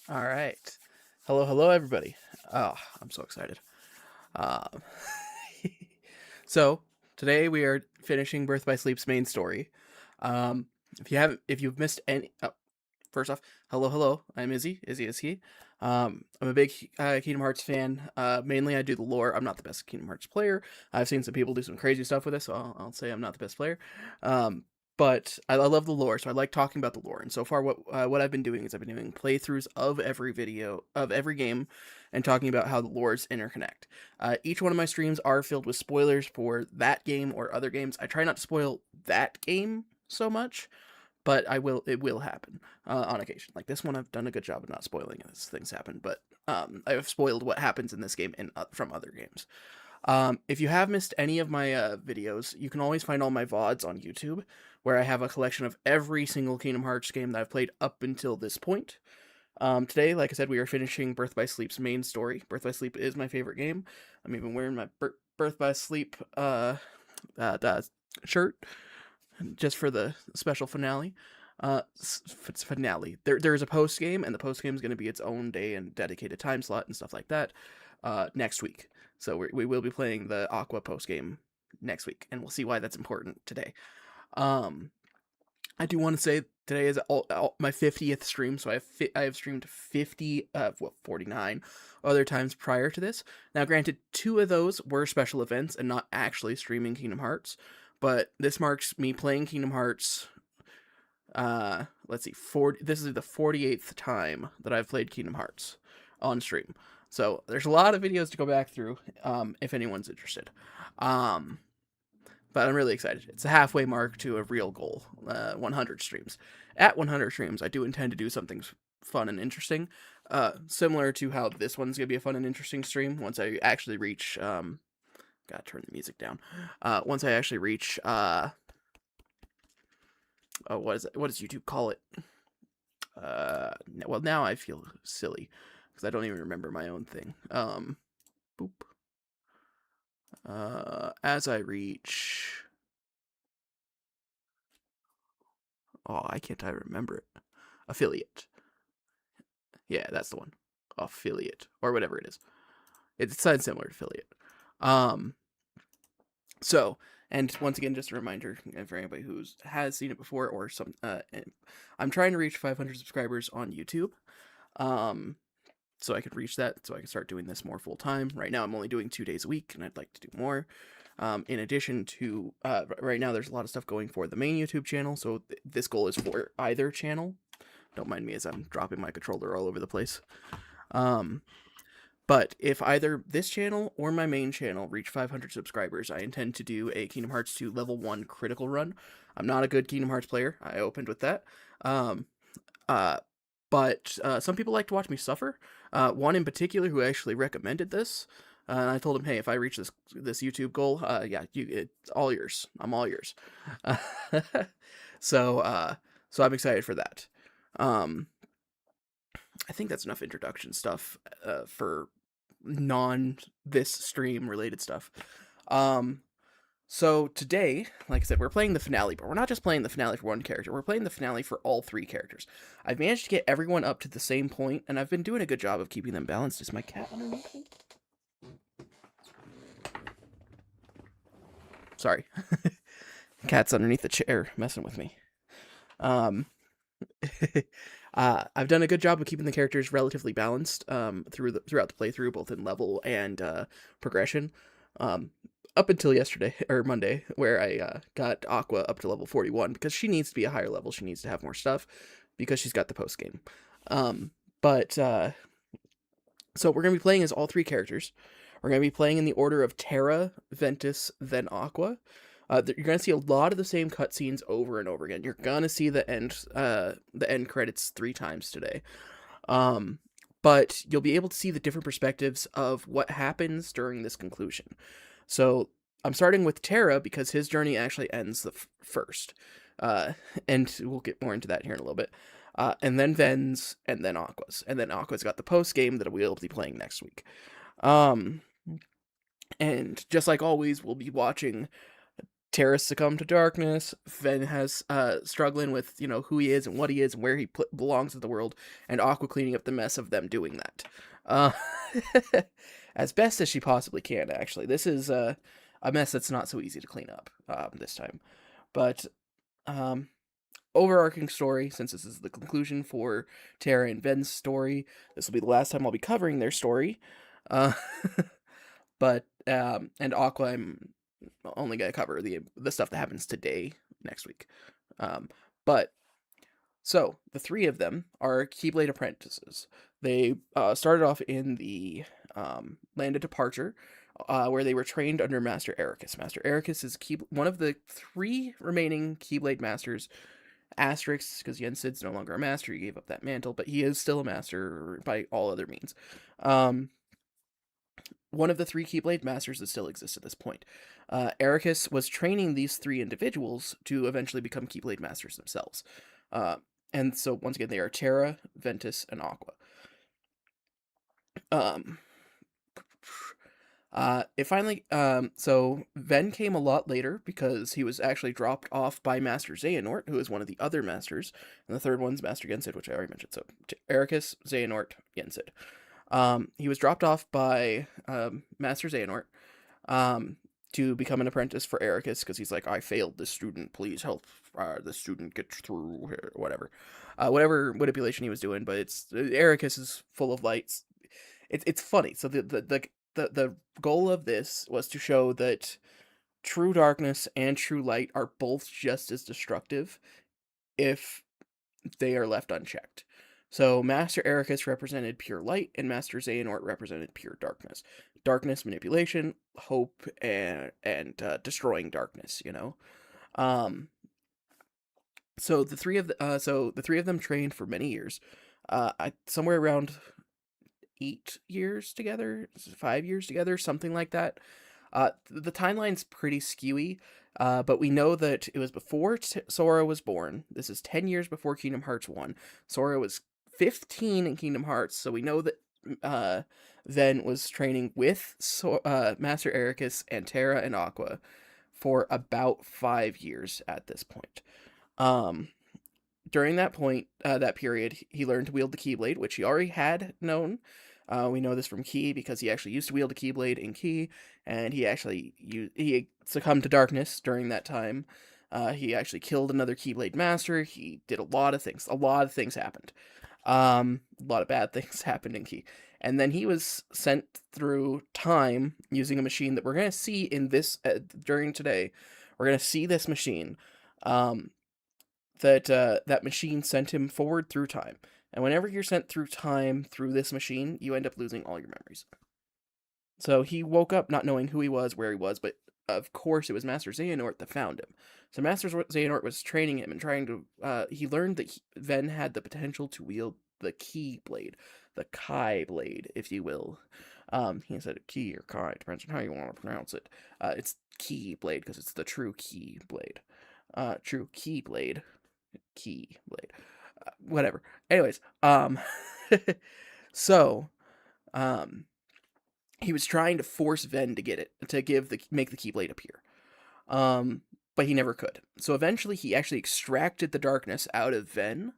All right. Hello, everybody. Oh, I'm so excited. Um, so today we are finishing Birth by Sleep's main story. Um, if you've missed any, first off, hello. I'm Izzy. Izzy is he. I'm a big Kingdom Hearts fan. Mainly, I do the lore. I'm not the best Kingdom Hearts player. I've seen some people do some crazy stuff with this, so I'll say I'm not the best player. Um, but I love the lore, so I like talking about the lore. And so far, what I've been doing is I've been doing playthroughs of every video of every game, and talking about how the lores interconnect. Each one of my streams are filled with spoilers for that game or other games. I try not to spoil that game so much, but I will. It will happen on occasion. Like this one, I've done a good job of not spoiling as things happen, but I've spoiled what happens in this game from other games. If you have missed any of my videos, you can always find all my VODs on YouTube, where I have a collection of every single Kingdom Hearts game that I've played up until this point. Today, like I said, we are finishing Birth by Sleep's main story. Birth by Sleep is my favorite game. I'm even wearing my Birth by Sleep shirt just for the special finale. Finale. There's a post game, and the post game is going to be its own day and dedicated time slot and stuff like that. Next week, so we will be playing the Aqua post game next week, and we'll see why that's important today. Um, I do want to say today is my 50th stream, so I have streamed 49 other times prior to this. Now, granted, 2 of those were special events and not actually streaming Kingdom Hearts, but this marks me playing Kingdom Hearts. Let's see, this is the 48th time that I've played Kingdom Hearts on stream. So there's a lot of videos to go back through, if anyone's interested. But I'm really excited. It's a halfway mark to a real goal, 100 streams. At 100 streams, I do intend to do something fun and interesting, similar to how this one's gonna be a fun and interesting stream. Once I actually reach, gotta turn the music down. Once I actually reach, what does YouTube call it? Well, now I feel silly because I don't even remember my own thing. Boop. As I reach, why can't I remember it? Affiliate. Yeah, that's the one. Affiliate or whatever it is. It sounds similar to affiliate. Um, so, and once again, just a reminder for anybody who has seen it before or some, I'm trying to reach 500 subscribers on YouTube. So I could reach that, so I can start doing this more full time. Right now, I'm only doing 2 days a week, and I'd like to do more. In addition to, right now, there's a lot of stuff going for the main YouTube channel, so this goal is for either channel. Don't mind me as I'm dropping my controller all over the place. But if either this channel or my main channel reach 500 subscribers, I intend to do a Kingdom Hearts 2 level 1 critical run. I'm not a good Kingdom Hearts player. I opened with that. Um, uh, but some people like to watch me suffer. One in particular who actually recommended this. And I told him, hey, if I reach this YouTube goal, yeah, it's all yours. I'm all yours. So so I'm excited for that. Um, I think that's enough introduction stuff for non this stream related stuff. Um, so today, like I said, we're playing the finale, but we're not just playing the finale for one character. We're playing the finale for all 3 characters. I've managed to get everyone up to the same point, and I've been doing a good job of keeping them balanced. Is my cat underneath me? Sorry. Cat's underneath the chair messing with me. Um, I've done a good job of keeping the characters relatively balanced throughout the playthrough, both in level and progression. Up until yesterday or Monday, where I got Aqua up to level 41 because she needs to be a higher level. She needs to have more stuff because she's got the post game. But so we're gonna be playing as all 3 characters. We're gonna be playing in the order of Terra, Ventus, then Aqua. You're gonna see a lot of the same cutscenes over and over again. You're gonna see the end credits 3 times today. But you'll be able to see the different perspectives of what happens during this conclusion. So I'm starting with Terra because his journey actually ends the first, and we'll get more into that here in a little bit. And then Ven's, and then Aqua's, and then Aqua's got the post game that we'll be playing next week. And just like always, we'll be watching Terra succumbed to darkness. Ven has struggling with who he is and what he is and where he belongs in the world, and Aqua cleaning up the mess of them doing that, uh, as best as she possibly can. Actually, this is a mess that's not so easy to clean up this time, but um, overarching story. Since this is the conclusion for Terra and Ven's story, this will be the last time I'll be covering their story. Uh, but and Aqua, I'm only gonna cover the stuff that happens today next week. But so the three of them are Keyblade apprentices. They started off in the Land of Departure, where they were trained under Master Ericus. Master Ericus is one of the three remaining Keyblade masters. Asterisks, because Yensid's no longer a master. He gave up that mantle, but he is still a master by all other means. One of the three Keyblade masters that still exists at this point. Ericus was training these three individuals to eventually become Keyblade masters themselves. And so, once again, they are Terra, Ventus, and Aqua. It finally, so Ven came a lot later because he was actually dropped off by Master Xehanort, who is one of the other masters, and the third one's Master Yensid, which I already mentioned. So, Ericus, Xehanort, Yensid. He was dropped off by Master Xehanort to become an apprentice for Ericus, because he's like, I failed this student, please help the student get through here, whatever manipulation he was doing. But Ericus is full of lights. It's funny. So the goal of this was to show that true darkness and true light are both just as destructive if they are left unchecked. So Master Ericus represented pure light, and Master Xehanort represented pure darkness. Darkness, manipulation, hope, and destroying darkness. So the three of them trained for many years. Somewhere around 8 years together, 5 years together, something like that. The timeline's pretty skewy, but we know that it was before Sora was born. This is 10 years before Kingdom Hearts 1. Sora was 15 in Kingdom Hearts, so we know that Ven was training with Master Ericus and Terra and Aqua for about 5 years at this point. During that period, he learned to wield the Keyblade, which he already had known. We know this from Key because he actually used to wield a Keyblade in Key, and he succumbed to darkness during that time. He actually killed another Keyblade master. He did a lot of things. A lot of things happened. A lot of bad things happened in Key. And then he was sent through time using a machine that we're going to see in this during today. We're going to see this machine. That machine sent him forward through time. And whenever you're sent through time through this machine, you end up losing all your memories. So he woke up not knowing who he was, where he was, but of course it was Master Xehanort that found him. So Master Xehanort was training him and trying to... he learned that Ven had the potential to wield the Keyblade. The Kai Blade, if you will. He said Key or Kai, depends on how you want to pronounce it. It's Keyblade, because it's the true Keyblade. True Keyblade. Keyblade. Whatever. Anyways, so, he was trying to force Ven to get it, to make the Keyblade appear. But he never could. So eventually he actually extracted the darkness out of Ven,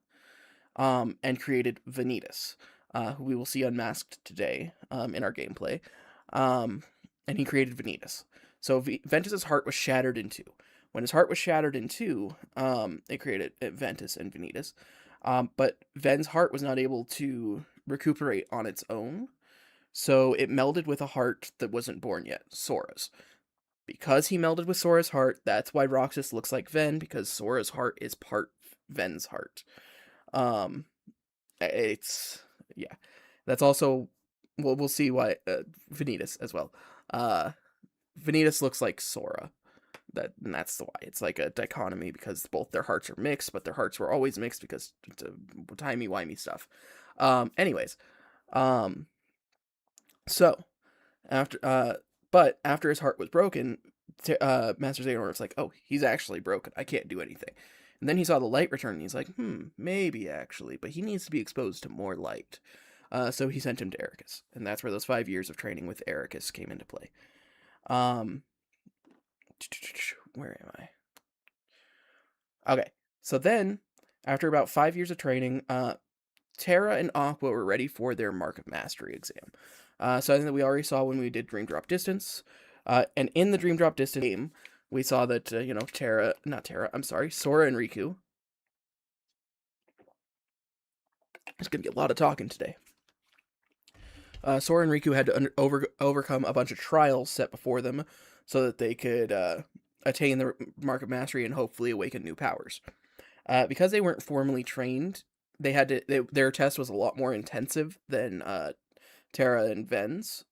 and created Vanitas, who we will see unmasked today, in our gameplay. And he created Vanitas. So Ventus's heart was shattered in two. When his heart was shattered in two, it created Ventus and Vanitas. But Ven's heart was not able to recuperate on its own, so it melded with a heart that wasn't born yet, Sora's. Because he melded with Sora's heart, that's why Roxas looks like Ven, because Sora's heart is part Ven's heart. Yeah. That's also, we'll see why, Vanitas as well. Vanitas looks like Sora. And that's why it's like a dichotomy, because both their hearts are mixed, but their hearts were always mixed because it's a timey-wimey stuff. Anyways, so after his heart was broken, Master Xehanort was like, oh, he's actually broken. I can't do anything. And then he saw the light return, and he's like, maybe actually, but he needs to be exposed to more light. So he sent him to Ericus, and that's where those 5 years of training with Ericus came into play. where am I? Okay, so then, after about 5 years of training, Terra and Aqua were ready for their Mark of Mastery exam. Something that we already saw when we did Dream Drop Distance. And in the Dream Drop Distance game, we saw that, Sora and Riku. There's going to be a lot of talking today. Sora and Riku had to overcome a bunch of trials set before them so that they could attain the Mark of Mastery and hopefully awaken new powers. Because they weren't formally trained, their test was a lot more intensive than Terra and Ven's.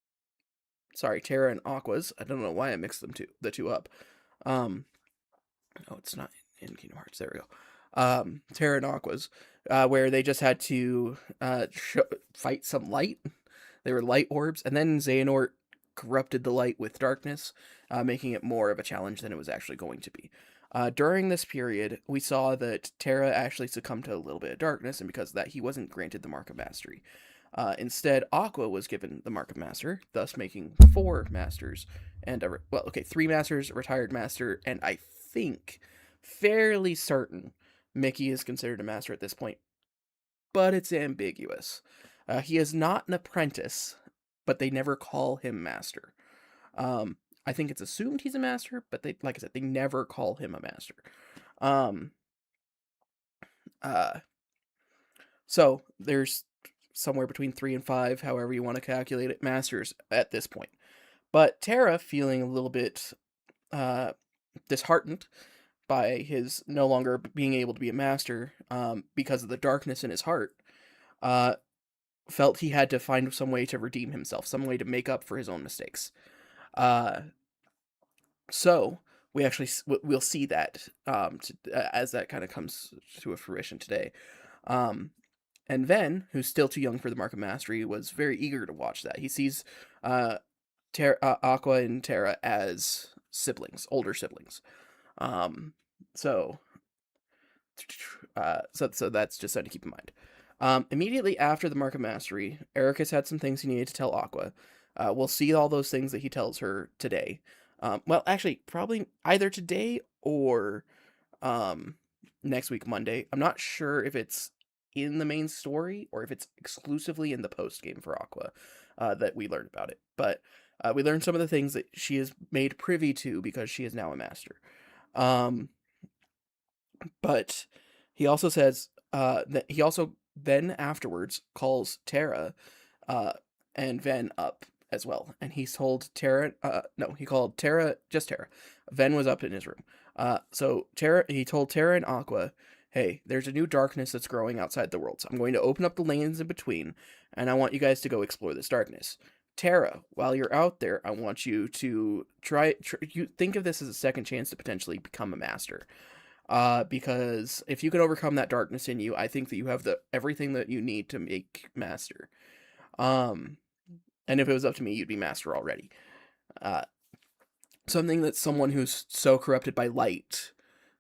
Sorry, Terra and Aqua's. I don't know why I mixed the two up. It's not in Kingdom Hearts. There we go. Terra and Aqua's, where they just had to fight some light. They were light orbs, and then Xehanort corrupted the light with darkness, making it more of a challenge than it was actually going to be. During this period, we saw that Terra actually succumbed to a little bit of darkness, and because of that, he wasn't granted the Mark of Mastery. Instead, Aqua was given the Mark of Master, thus making 4 masters, and 3 masters, a retired master, and I think, fairly certain, Mickey is considered a master at this point, but it's ambiguous. He is not an apprentice, but they never call him master. I think it's assumed he's a master, but like I said, they never call him a master. So there's somewhere between 3 and 5, however you want to calculate it, masters at this point. But Terra, feeling a little bit disheartened by his no longer being able to be a master because of the darkness in his heart, felt he had to find some way to redeem himself, some way to make up for his own mistakes. So we'll see that as that kind of comes to a fruition today. And Ven, who's still too young for the Mark of Mastery, was very eager to watch that. He sees Aqua and Terra as siblings, older siblings. So that's just something to keep in mind. Immediately after the Mark of Mastery, Ericus had some things he needed to tell Aqua. We'll see all those things that he tells her today. Actually, probably either today or next week, Monday. I'm not sure if it's in the main story or if it's exclusively in the post game for Aqua that we learned about it. But we learned some of the things that she is made privy to because she is now a master. But he also says that he also then afterwards calls Terra and Ven up as well. And he's told Terra, he called Terra, just Terra. Ven was up in his room. So he told Terra and Aqua, hey, there's a new darkness that's growing outside the world. So I'm going to open up the lanes in between, and I want you guys to go explore this darkness. Terra, while you're out there, I want you to you think of this as a second chance to potentially become a master. Because if you can overcome that darkness in you, I think that you have everything that you need to make master. And if it was up to me, you'd be master already. Something that someone who's so corrupted by light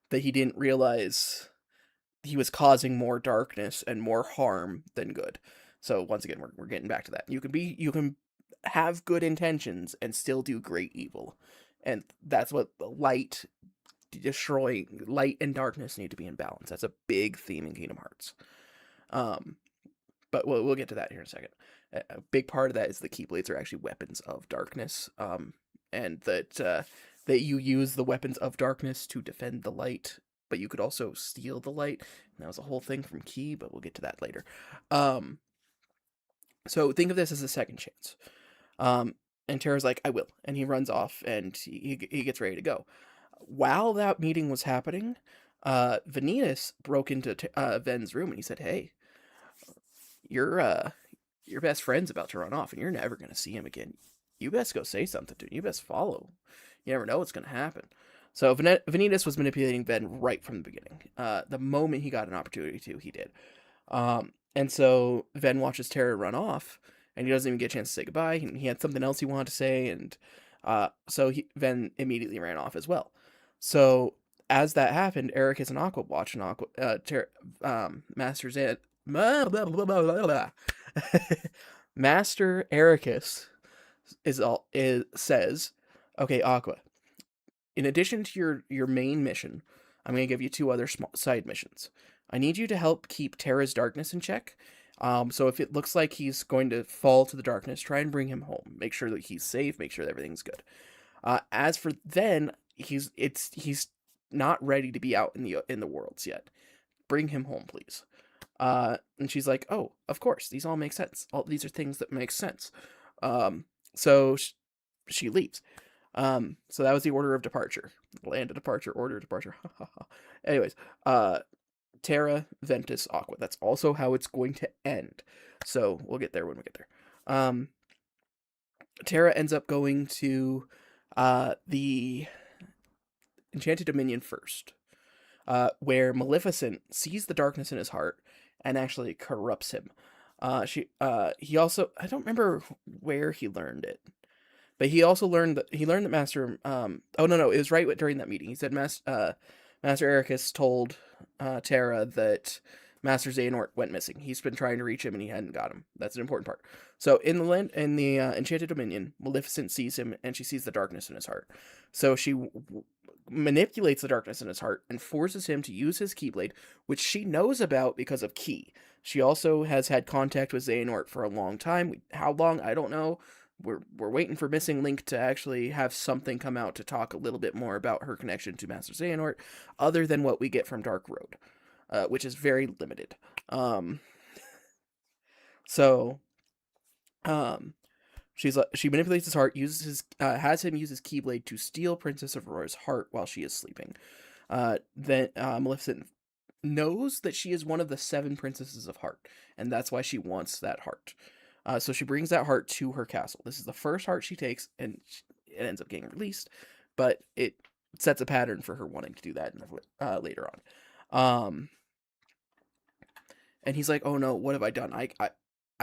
that he didn't realize he was causing more darkness and more harm than good. So once again, we're getting back to that. You can have good intentions and still do great evil. And that's what light and darkness need to be in balance. That's a big theme in Kingdom Hearts. But we'll get to that here in a second. A big part of that is the Keyblades are actually weapons of darkness. And that you use the weapons of darkness to defend the light, but you could also steal the light. And that was a whole thing from Key, but we'll get to that later. So think of this as a second chance. And Terra's like, I will. And he runs off and he gets ready to go. While that meeting was happening, Vanitas broke into Ven's room and he said, hey, your best friend's about to run off and you're never going to see him again. You best go say something to him. You best follow. You never know what's going to happen. So Vanitas was manipulating Ven right from the beginning. The moment he got an opportunity to, he did. And so Ven watches Terra run off, and he doesn't even get a chance to say goodbye. He had something else he wanted to say, and so Ven immediately ran off as well. So as that happened, Ericus and Aqua watched, and Master Zed... Master Ericus says, okay, Aqua, in addition to your main mission, I'm going to give you 2 other small side missions. I need you to help keep Terra's darkness in check. So if it looks like he's going to fall to the darkness, try and bring him home. Make sure that he's safe. Make sure that everything's good. As for Ven, he's not ready to be out in the worlds yet. Bring him home, please. And she's like, oh, of course, these all make sense. All these are things that make sense. So she leaves. So that was the order of departure. Land of departure, order of departure. Anyways, Terra, Ventus, Aqua. That's also how it's going to end. So we'll get there when we get there. Terra ends up going to the Enchanted Dominion first, where Maleficent sees the darkness in his heart and actually corrupts him. He also, I don't remember where he learned it, but he also learned that Master oh no, it was right during that meeting. He said Master Ericus told Terra that Master Xehanort went missing. He's been trying to reach him and he hadn't got him. That's an important part. So in the Enchanted Dominion, Maleficent sees him and she sees the darkness in his heart. So she manipulates the darkness in his heart and forces him to use his Keyblade, which she knows about because of Key. She also has had contact with Xehanort for a long time. How long, I don't know. We're waiting for Missing Link to actually have something come out to talk a little bit more about her connection to Master Xehanort, other than what we get from Dark Road, which is very limited. She manipulates his heart, has him use his Keyblade to steal Princess Aurora's heart while she is sleeping. Then Maleficent knows that she is one of the 7 princesses of heart, and that's why she wants that heart. So she brings that heart to her castle. This is the first heart she takes, and it ends up getting released, but it sets a pattern for her wanting to do that later on. And he's like, oh no, what have I done? I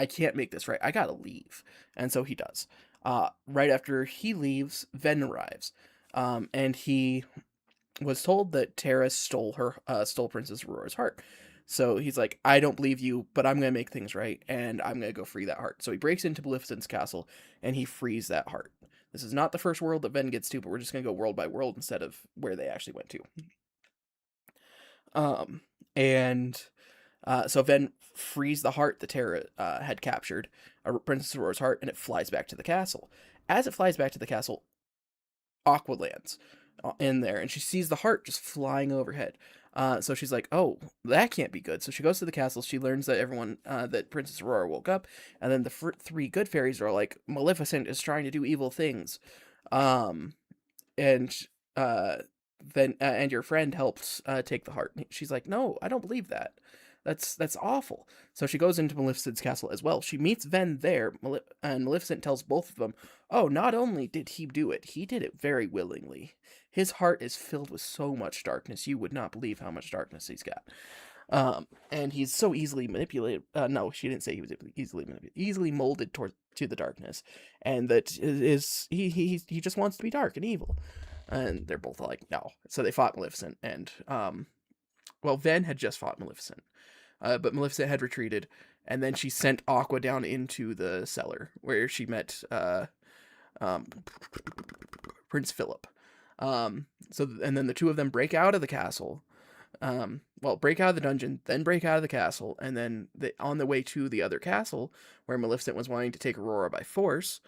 can't make this right. I gotta leave. And so he does. Right after he leaves, Ven arrives. And he was told that Terra stole Princess Aurora's heart. So he's like, I don't believe you, but I'm going to make things right, and I'm going to go free that heart. So he breaks into Maleficent's castle, and he frees that heart. This is not the first world that Ven gets to, but we're just going to go world by world instead of where they actually went to. So Ven frees the heart that Terra had captured, Princess Aurora's heart, and it flies back to the castle. As it flies back to the castle, Aqua lands in there, and she sees the heart just flying overhead. So she's like, oh, that can't be good. So she goes to the castle. She learns that that Princess Aurora woke up, and then the 3 good fairies are like, Maleficent is trying to do evil things. And your friend helped take the heart. She's like, no, I don't believe that. That's awful. So she goes into Maleficent's castle as well. She meets Ven there, and Maleficent tells both of them, oh, not only did he do it, he did it very willingly. His heart is filled with so much darkness, you would not believe how much darkness he's got. And he's so easily manipulated. No, she didn't say he was easily molded to the darkness, and that he just wants to be dark and evil. And they're both like, no. So they fought Maleficent, and Ven had just fought Maleficent. But Maleficent had retreated, and then she sent Aqua down into the cellar where she met Prince Philip. And then the 2 of them break out of the castle. Break out of the dungeon, then break out of the castle, and then on the way to the other castle, where Maleficent was wanting to take Aurora by force,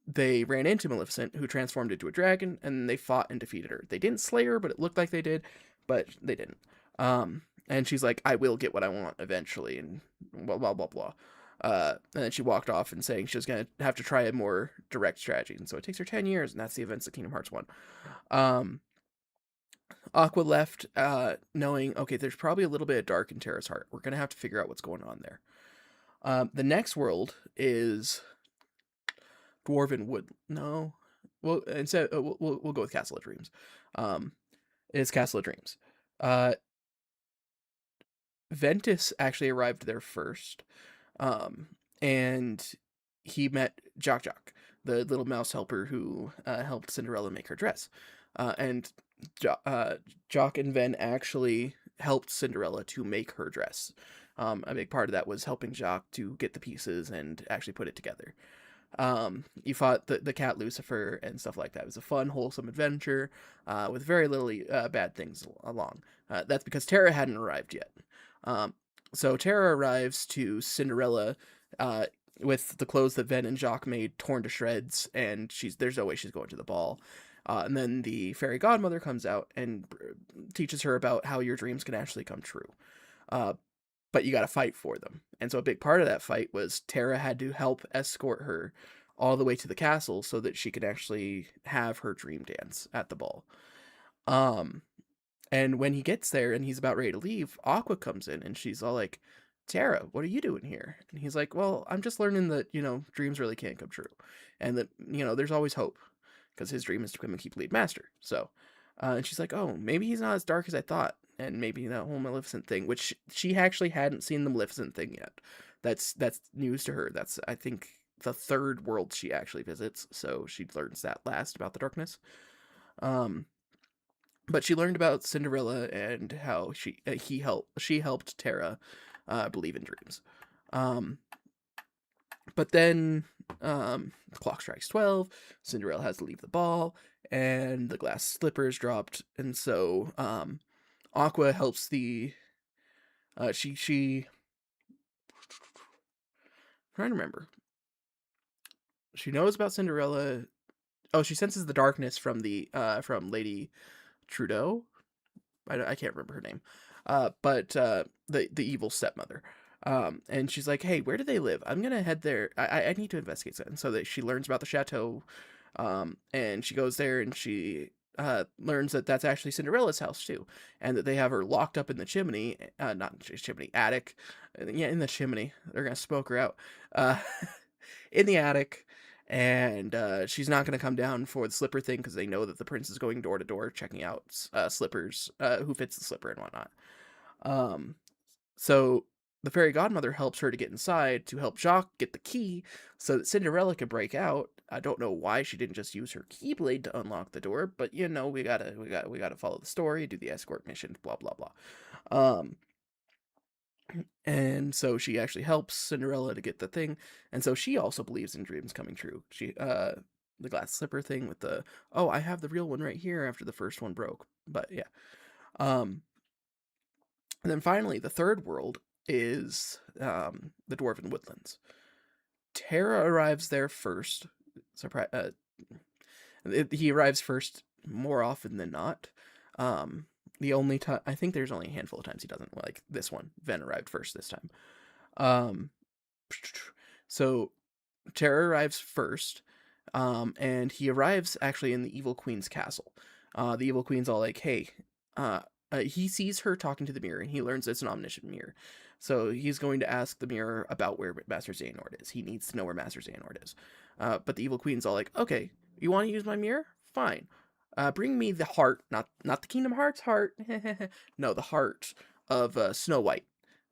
they ran into Maleficent, who transformed into a dragon, and they fought and defeated her. They didn't slay her, but it looked like they did, but they didn't. And she's like, I will get what I want eventually, and blah, blah, blah, blah. And then she walked off and saying she was going to have to try a more direct strategy. And so it takes her 10 years, and that's the events of Kingdom Hearts 1. Aqua left knowing, okay, there's probably a little bit of dark in Terra's heart. We're going to have to figure out what's going on there. The next world is Dwarven Wood. No. Well, instead, we'll go with Castle of Dreams. It is Castle of Dreams. Ventus actually arrived there first, and he met Jock, the little mouse helper who helped Cinderella make her dress. And Jock and Ven actually helped Cinderella to make her dress. A big part of that was helping Jock to get the pieces and actually put it together. You fought the cat Lucifer and stuff like that. It was a fun, wholesome adventure with very little bad things along. That's because Tara hadn't arrived yet. Um, so Tara arrives to Cinderella uh, with the clothes that Ven and Jacques made torn to shreds, and there's no way she's going to the ball. And then the fairy godmother comes out and teaches her about how your dreams can actually come true. Uh, but you got to fight for them. And so a big part of that fight was Tara had to help escort her all the way to the castle so that she could actually have her dream dance at the ball. Um, and when he gets there and he's about ready to leave, Aqua comes in and she's all like, Tara, what are you doing here? And he's like, well, I'm just learning that, dreams really can't come true. And that, there's always hope because his dream is to become a Keyblade master. So, and she's like, oh, maybe he's not as dark as I thought. And maybe that whole Maleficent thing, which she actually hadn't seen the Maleficent thing yet. That's news to her. That's, I think, the third world she actually visits. So she learns that last about the darkness. But she learned about Cinderella and how she helped Tara believe in dreams. But then the clock strikes 12. Cinderella has to leave the ball, and the glass slipper is dropped, and so Aqua helps the she I'm trying to remember. She knows about Cinderella. Oh, she senses the darkness from from Lady Trudeau. I can't remember her name. But the evil stepmother. And she's like, hey, where do they live? I'm gonna head there. I need to investigate that. And so that she learns about the chateau. And she goes there and she learns that that's actually Cinderella's house too, and that they have her locked up in the chimney, not chimney, attic. Yeah, in the chimney. They're gonna smoke her out. In the attic. And she's not going to come down for the slipper thing because they know that the prince is going door to door checking out slippers, who fits the slipper and whatnot. So the fairy godmother helps her to get inside to help Jacques get the key so that Cinderella can break out. I don't know why she didn't just use her keyblade to unlock the door, but we gotta follow the story, do the escort mission, blah blah blah. And so she actually helps Cinderella to get the thing, and so she also believes in dreams coming true. The glass slipper thing with I have the real one right here after the first one broke. But yeah. And then finally, the third world is the Dwarven Woodlands. Tara arrives there first. He arrives first more often than not. The only time, I think there's only a handful of times he doesn't, like this one. Ven arrived first this time. So Tara arrives first, and he arrives actually in the Evil Queen's castle. The Evil Queen's all like, hey, he sees her talking to the mirror, and he learns it's an omniscient mirror. So he's going to ask the mirror about where Master Xehanort is. He needs to know where Master Xehanort is. But the Evil Queen's all like, okay, you want to use my mirror? Fine. Bring me the heart, not the Kingdom Hearts heart. No, the heart of Snow White.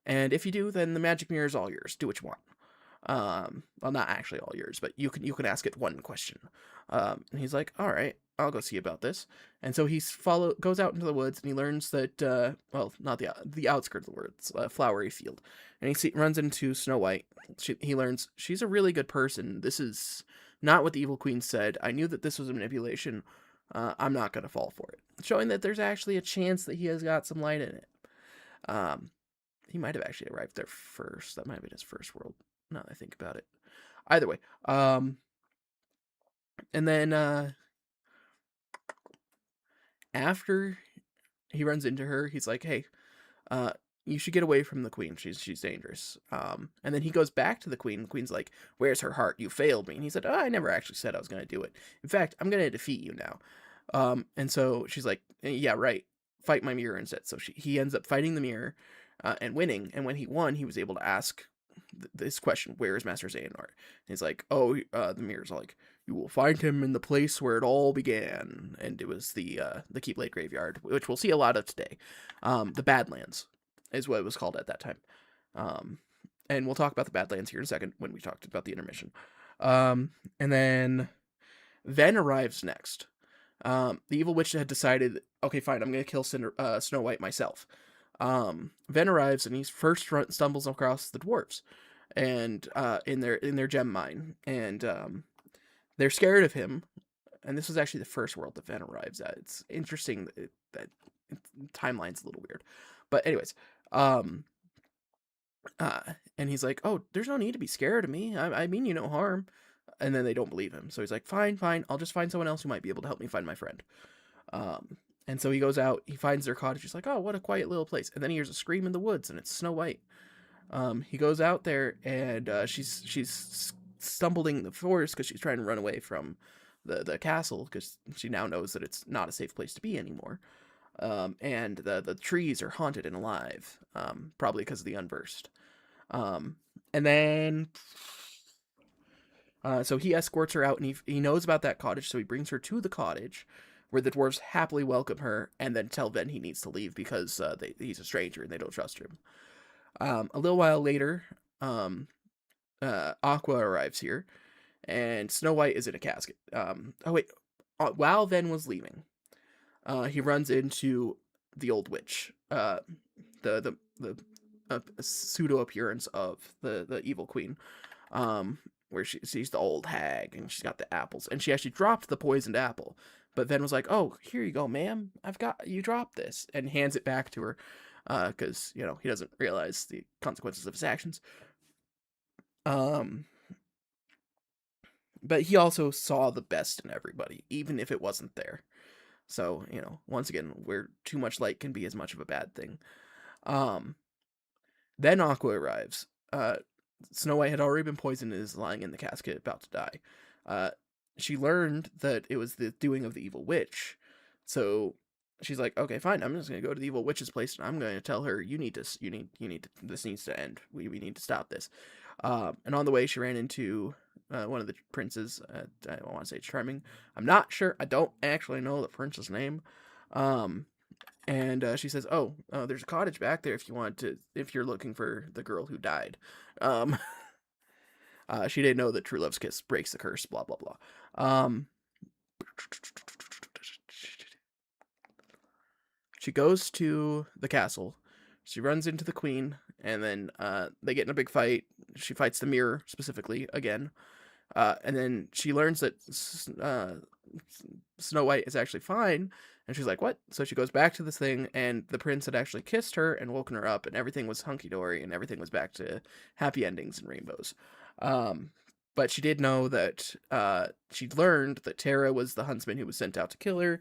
And if you do, then the magic mirror is all yours. Do what you want. Well, not actually all yours, but you can ask it one question. And he's like, all right, I'll go see about this. And so he goes out into the woods, and he learns that, not the outskirts of the woods, flowery field. And he runs into Snow White. He learns she's a really good person. This is not what the Evil Queen said. I knew that this was a manipulation. I'm not going to fall for it. Showing that there's actually a chance that he has got some light in it. He might have actually arrived there first. That might have been his first world, now that I think about it. Either way. And then after he runs into her, he's like, hey, you should get away from the queen. She's dangerous. And then he goes back to the queen. The queen's like, where's her heart? You failed me. And he said, I never actually said I was going to do it. In fact, I'm going to defeat you now. And so she's like, yeah, right. Fight my mirror instead. So he ends up fighting the mirror and winning. And when he won, he was able to ask this question, where is Master Xehanort? And he's like, the mirror's like, you will find him in the place where it all began. And it was the Keyblade Graveyard, which we'll see a lot of today. The Badlands is what it was called at that time. And we'll talk about the Badlands here in a second when we talked about the intermission. And then Ven arrives next. The evil witch had decided, okay, fine, I'm going to kill Snow White myself. Ven arrives, and he first stumbles across the dwarves. and in their gem mine, and they're scared of him. And this was actually the first world that Ven arrives at. It's interesting that timeline's a little weird, but anyways, um, uh, and he's like, "Oh, there's no need to be scared of me. I mean you no harm." And then they don't believe him, so he's like, "Fine, fine. I'll just find someone else who might be able to help me find my friend." And so he goes out. He finds their cottage. He's like, "Oh, what a quiet little place." And then he hears a scream in the woods, and it's Snow White. He goes out there, and she's stumbling in the forest because she's trying to run away from the castle, because she now knows that it's not a safe place to be anymore. And the trees are haunted and alive, probably because of the unversed. And then so he escorts her out, and he knows about that cottage, so he brings her to the cottage, where the dwarves happily welcome her, and then tell Ven he needs to leave because he's a stranger and they don't trust him. A little while later, Aqua arrives here, and Snow White is in a casket. Oh wait, while Ven was leaving, he runs into the old witch, the pseudo appearance of the evil queen, where she's the old hag, and she's got the apples, and she actually dropped the poisoned apple. But Ven was like, "Oh, here you go, ma'am. You dropped this," and hands it back to her, because he doesn't realize the consequences of his actions. But he also saw the best in everybody, even if it wasn't there. So once again, where too much light can be as much of a bad thing. Then Aqua arrives. Snow White had already been poisoned and is lying in the casket, about to die. She learned that it was the doing of the evil witch, so she's like, "Okay, fine. I'm just gonna go to the evil witch's place, and I'm gonna tell her you need to. This needs to end. We need to stop this." And on the way, she ran into one of the princes. I want to say Charming. I'm not sure. I don't actually know the prince's name. And she says, "Oh, there's a cottage back there if you're looking for the girl who died." Um, she didn't know that true love's kiss breaks the curse. Blah blah blah. She goes to the castle. She runs into the queen, and then they get in a big fight. She fights the mirror specifically again, and then she learns that Snow White is actually fine, and she's like, "What?" So she goes back to this thing, and the prince had actually kissed her and woken her up, and everything was hunky dory, and everything was back to happy endings and rainbows. But she did know that she'd learned that Tara was the huntsman who was sent out to kill her,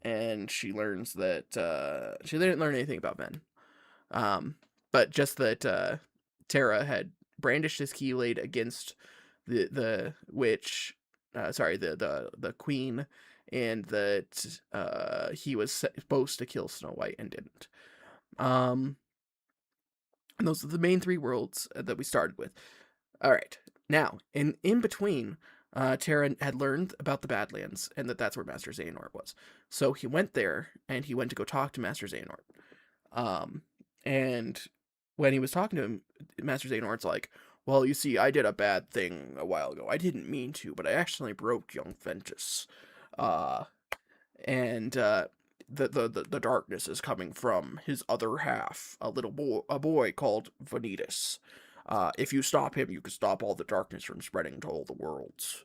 and she learns that she didn't learn anything about men, but just that Tara had brandished his keyblade against the witch, sorry, the queen, and that he was supposed to kill Snow White and didn't. And those are the main three worlds that we started with. All right, now in between, Tara had learned about the Badlands and that's where Master Xehanort was. So he went there, and he went to go talk to Master Xehanort. And when he was talking to him, Master Xehanort's like, "Well, you see, I did a bad thing a while ago. I didn't mean to, but I accidentally broke young Ventus. And the darkness is coming from his other half, a boy called Vanitas. If you stop him, you can stop all the darkness from spreading to all the worlds."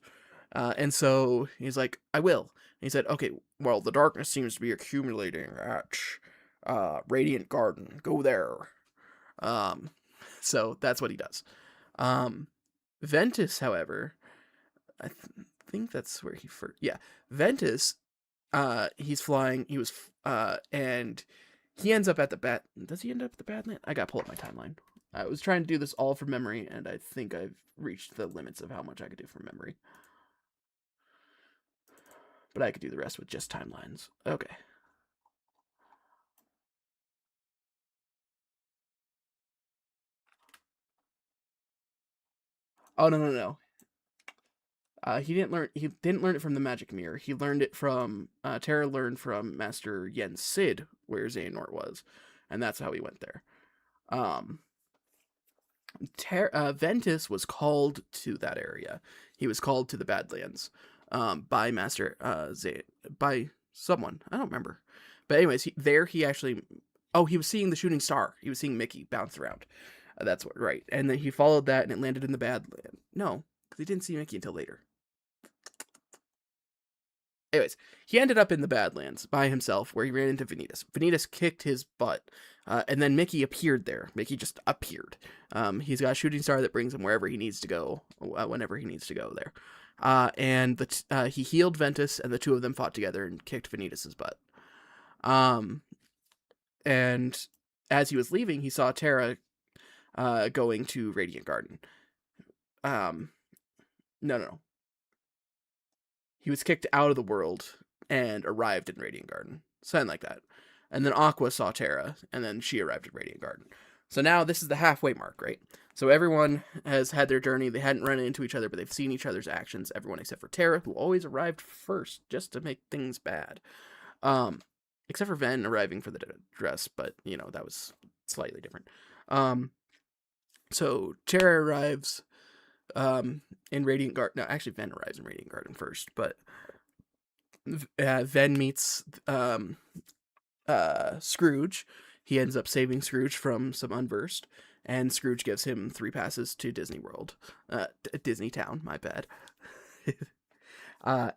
And so he's like, "I will." And he said, "Okay, well, the darkness seems to be accumulating at Radiant Garden. Go there." So that's what he does. Ventus, however, I think that's where he first. Yeah, Ventus. He's flying. And he ends up at the bat. Does he end up at the Badland? I gotta pull up my timeline. I was trying to do this all from memory, and I think I've reached the limits of how much I could do from memory. But I could do the rest with just timelines. Okay. Oh no. He didn't learn it from the magic mirror. He learned it from Tara learned from Master Yen Sid where Xehanort was, and that's how he went there. Ventus was called to that area. He was called to the Badlands by Master by someone. I don't remember. But anyways, he actually he was seeing the shooting star. He was seeing Mickey bounce around. That's what, right. And then he followed that and it landed in the Badlands. No, because he didn't see Mickey until later. Anyways, he ended up in the Badlands by himself, where he ran into Vanitas. Vanitas kicked his butt, and then Mickey appeared there. Mickey just appeared. He's got a shooting star that brings him wherever he needs to go, whenever he needs to go there. And he healed Ventus, and the two of them fought together and kicked Vanitas' butt. And as he was leaving, he saw Terra going to Radiant Garden. No. He was kicked out of the world and arrived in Radiant Garden. Something like that. And then Aqua saw Terra, and then she arrived at Radiant Garden. So now this is the halfway mark, right? So everyone has had their journey. They hadn't run into each other, but they've seen each other's actions. Everyone except for Terra, who always arrived first, just to make things bad. Except for Ven arriving for the dress, but, that was slightly different. So Terra arrives in Radiant Garden. No, actually, Ven arrives in Radiant Garden first, but Ven meets Scrooge. He ends up saving Scrooge from some unversed, and Scrooge gives him 3 passes to Disney World, Disney Town. My bad.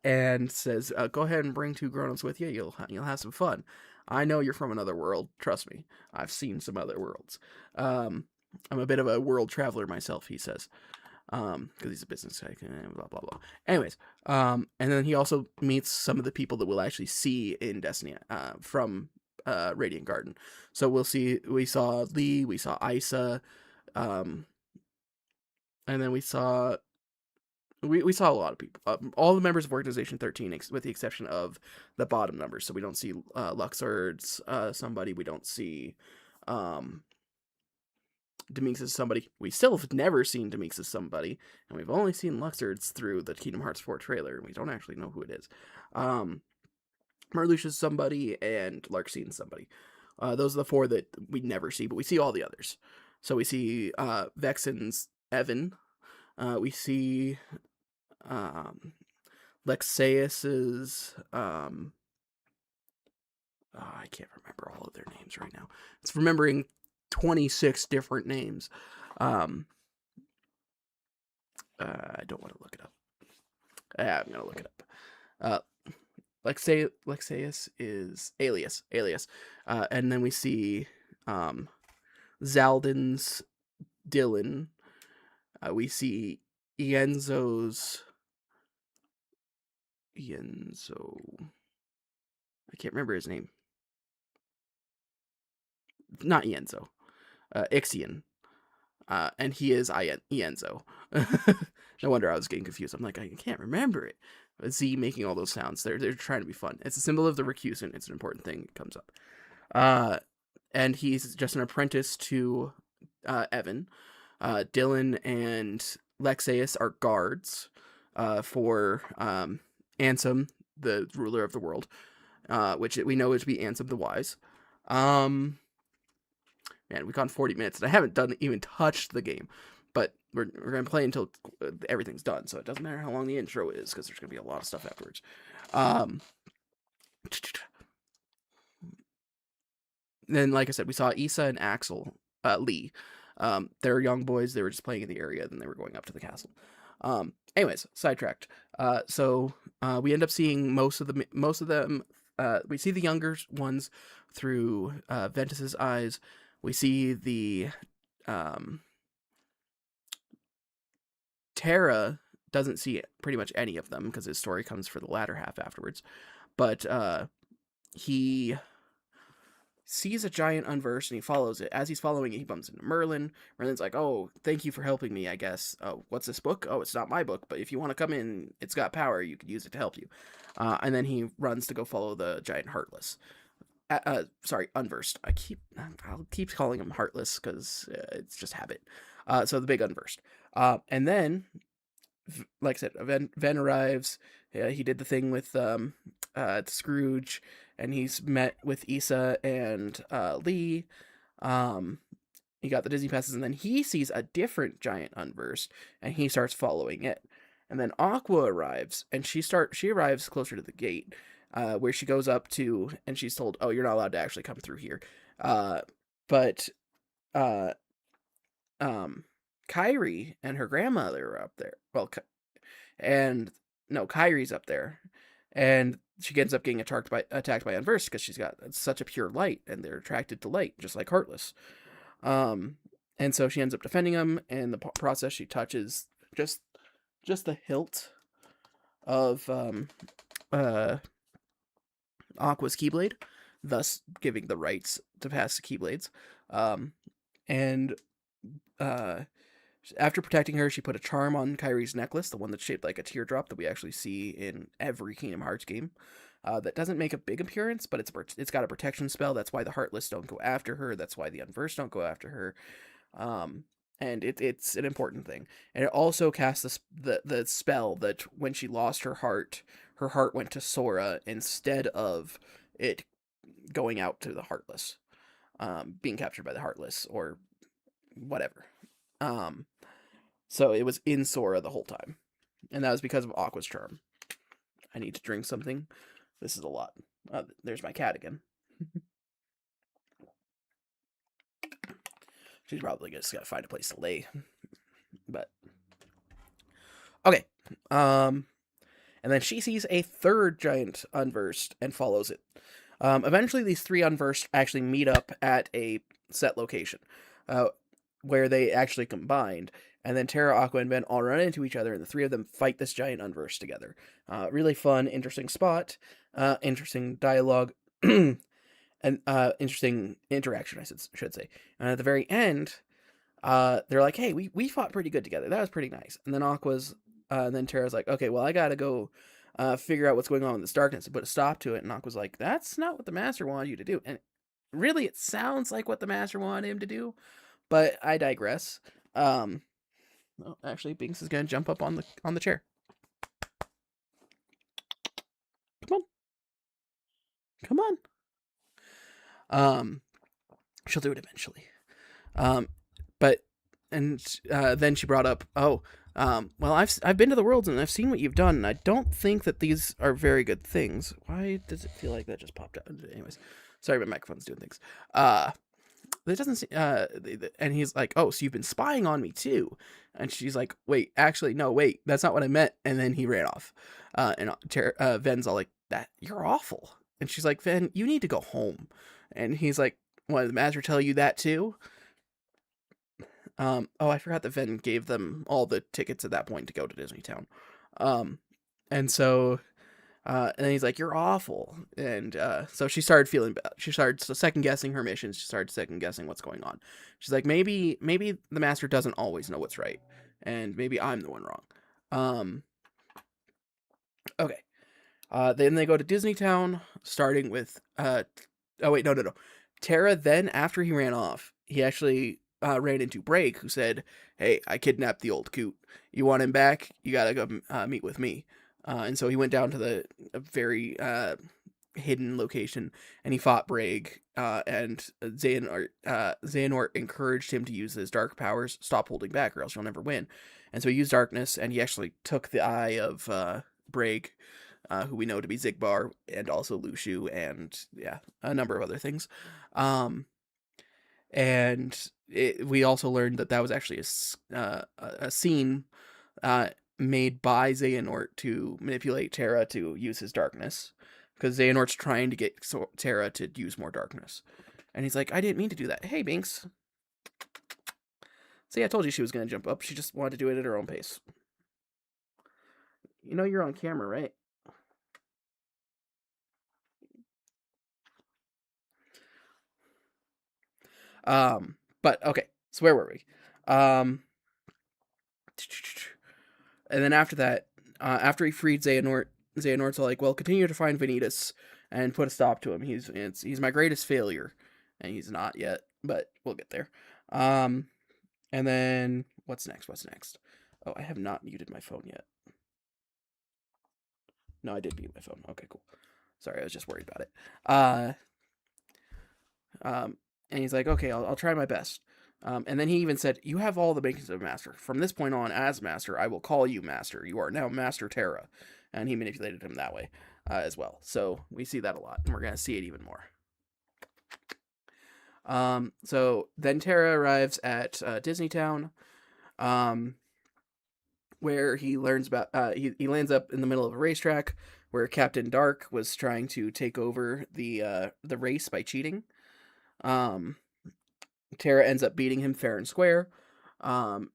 And says, "Go ahead and bring 2 grown-ups with you. You'll have some fun. I know you're from another world. Trust me, I've seen some other worlds. I'm a bit of a world traveler myself," he says. Because he's a business guy, blah blah blah. Anyways, and then he also meets some of the people that we'll actually see in Destiny, from Radiant Garden. So we saw Lee, we saw Isa, and then we saw a lot of people. All the members of Organization 13, with the exception of the bottom numbers. So we don't see Luxord's somebody. We don't see Demix as somebody. We still have never seen Demix as somebody, and we've only seen Luxord's through the Kingdom Hearts 4 trailer, and we don't actually know who it is. Marluxia's somebody, and Larxine's somebody. Those are the 4 that we never see, but we see all the others. So we see Vexen's Evan. We see Lexaeus's I can't remember all of their names right now. It's remembering 26 different names. I don't want to look it up. I'm gonna look it up. Lexaeus is Alias. And then we see Zaldin's Dylan. We see Ienzo. I can't remember his name. Not Ienzo. Ixion. And he is Ienzo. No wonder I was getting confused. I'm like, I can't remember it. Z making all those sounds. They're trying to be fun. It's a symbol of the recusant. It's an important thing. It comes up. And he's just an apprentice to Evan. Dylan and Lexaeus are guards for Ansem, the ruler of the world, which we know is to be Ansem the Wise. Man, we've gone 40 minutes, and I haven't even touched the game, but we're going to play until everything's done, so it doesn't matter how long the intro is, because there's going to be a lot of stuff afterwards. Then, like I said, we saw Issa and Axel, Lee. They're young boys. They were just playing in the area, then they were going up to the castle. Anyways, sidetracked. So we end up seeing most of them. We see the younger ones through Ventus's eyes. We see the Terra doesn't see pretty much any of them because his story comes for the latter half afterwards. But he sees a giant unverse and he follows it. As he's following it, he bumps into Merlin. Merlin's like, "Oh, thank you for helping me, I guess. Oh, what's this book? Oh, it's not my book, but if you want to come in, it's got power. You could use it to help you." And then he runs to go follow the giant Heartless. Sorry, Unversed. I'll keep calling him Heartless because it's just habit. So the big Unversed. And then, like I said, Ven arrives. He did the thing with Scrooge, and he's met with Issa and Lee. He got the Disney passes, and then he sees a different giant Unversed, and he starts following it. And then Aqua arrives, and she arrives closer to the gate. Where she goes up to, and she's told, "Oh, you're not allowed to actually come through here." But Kyrie and her grandmother are up there. Well, and no, Kyrie's up there, and she ends up getting attacked by Unversed because she's got such a pure light, and they're attracted to light, just like Heartless. Um, and so she ends up defending him. And in the process, she touches just the hilt of Aqua's Keyblade, thus giving the rights to pass the Keyblades. And after protecting her, she put a charm on Kyrie's necklace, the one that's shaped like a teardrop that we actually see in every Kingdom Hearts game. That doesn't make a big appearance, but it's got a protection spell. That's why the Heartless don't go after her. That's why the Unversed don't go after her. And it's an important thing. And it also casts the spell that when she lost her heart went to Sora instead of it going out to the Heartless, being captured by the Heartless or whatever. So it was in Sora the whole time, and that was because of Aqua's charm. I need to drink something. This is a lot. There's my cat again. She's probably just gotta find a place to lay. But okay. And then she sees a third giant Unversed and follows it. Eventually, these three Unversed actually meet up at a set location, where they actually combined. And then Terra, Aqua, and Ben all run into each other, and the three of them fight this giant Unversed together. Really fun, interesting spot, interesting dialogue, and interesting interaction, I should say. And at the very end, they're like, "Hey, we fought pretty good together. That was pretty nice." And then and then Terra's like, "Okay, well, I gotta go figure out what's going on with this darkness and put a stop to it." And Aqua's like, "That's not what the Master wanted you to do." And really, it sounds like what the Master wanted him to do, but I digress. Well, actually, Binks is gonna jump up on the chair. Come on. She'll do it eventually. But then she brought up, well, I've been to the worlds and I've seen what you've done, and I don't think that these are very good things. Why does it feel like that just popped out? Anyways, sorry, my microphone's doing things. That doesn't seem, and he's like, "Oh, so you've been spying on me too?" And she's like, "Wait, actually, no, wait, that's not what I meant." And then he ran off. And Ven's all like, "That you're awful." And she's like, "Ven, you need to go home." And he's like, "What, did the Master tell you that too?" Oh, I forgot that Ven gave them all the tickets at that point to go to Disney Town. And so and then he's like, "You're awful." And so she started feeling bad. She started second guessing her missions. She started second guessing what's going on. She's like, maybe the Master doesn't always know what's right, and maybe I'm the one wrong. Okay. Then they go to Disney Town, starting with oh wait, no. Terra then, after he ran off, he actually ran into Break, who said, "Hey, I kidnapped the old coot. You want him back? You gotta go meet with me." And so he went down to a very hidden location, and he fought Braig, and Xehanort encouraged him to use his dark powers. Stop holding back, or else you'll never win. And so he used darkness, and he actually took the eye of Braig, who we know to be Zigbar, and also Lushu, and yeah, a number of other things. And we also learned that was actually a scene made by Xehanort to manipulate Terra to use his darkness, because Xehanort's trying to get Terra to use more darkness. And he's like, "I didn't mean to do that." Hey, Binks. See, I told you she was going to jump up. She just wanted to do it at her own pace. You know you're on camera, right? But okay, so where were we? And then after that, after he freed Xehanort's like, "Well, continue to find Vanitas and put a stop to him. He's my greatest failure," and he's not yet, but we'll get there. And then what's next? Oh, I have not muted my phone yet. No, I did mute my phone. Okay, cool. Sorry, I was just worried about it. And he's like, "Okay, I'll try my best." And then he even said, "You have all the makings of a master. From this point on, as master, I will call you master. You are now Master Terra." And he manipulated him that way as well. So we see that a lot, and we're going to see it even more. So then Tara arrives at Disneytown, um, where he learns about he lands up in the middle of a racetrack where Captain Dark was trying to take over the race by cheating. Um, Tara ends up beating him fair and square, and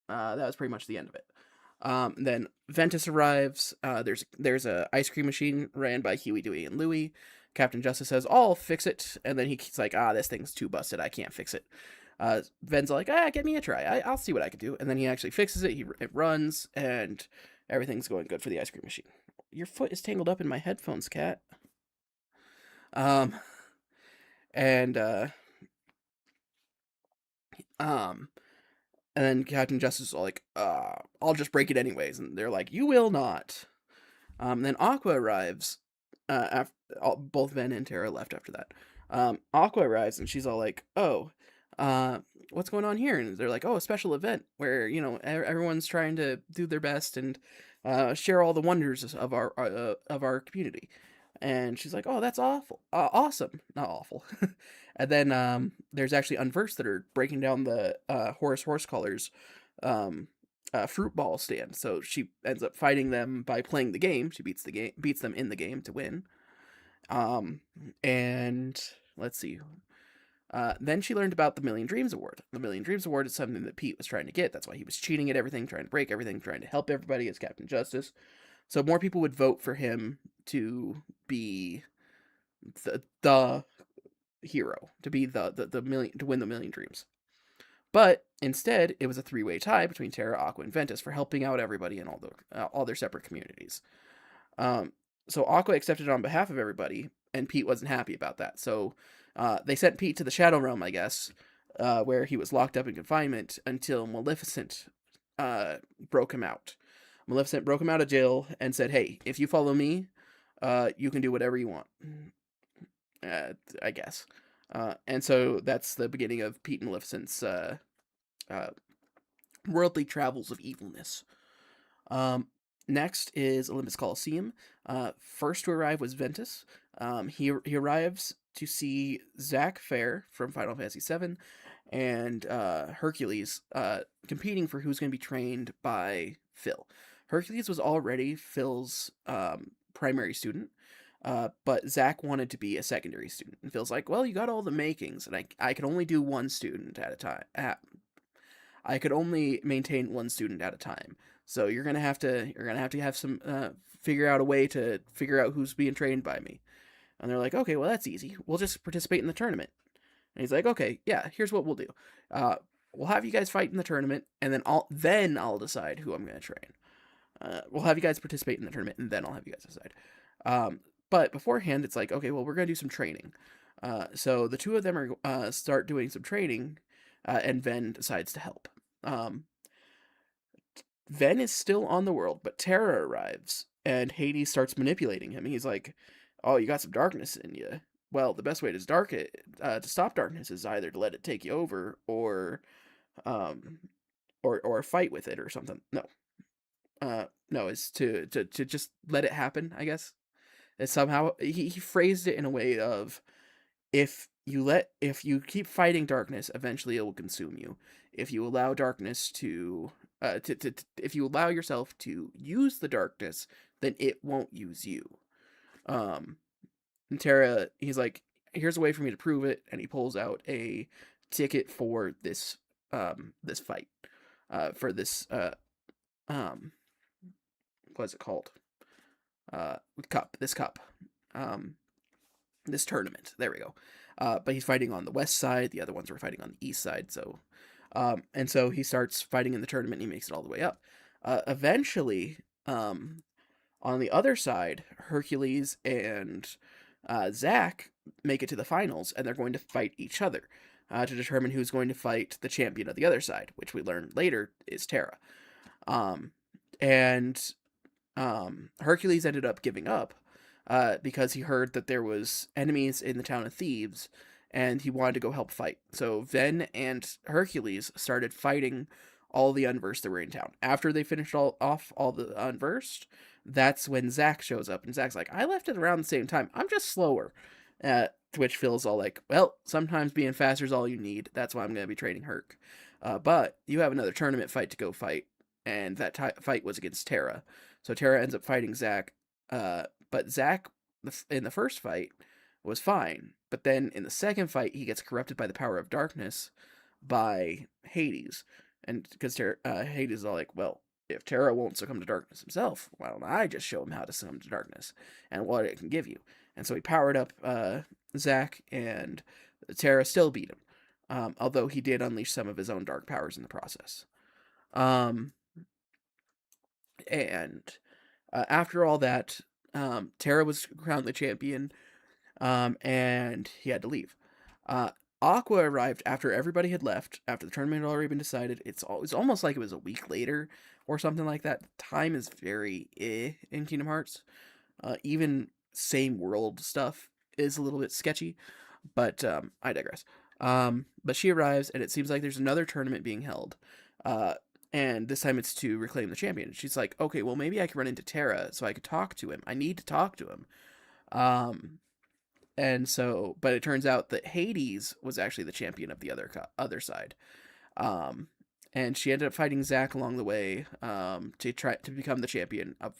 that was pretty much the end of it. Then Ventus arrives. There's a ice cream machine ran by Huey, Dewey, and Louie. Captain Justice says, "I'll fix it," and then he's like, "This thing's too busted. I can't fix it." Ven's like, "Give me a try. I'll see what I can do." And then he actually fixes it. It runs, and everything's going good for the ice cream machine. Your foot is tangled up in my headphones, cat. Um, and um, and then Captain Justice is like, "I'll just break it anyways," and they're like, "You will not." Then Aqua arrives. After both Ven and Tara left after that. Aqua arrives and she's all like, "Oh, what's going on here?" And they're like, "Oh, a special event where everyone's trying to do their best and share all the wonders of our community." And she's like, "Oh, that's awesome, not awful." And then there's actually Unversed that are breaking down the Horus Horsecolors fruit ball stand. So she ends up fighting them by playing the game. She beats them in the game to win. And let's see. Then she learned about the Million Dreams Award. The Million Dreams Award is something that Pete was trying to get. That's why he was cheating at everything, trying to break everything, trying to help everybody as Captain Justice. So more people would vote for him to be the hero, to be the million, to win the Million Dreams. But instead, it was a three-way tie between Terra, Aqua, and Ventus for helping out everybody in all their separate communities. So Aqua accepted it on behalf of everybody, and Pete wasn't happy about that. So they sent Pete to the Shadow Realm, I guess, where he was locked up in confinement until Maleficent broke him out. Maleficent broke him out of jail and said, "Hey, if you follow me, you can do whatever you want." I guess. And so that's the beginning of Pete and Maleficent's worldly travels of evilness. Next is Olympus Coliseum. First to arrive was Ventus. He arrives to see Zack Fair from Final Fantasy VII and Hercules competing for who's going to be trained by Phil. Hercules was already Phil's primary student, but Zack wanted to be a secondary student. And Phil's like, "Well, you got all the makings, and I can only do one student at a time. I could only maintain one student at a time. So you're gonna have to have some figure out a way to figure out who's being trained by me." And they're like, "Okay, well that's easy. We'll just participate in the tournament." And he's like, "Okay, yeah. Here's what we'll do. We'll have you guys fight in the tournament, and then I'll decide who I'm gonna train. We'll have you guys participate in the tournament, and then I'll have you guys decide." But beforehand, it's like, okay, well we're gonna do some training. So the two of them are start doing some training, and Ven decides to help. Ven is still on the world, but Terra arrives, and Hades starts manipulating him. He's like, "Oh, you got some darkness in you. Well, the best way to stop darkness is either to let it take you over, um, or fight with it or something. No, is to just let it happen. I guess. And somehow he phrased it in a way of, if you keep fighting darkness, eventually it will consume you. If you allow darkness if you allow yourself to use the darkness, then it won't use you." Um, and Terra, he's like, "Here's a way for me to prove it," and he pulls out a ticket for this fight, for this um, what's it called? This cup. Um, this tournament. There we go. But he's fighting on the west side. The other ones were fighting on the east side. So, and so he starts fighting in the tournament. And he makes it all the way up. Eventually, on the other side, Hercules and Zack make it to the finals, and they're going to fight each other to determine who's going to fight the champion of the other side, which we learn later is Terra. And Hercules ended up giving up because he heard that there was enemies in the town of Thebes, and he wanted to go help fight. So Ven and Hercules started fighting all the Unversed that were in town. After they finished off all the Unversed, that's when Zack shows up, and Zack's like, "I left it around the same time. I'm just slower." To which Phil's all like, well, sometimes being faster is all you need. That's why I'm going to be training Herc. But you have another tournament fight to go fight. And that fight was against Tara. So Tara ends up fighting Zack. But Zack, in the first fight, was fine. But then in the second fight, he gets corrupted by the power of darkness by Hades. And because Hades is all like, well, if Tara won't succumb to darkness himself, why don't I just show him how to succumb to darkness and what it can give you? And so he powered up Zack, and Tara still beat him, although he did unleash some of his own dark powers in the process. And after all that, Tara was crowned the champion, and he had to leave. Aqua arrived after everybody had left, after the tournament had already been decided. It's almost like it was a week later or something like that. Time is very in Kingdom Hearts. Even same world stuff is a little bit sketchy, but I digress. But she arrives, and it seems like there's another tournament being held. And this time it's to reclaim the champion. She's like, okay, well, maybe I could run into Tara so I could talk to him. I need to talk to him. And so, but it turns out that Hades was actually the champion of the other side. And she ended up fighting Zack along the way to try to become the champion of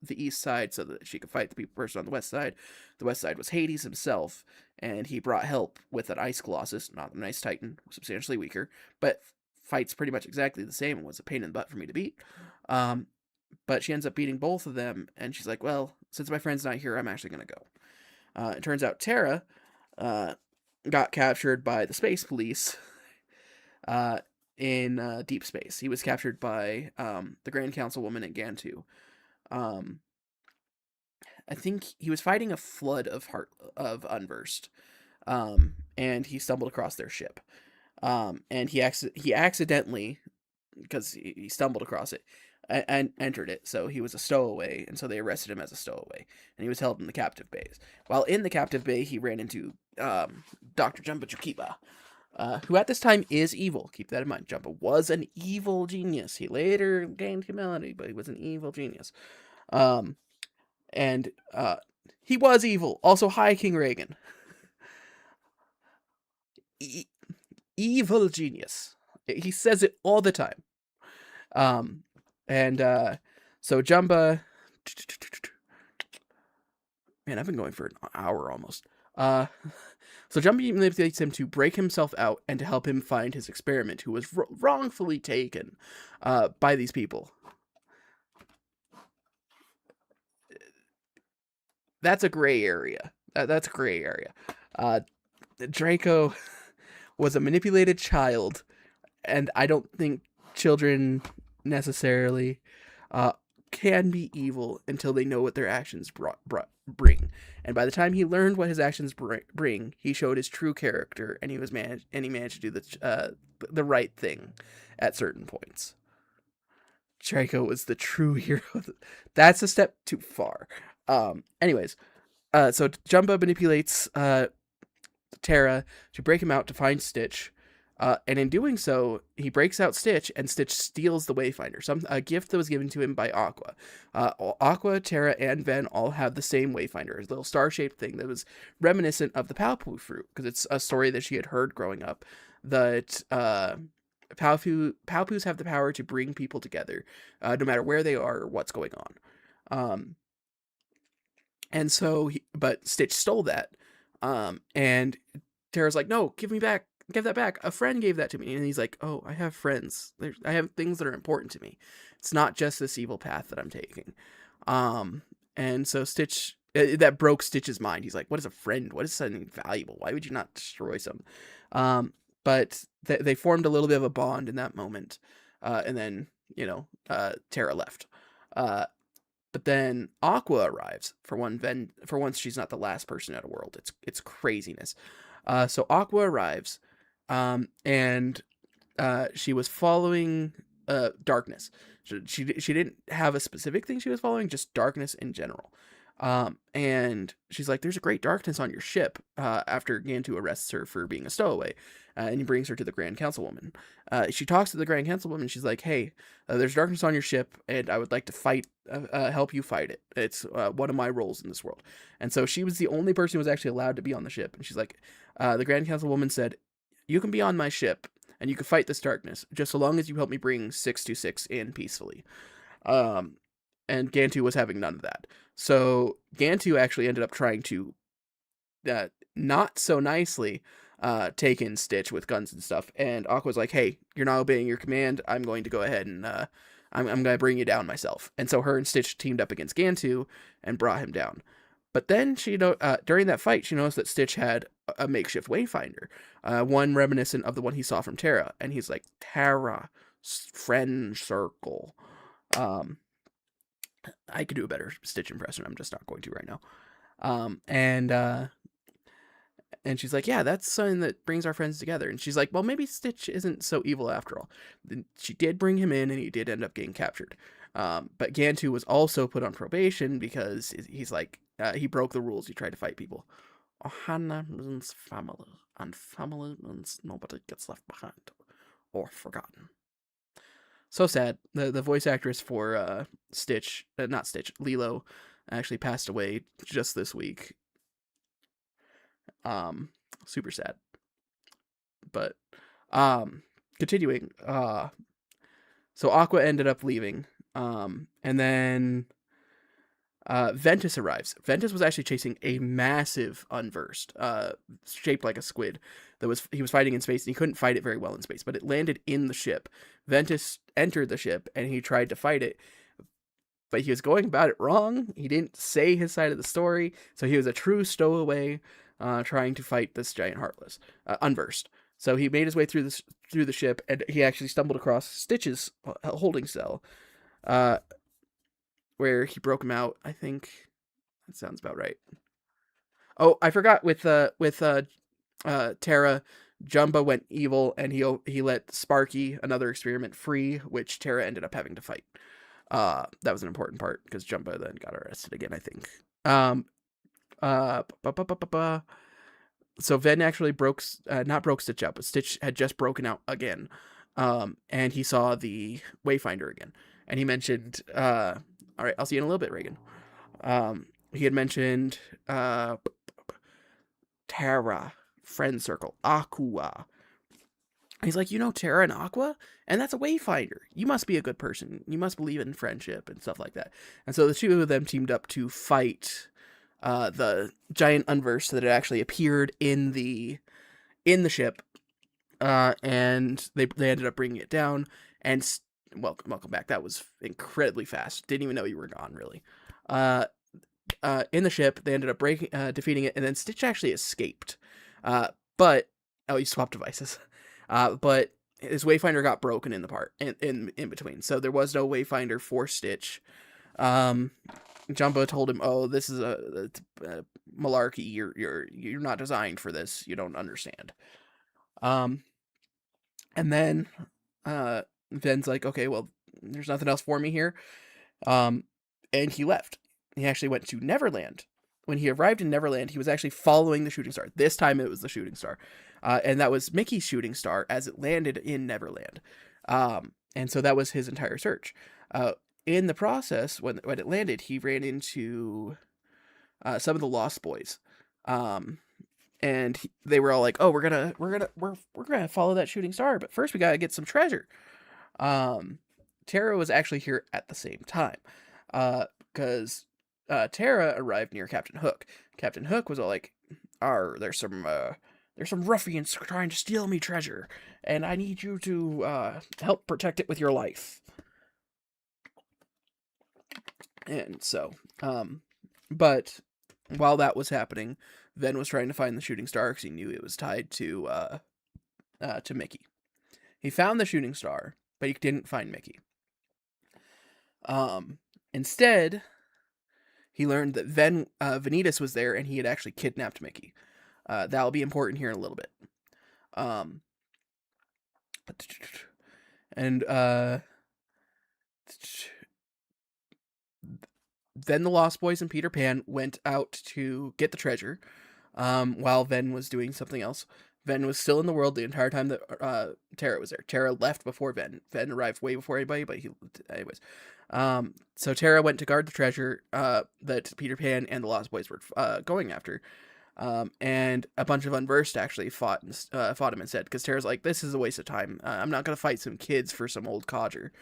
the east side so that she could fight the person on the west side. The west side was Hades himself, and he brought help with an ice colossus, not an ice titan, substantially weaker, but fights pretty much exactly the same and was a pain in the butt for me to beat. But she ends up beating both of them, and she's like, well, since my friend's not here, I'm actually going to go. It turns out Tara got captured by the space police in deep space. He was captured by the Grand Councilwoman at Gantu. I think he was fighting a flood of Unversed, and he stumbled across their ship. And he accidentally, because he stumbled across it, and entered it, so he was a stowaway, and so they arrested him as a stowaway, and he was held in the captive bays. While in the captive bay, he ran into Dr. Jumba Jukiba, who at this time is evil. Keep that in mind. Jumba was an evil genius. He later gained humility, but he was an evil genius. And he was evil. Also, hi, King Reagan. Evil genius. He says it all the time. So Jumba, man, I've been going for an hour almost. So Jumba manipulates him to break himself out and to help him find his experiment, who was wrongfully taken by these people. That's a gray area. That's a gray area. Draco was a manipulated child, and I don't think children necessarily can be evil until they know what their actions bring. And by the time he learned what his actions bring, he showed his true character, and he managed to do the right thing at certain points. Draco was the true hero. That's a step too far. Anyways, so Jumba manipulates Tara to break him out to find Stitch. And in doing so, he breaks out Stitch, and Stitch steals the Wayfinder, a gift that was given to him by Aqua. Aqua, Tara, and Ven all have the same Wayfinder, a little star-shaped thing that was reminiscent of the Paopu fruit, because it's a story that she had heard growing up, that Paopus have the power to bring people together, no matter where they are or what's going on. And so, but Stitch stole that, and Tara's like, no, give that back. A friend gave that to me. And he's like, oh, I have friends. I have things that are important to me. It's not just this evil path that I'm taking. And so Stitch, that broke Stitch's mind. He's like, what is a friend? What is something valuable? Why would you not destroy some? But they formed a little bit of a bond in that moment. And then, Tara left. But then Aqua arrives for once she's not the last person at a world. It's craziness. So Aqua arrives, and she was following darkness. She didn't have a specific thing she was following, just darkness in general. And she's like, there's a great darkness on your ship, after Gantu arrests her for being a stowaway, and he brings her to the Grand Councilwoman. She talks to the Grand Councilwoman. She's like, hey, there's darkness on your ship, and I would like to help you fight it. It's one of my roles in this world. And so she was the only person who was actually allowed to be on the ship. And she's like, the Grand Councilwoman said, you can be on my ship, and you can fight this darkness, just so long as you help me bring 626 in peacefully. Um, and Gantu was having none of that. So Gantu actually ended up trying to, not so nicely, take in Stitch with guns and stuff. And Aqua's like, hey, you're not obeying your command. I'm going to go ahead and I'm going to bring you down myself. And so her and Stitch teamed up against Gantu and brought him down. But then during that fight, she noticed that Stitch had a makeshift wayfinder, one reminiscent of the one he saw from Terra. And he's like, Terra, friend circle. I could do a better Stitch impression. I'm just not going to right now. And she's like, yeah, that's something that brings our friends together. And she's like, well, maybe Stitch isn't so evil after all. Then she did bring him in, and he did end up getting captured. But Gantu was also put on probation because he's like, he broke the rules. He tried to fight people. Ohana means family, and family means nobody gets left behind or forgotten. So sad. The voice actress for Stitch, not Stitch, Lilo, actually passed away just this week. Super sad. But continuing, so Aqua ended up leaving. And then Ventus arrives. Ventus was actually chasing a massive unversed, shaped like a squid. He was fighting in space, and he couldn't fight it very well in space, but it landed in the ship. Ventus entered the ship, and he tried to fight it, but he was going about it wrong. He didn't say his side of the story, so he was a true stowaway, trying to fight this giant heartless, unversed. So he made his way through the ship, and he actually stumbled across Stitch's holding cell, where he broke him out. I think that sounds about right. Oh, I forgot with Terra, Jumba went evil, and he let Sparky, another experiment, free, which Terra ended up having to fight. That was an important part because Jumba then got arrested again, I think. So Ven actually not broke Stitch out, but Stitch had just broken out again. And he saw the Wayfinder again, and he mentioned, all right, I'll see you in a little bit, Reagan. He had mentioned Terra, friend circle, Aqua. He's like, Terra and Aqua? And that's a Wayfinder. You must be a good person. You must believe in friendship and stuff like that. And so the two of them teamed up to fight the giant unverse that had actually appeared in the ship. And they ended up bringing it down. And welcome back. That was incredibly fast. Didn't even know you were gone, really. In the ship, they ended up defeating it, and then Stitch actually escaped. But he swapped devices. But his Wayfinder got broken in between, so there was no Wayfinder for Stitch. Jumbo told him, "Oh, this is a malarkey. You're not designed for this. You don't understand." And then Ven's like, "Okay, well, there's nothing else for me here." And he left. He actually went to Neverland. When he arrived in Neverland, he was actually following the shooting star. This time it was the shooting star. And that was Mickey's shooting star as it landed in Neverland. And so that was his entire search. In the process, when it landed, he ran into some of the Lost Boys. And they were all like, "Oh, we're gonna follow that shooting star, but first we gotta get some treasure." Terra was actually here at the same time, because Terra arrived near Captain Hook. Captain Hook was all like, there's some ruffians trying to steal me treasure, and I need you to help protect it with your life." And so, but while that was happening, Ven was trying to find the shooting star because he knew it was tied to Mickey. He found the shooting star, but he didn't find Mickey. Instead, he learned that Vanitas was there, and he had actually kidnapped Mickey. That'll be important here in a little bit. Then the Lost Boys and Peter Pan went out to get the treasure, while Ven was doing something else. Ven was still in the world the entire time that Tara was there. Tara left before Ven. Ven arrived way before anybody, but anyways. So Tara went to guard the treasure that Peter Pan and the Lost Boys were going after. And a bunch of Unversed actually fought him instead, because Tara's like, this is a waste of time. I'm not going to fight some kids for some old codger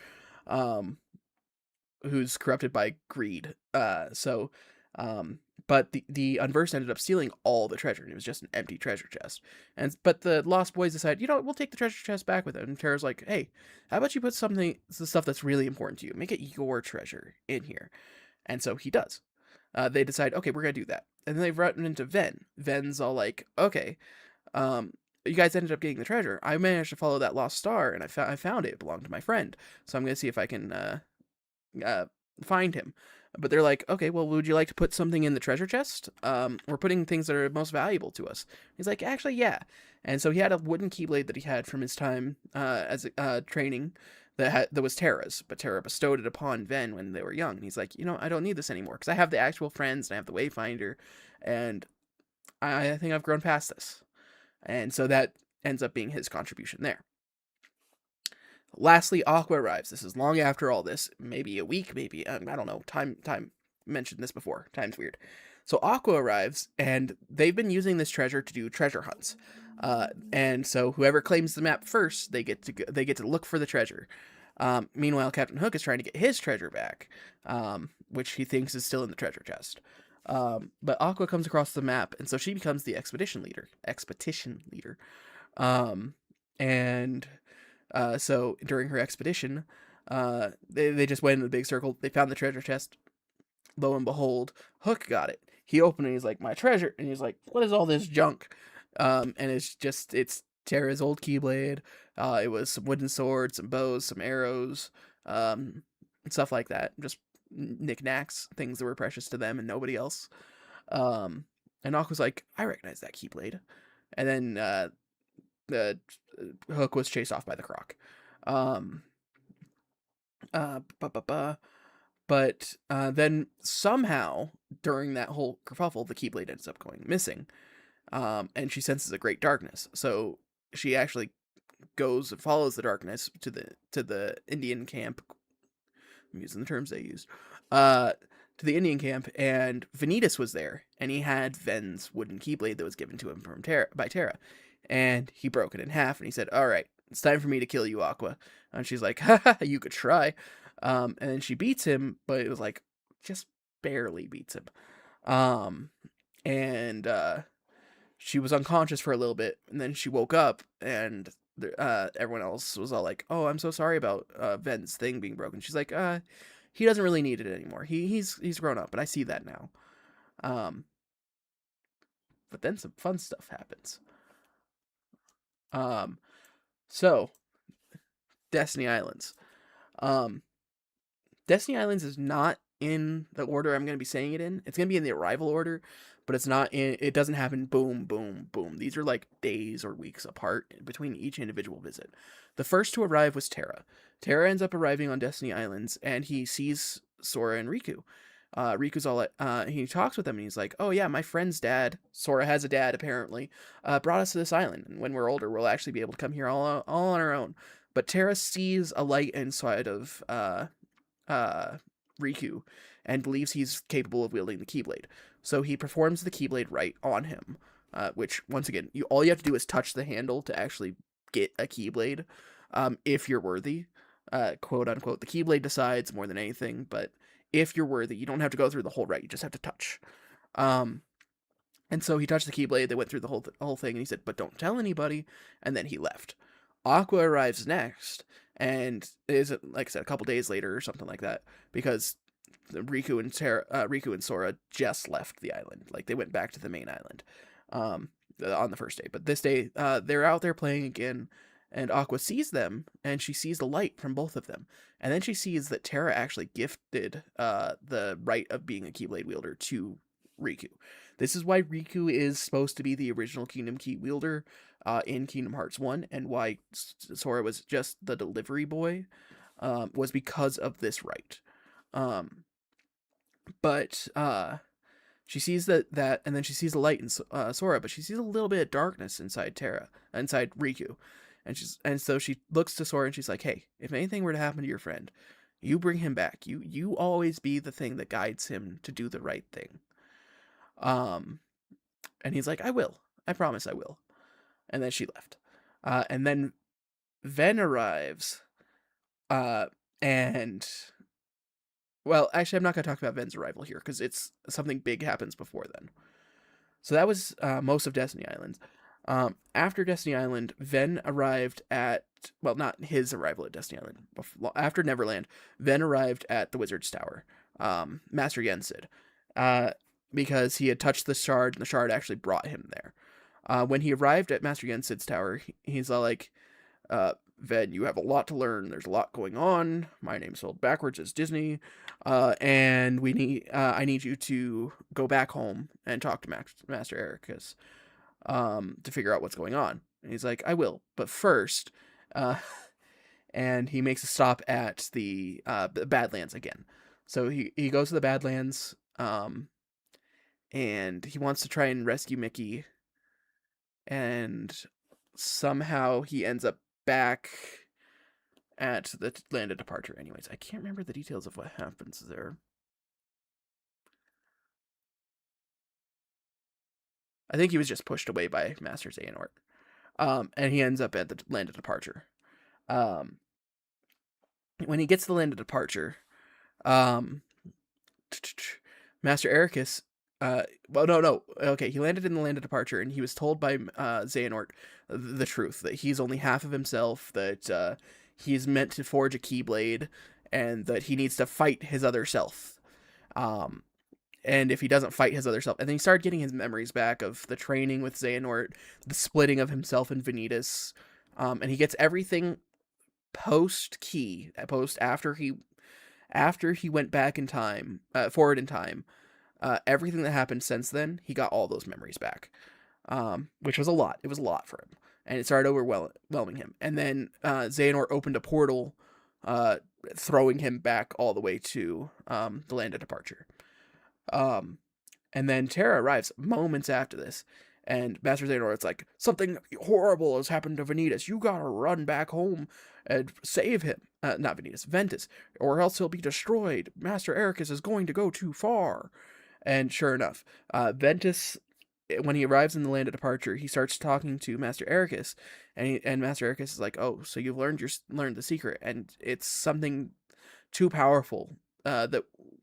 who's corrupted by greed. But the Unversed ended up stealing all the treasure, and it was just an empty treasure chest. But the Lost Boys decided, we'll take the treasure chest back with it. And Tara's like, hey, how about you put the stuff that's really important to you, make it your treasure in here. And so he does. They decide, okay, we're gonna do that. And then they've run into Ven. Ven's all like, okay, you guys ended up getting the treasure. I managed to follow that lost star, and I found it. It belonged to my friend. So I'm gonna see if I can find him. But they're like, okay, well, would you like to put something in the treasure chest? We're putting things that are most valuable to us. He's like, actually, yeah. And so he had a wooden keyblade that he had from his time as training that was Tara's, but Tara bestowed it upon Ven when they were young. And he's like, I don't need this anymore, because I have the actual friends, and I have the Wayfinder, and I think I've grown past this. And so that ends up being his contribution there. Lastly, Aqua arrives. This is long after all this, maybe a week, maybe, I don't know, time mentioned this before, time's weird. So Aqua arrives, and they've been using this treasure to do treasure hunts. And so whoever claims the map first, they get to look for the treasure. Meanwhile, Captain Hook is trying to get his treasure back, which he thinks is still in the treasure chest. But Aqua comes across the map, and so she becomes the expedition leader. So during her expedition, they just went in a big circle. They found the treasure chest. Lo and behold, Hook got it. He opened it, and he's like, my treasure. And he's like, what is all this junk? And it's Tara's old Keyblade. It was some wooden swords, some bows, some arrows, stuff like that. Just knickknacks, things that were precious to them and nobody else. And Aqua's like, I recognize that Keyblade. And then the Hook was chased off by the Croc. But then somehow, during that whole kerfuffle, the Keyblade ends up going missing. And she senses a great darkness. So she actually goes and follows the darkness to the Indian camp. I'm using the terms they used. To the Indian camp, and Vanitas was there, and he had Ven's wooden Keyblade that was given to him by Tara. And he broke it in half, and he said, all right, it's time for me to kill you, Aqua. And she's like, haha, you could try. And then she beats him, but it was like, just barely beats him. And she was unconscious for a little bit, and then she woke up, and everyone else was all like, oh, I'm so sorry about Ven's thing being broken. She's like, he doesn't really need it anymore. He's grown up, and I see that now. But then some fun stuff happens. So Destiny Islands. Destiny Islands is not in the order I'm going to be saying it in. It's going to be in the arrival order, but it doesn't happen boom, boom, boom. These are like days or weeks apart between each individual visit. The first to arrive was Terra. Terra ends up arriving on Destiny Islands, and he sees Sora and Riku. Riku's all he talks with them, and he's like, oh yeah, my friend's dad, Sora has a dad apparently, brought us to this island, and when we're older, we'll actually be able to come here all on our own. But Terra sees a light inside of Riku, and believes he's capable of wielding the Keyblade. So he performs the Keyblade Rite on him, which, once again, all you have to do is touch the handle to actually get a Keyblade, if you're worthy, quote unquote. The Keyblade decides more than anything, but if you're worthy, you don't have to go through the whole rite, you just have to touch. And so he touched the Keyblade, they went through the whole thing, and he said, but don't tell anybody, and then he left. Aqua arrives next, and is, like I said, a couple days later or something like that, because Riku and Sora just left the island. Like, they went back to the main island on the first day. But this day, they're out there playing again, and Aqua sees them, and she sees the light from both of them. And then she sees that Terra actually gifted the right of being a Keyblade wielder to Riku. This is why Riku is supposed to be the original Kingdom Key wielder in Kingdom Hearts 1, and why Sora was just the delivery boy, was because of this right. But she sees that, and then she sees the light in Sora, but she sees a little bit of darkness inside inside Riku, and so she looks to Sora and she's like, "Hey, if anything were to happen to your friend, you bring him back. You always be the thing that guides him to do the right thing." Um, and he's like, "I will. I promise I will." And then she left. And then Ven arrives. Uh, and well, actually, I'm not going to talk about Ven's arrival here because it's something big happens before then. So that was most of Destiny Island. After Destiny Island, Ven arrived at, well, not his arrival at Destiny Island. After Neverland, Ven arrived at the Wizard's Tower, Master Yensid, because he had touched the shard, and the shard actually brought him there. When he arrived at Master Yensid's tower, he's all like, Ven, you have a lot to learn. There's a lot going on. My name's spelled backwards as Disney. And I need you to go back home and talk to Master Ericus, to figure out what's going on. And he's like, I will. But first, and he makes a stop at the Badlands again. So he goes to the Badlands, and he wants to try and rescue Mickey. And somehow he ends up back at the land of departure. Anyways, I can't remember the details of what happens there. I think he was just pushed away by Master Xehanort. And he ends up at the land of departure. When he gets to the land of departure, Master Ericus, well, no. Okay, he landed in the land of departure, and he was told by Xehanort the truth, that he's only half of himself, that he's meant to forge a Keyblade, and that he needs to fight his other self. And if he doesn't fight his other self, and then he started getting his memories back of the training with Xehanort, the splitting of himself and Vanitas, and he gets everything post-key, after he went back in time, forward in time. Everything that happened since then, he got all those memories back, which was a lot. It was a lot for him, and it started overwhelming him. And then Xehanort opened a portal, throwing him back all the way to the land of departure. And then Terra arrives moments after this, and Master Xehanort's like, something horrible has happened to Vanitas. You gotta run back home and save him. Not Vanitas, Ventus, or else he'll be destroyed. Master Ericus is going to go too far. And sure enough, Ventus, when he arrives in the land of departure, he starts talking to Master Ericus, and Master Ericus is like, "Oh, so you've learned the secret, and it's something too powerful that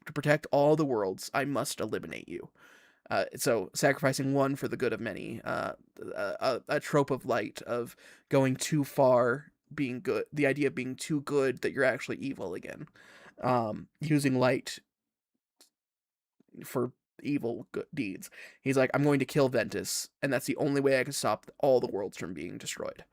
to protect all the worlds, I must eliminate you. So sacrificing one for the good of many, a trope of light of going too far, being good, the idea of being too good that you're actually evil again, using light for evil good deeds. He's like, I'm going to kill Ventus, and that's the only way I can stop all the worlds from being destroyed.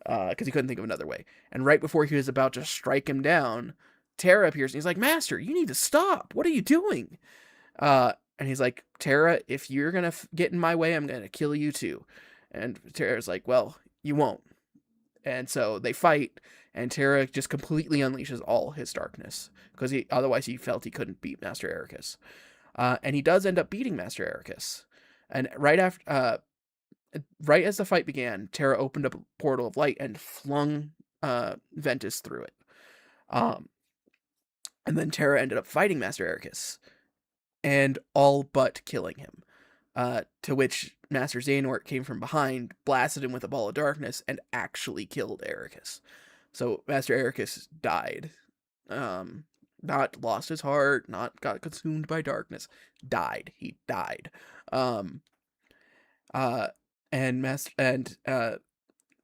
Because he couldn't think of another way. And right before he was about to strike him down, Terra appears, and he's like, Master, you need to stop. What are you doing? And he's like, Terra, if you're going to get in my way, I'm going to kill you too. And Terra's like, well, you won't. And so they fight, and Terra just completely unleashes all his darkness, because otherwise he felt he couldn't beat Master Ericus. And he does end up beating Master Ericus. And right as the fight began, Terra opened up a portal of light and flung Ventus through it. And then Terra ended up fighting Master Ericus, and all but killing him. To which Master Xehanort came from behind, blasted him with a ball of darkness, and actually killed Ericus. So Master Ericus died. Not lost his heart, not got consumed by darkness. Died. He died. And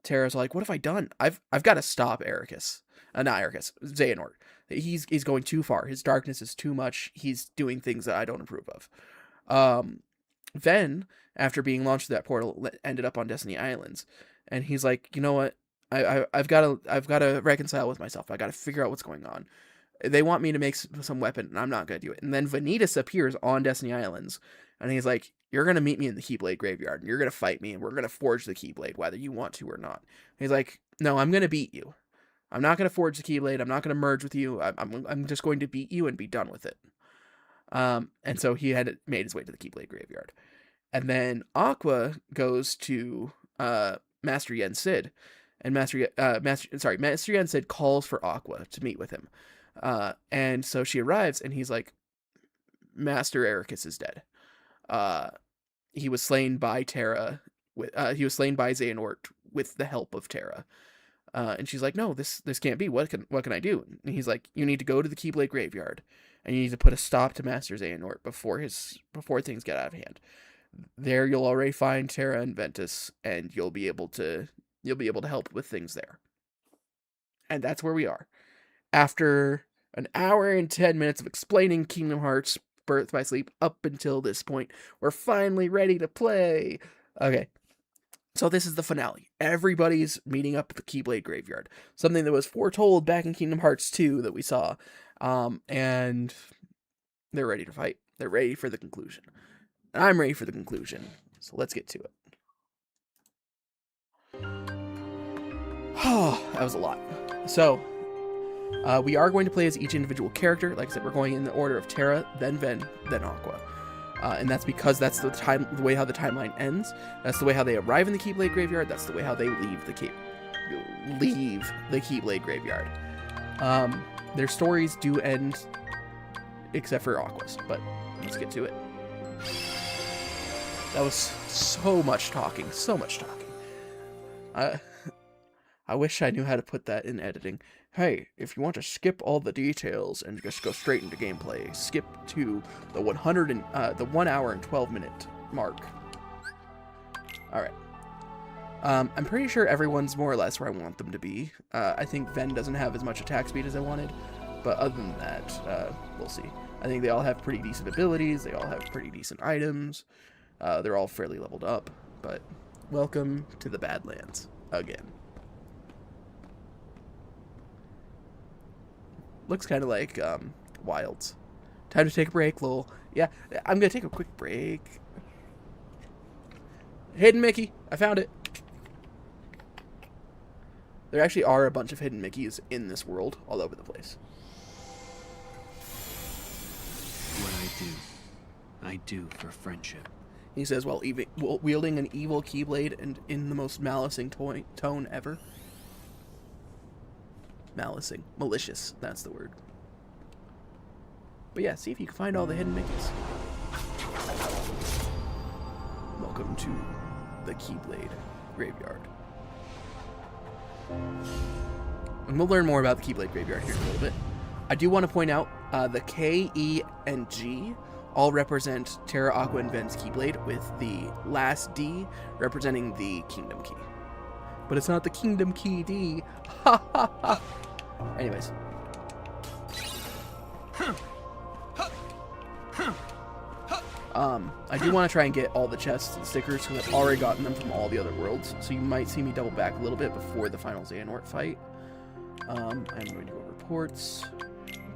Terra's like, what have I done? I've got to stop Ericus. Not Ericus, Xehanort. He's going too far. His darkness is too much. He's doing things that I don't approve of. Then, after being launched through that portal, ended up on Destiny Islands, and he's like, you know what? I've got to reconcile with myself. I got to figure out what's going on. They want me to make some weapon, and I'm not going to do it. And then Vanitas appears on Destiny Islands, and he's like, you're going to meet me in the Keyblade Graveyard, and you're going to fight me, and we're going to forge the Keyblade, whether you want to or not. And he's like, no, I'm going to beat you. I'm not going to forge the Keyblade. I'm not going to merge with you. I'm just going to beat you and be done with it. And so he had made his way to the Keyblade graveyard. And then Aqua goes to Master Yen Sid, and Master Yen Sid calls for Aqua to meet with him. And so she arrives, and he's like, Master Ericus is dead. He was slain by Terra. He was slain by Xehanort with the help of Terra. And she's like, no, this can't be. What can I do? And he's like, you need to go to the Keyblade graveyard, and you need to put a stop to Master Xehanort before things get out of hand. There, you'll already find Terra and Ventus, and you'll be able to help with things there. And that's where we are. After an hour and 10 minutes of explaining Kingdom Hearts Birth by Sleep up until this point, we're finally ready to play. Okay. So this is the finale. Everybody's meeting up at the Keyblade graveyard. Something that was foretold back in Kingdom Hearts 2 that we saw. And they're ready to fight. They're ready for the conclusion. I'm ready for the conclusion. So let's get to it. That was a lot. So, we are going to play as each individual character. Like I said, we're going in the order of Terra, then Ven, then Aqua. And that's because that's the way how the timeline ends. That's the way how they arrive in the Keyblade graveyard. That's the way how they leave the Keyblade graveyard. Their stories do end, except for Aqua's. But let's get to it. That was so much talking. So much talking. I wish I knew how to put that in editing. Hey, if you want to skip all the details and just go straight into gameplay, skip to the 1 hour and 12 minute mark. Alright. I'm pretty sure everyone's more or less where I want them to be. I think Ven doesn't have as much attack speed as I wanted, but other than that, we'll see. I think they all have pretty decent abilities, they all have pretty decent items, they're all fairly leveled up, but welcome to the Badlands again. Looks kind of like Wilds. Time to take a break, lol. Yeah, I'm gonna take a quick break. Hidden Mickey, I found it. There actually are a bunch of hidden Mickeys in this world, all over the place. What I do for friendship. He says while wielding an evil Keyblade and in the most malicing tone ever. Malicing. Malicious, that's the word. But yeah, see if you can find all the hidden Mickeys. Welcome to the Keyblade graveyard. And we'll learn more about the Keyblade graveyard here in a little bit. I do want to point out the K, E, and G all represent Terra, Aqua, and Ven's Keyblade, with the last D representing the Kingdom Key. But it's not the Kingdom Key D. Ha ha ha. Anyways. I do want to try and get all the chests and stickers because I've already gotten them from all the other worlds. So you might see me double back a little bit before the final Xehanort fight. I'm going to go reports,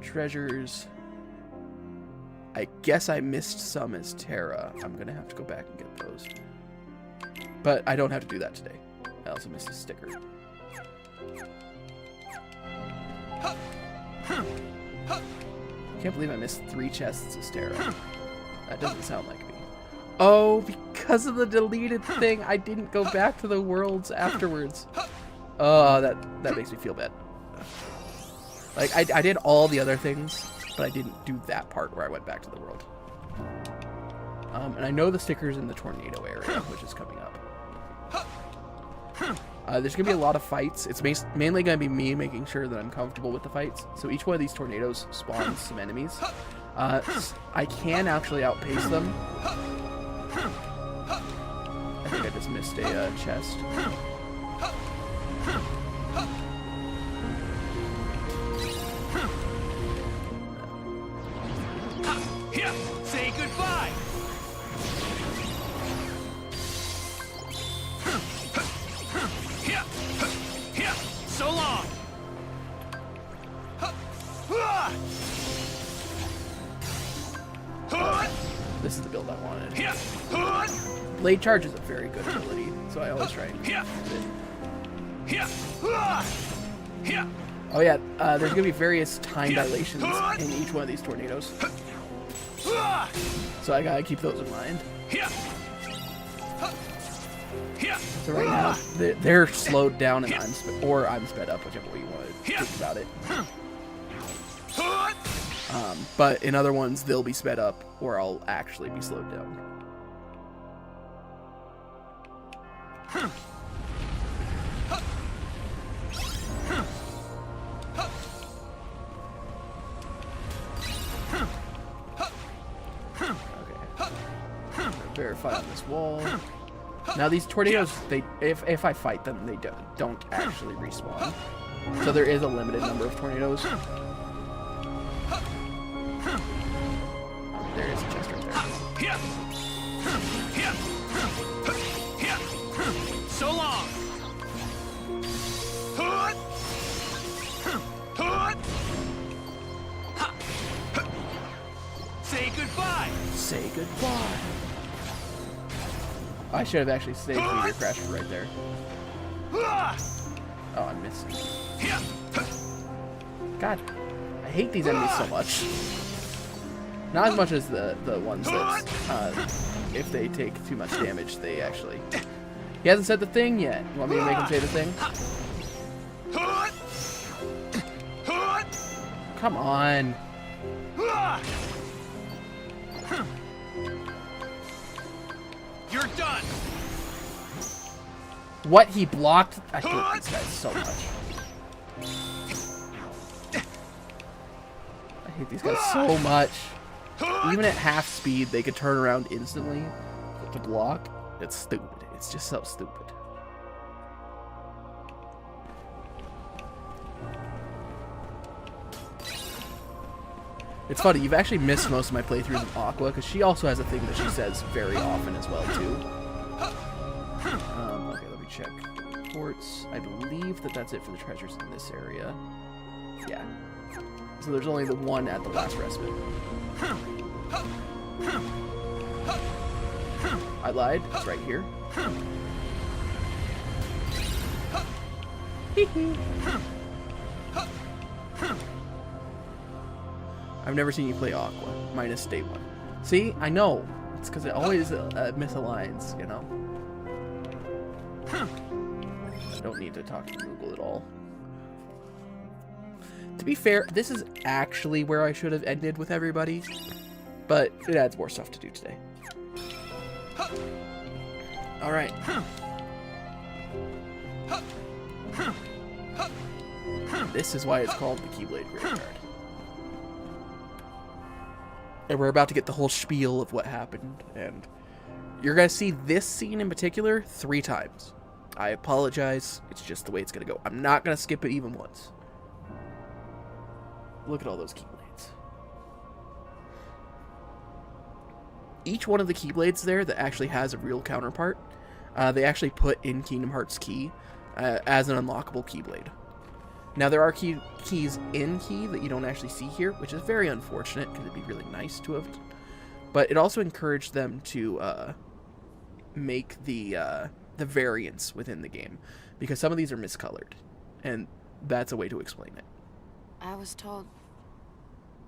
treasures. I guess I missed some as Terra. I'm going to have to go back and get those. But I don't have to do that today. I also missed a sticker. Can't believe I missed 3 chests as Terra. That doesn't sound like me. Oh, because of the deleted thing, I didn't go back to the worlds afterwards. Oh, that makes me feel bad. Like, I did all the other things, but I didn't do that part where I went back to the world. And I know the sticker's in the tornado area, which is coming up. There's going to be a lot of fights. It's mainly going to be me making sure that I'm comfortable with the fights. So each one of these tornadoes spawns some enemies. I can actually outpace them. I think I just missed a chest. Say goodbye. So long. This is the build I wanted. Blade Charge is a very good ability, so I always try and use it. Oh yeah, there's going to be various time dilations in each one of these tornadoes. So I gotta keep those in mind. Here. Here. So right now, they're slowed down and I'm sped up, whichever way you want to think about it. But in other ones, they'll be sped up or I'll actually be slowed down. Verify on this wall. Now these tornadoes, if I fight them, they don't actually respawn. So there is a limited number of tornadoes. There is a chest right there. So long. Say goodbye. Say goodbye. I should have actually saved Meteor Crash right there. Oh, I missed. God, I hate these enemies so much. Not as much as the ones that, if they take too much damage, they actually... He hasn't said the thing yet. You want me to make him say the thing? Come on. You're done. What, he blocked? I hate these guys so much. I hate these guys so much. Even at half speed, they could turn around instantly to block. It's stupid. It's just so stupid. It's funny, you've actually missed most of my playthroughs of Aqua, because she also has a thing that she says very often as well, too. Okay, let me check the reports. I believe that that's it for the treasures in this area. Yeah. So there's only the one at the last respite. I lied. It's right here. I've never seen you play Aqua, minus day one. See, I know. It's because it always misaligns, you know? I don't need to talk to Google at all. To be fair, this is actually where I should have ended with everybody, but it adds more stuff to do today. Alright. This is why it's called the Keyblade Graveyard. And we're about to get the whole spiel of what happened, and you're going to see this scene in particular 3 times. I apologize, it's just the way it's going to go. I'm not going to skip it even once. Look at all those Keyblades. Each one of the Keyblades there that actually has a real counterpart, they actually put in Kingdom Hearts Key as an unlockable Keyblade. Now, there are keys in Key that you don't actually see here, which is very unfortunate because it'd be really nice to have. But it also encouraged them to make the variants within the game, because some of these are miscolored, and that's a way to explain it. I was told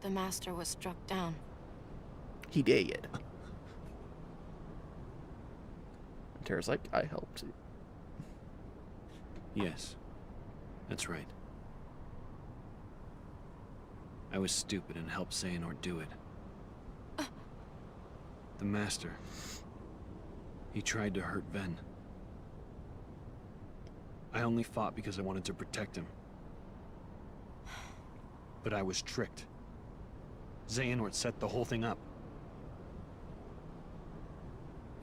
the master was struck down. He did. Tara's like, I helped. Yes, that's right. I was stupid and helped Xehanort do it. The master. He tried to hurt Ven. I only fought because I wanted to protect him. But I was tricked. Xehanort set the whole thing up.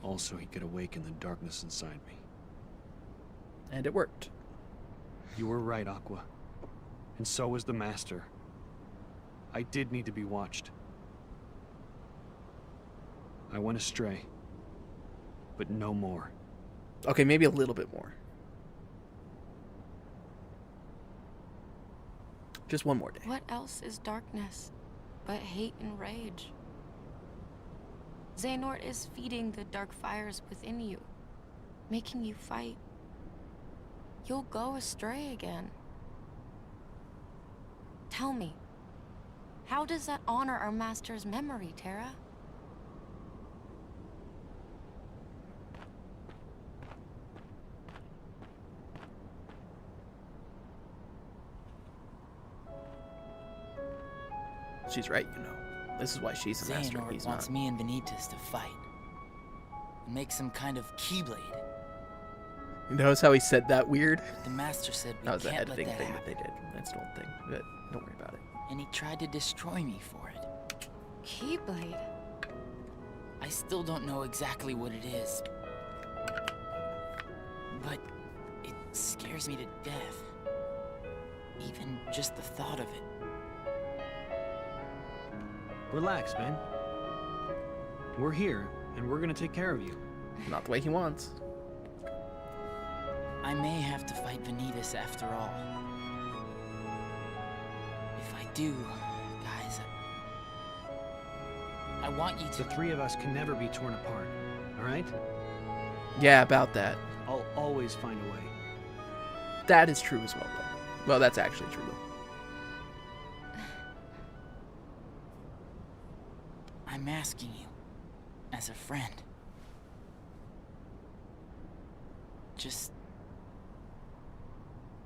Also, he could awaken the darkness inside me. And it worked. You were right, Aqua. And so was the master. I did need to be watched. I went astray. But no more. Okay, maybe a little bit more. Just one more day. What else is darkness but hate and rage? Xehanort is feeding the dark fires within you, making you fight. You'll go astray again. Tell me, how does that honor our master's memory, Tara? She's right, you know. This is why she's the master. Xehanort He's wants not. me and Vanitas to fight. Make some kind of keyblade. You notice how he said that weird? The master said we That was the can't let editing that thing happen. that they did. That's an old thing, but don't worry about it. And he tried to destroy me for it. Keyblade. I still don't know exactly what it is. But it scares me to death. Even just the thought of it. Relax, man. We're here, and we're gonna take care of you. Not the way he wants. I may have to fight Vanitas after all. If I do, guys, I want you The to... three of us can never be torn apart, all right? Yeah, about that. I'll always find a way. That is true as well, though. Well, that's actually true, though. I'm asking you, as a friend. Just...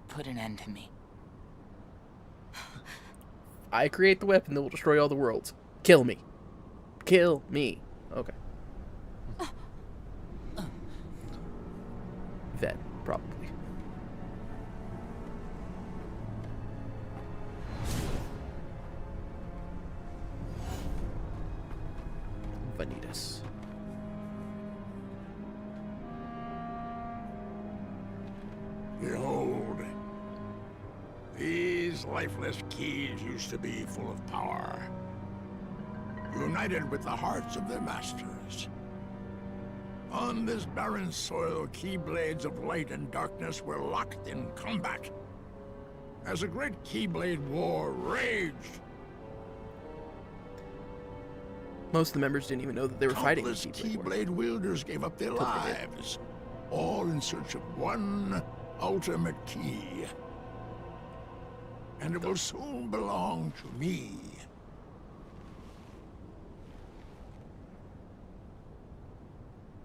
put an end to me. I create the weapon that will destroy all the worlds. Kill me. Kill me. Okay. Then, probably. Vanitas. Behold, these lifeless keys used to be full of power, united with the hearts of their masters. On this barren soil, keyblades of light and darkness were locked in combat. As a great keyblade war raged, Most of the members didn't even know that they were fighting the countless Keyblade War. keyblade wielders gave up their Till they did. lives, all in search of one ultimate key. And it will soon belong to me.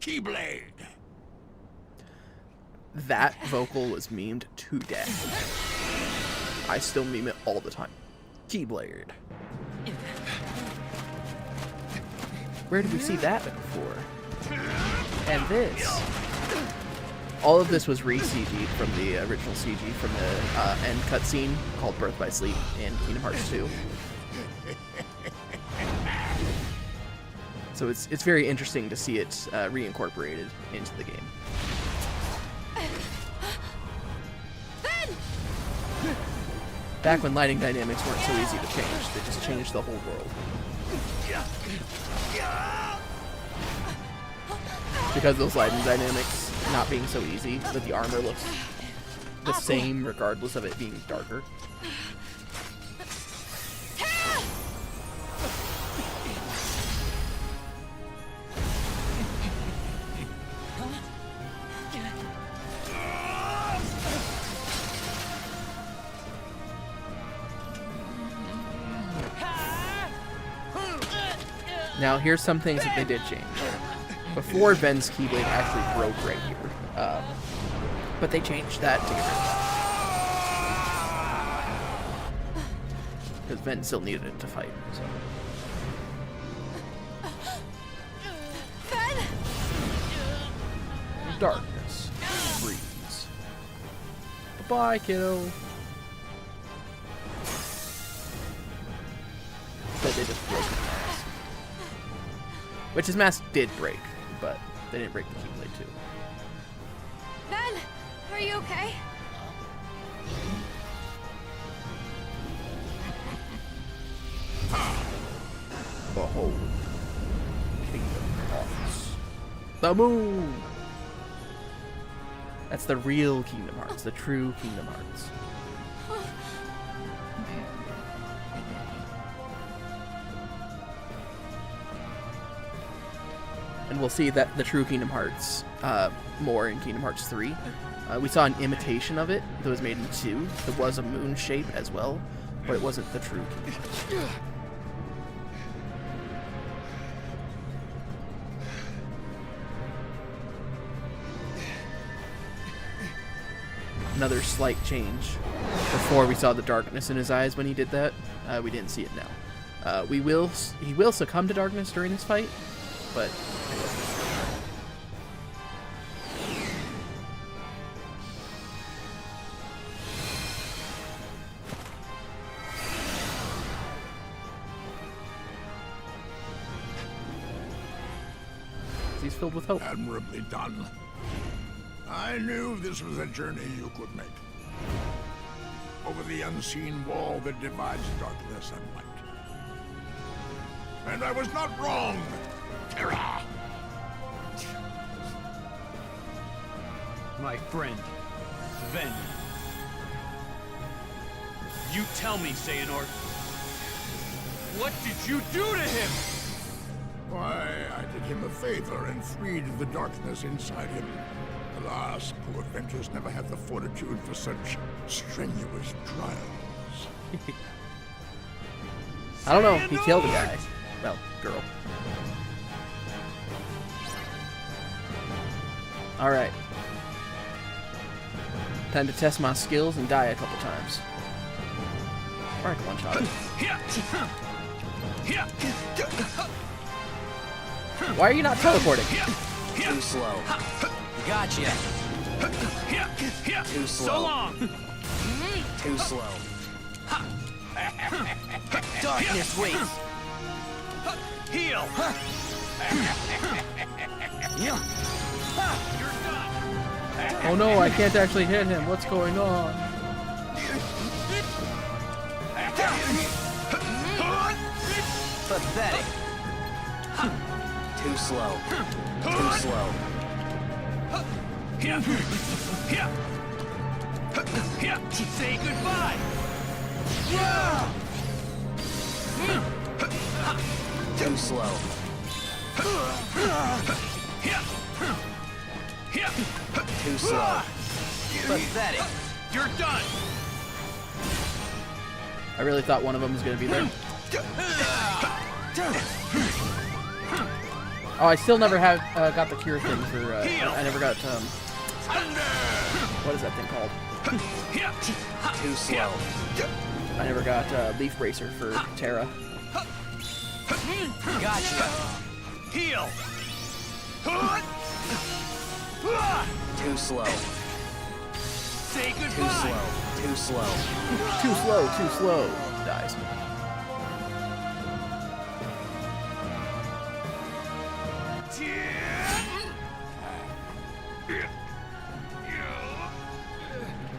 Keyblade! That vocal was memed to death. I still meme it all the time. Keyblade. Where did we see that before? And this. All of this was re-CG'd from the original CG from the end cutscene called Birth by Sleep in Kingdom Hearts 2. So it's very interesting to see it reincorporated into the game. Back when lighting dynamics weren't so easy to change, they just changed the whole world. Because those lighting dynamics not being so easy, that the armor looks the same regardless of it being darker. Now, here's some things that they did change. Before, Ven's Keyblade actually broke right here. But they changed that to get rid of that. Because Ven still needed it to fight, so. Darkness. Freeze. Bye-bye, kiddo. But they just broke his mask. Which his mask did break, but they didn't break the Keyblade too. Ben, are you okay? Behold. Kingdom Hearts. The moon! That's the real Kingdom Hearts, the true Kingdom Hearts. And we'll see that the true Kingdom Hearts more in Kingdom Hearts 3. We saw an imitation of it that was made in 2. It was a moon shape as well, but it wasn't the true Kingdom Hearts. Another slight change. Before we saw the darkness in his eyes when he did that. We didn't see it now. He will succumb to darkness during this fight, but he's filled with hope. Admirably done. I knew this was a journey you could make. Over the unseen wall that divides darkness and light. And I was not wrong, Terra! My friend, Ven. You tell me, Xehanort. What did you do to him? Why, I did him a favor and freed the darkness inside him. Alas, poor Ventus never had the fortitude for such strenuous trials. I don't know. He killed a guy. Well, girl. Alright. Time to test my skills and die a couple times. Or I can one-shot it. Why are you not teleporting? Too slow. Gotcha. Too slow. So long. Too slow. Darkness waits. Heal. Oh no, I can't actually hit him. What's going on? Pathetic. Too slow. Too slow. Say goodbye. Too slow. Too slow. Pathetic. You're done. I really thought one of them was going to be there. Oh, I still never have got the cure thing for. I never got. What is that thing called? Too slow. I never got leaf bracer for Terra. Gotcha. Heal. Too slow. Say Too goodbye. slow. Too slow. Too slow. Too slow. Dies.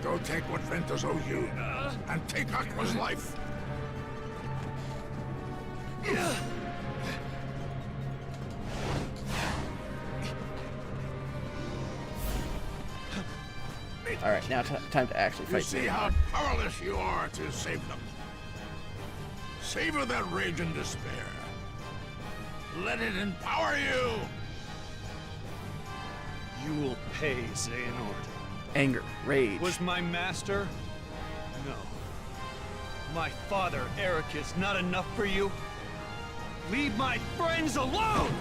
Go take what Ventus owes you, and take Aqua's life. Alright, now time to actually You fight. see how powerless you are to save them. Savor that rage and despair. Let it empower you. You will pay, Xehanort. Anger, rage. Was my master? No. My father, Eric, is not enough for you? Leave my friends alone!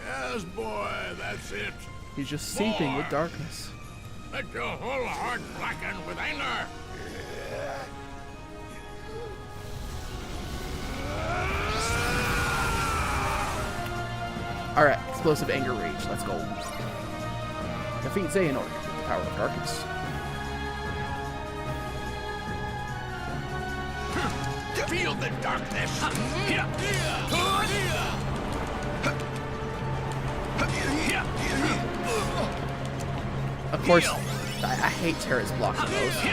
Yes, boy, that's it. He's just seeping with darkness. Let your whole heart blacken with anger. Alright, explosive anger rage. Let's go. Defeat Xehanort with the power of darkness. Feel the darkness. Of course, I hate Terra's block the most.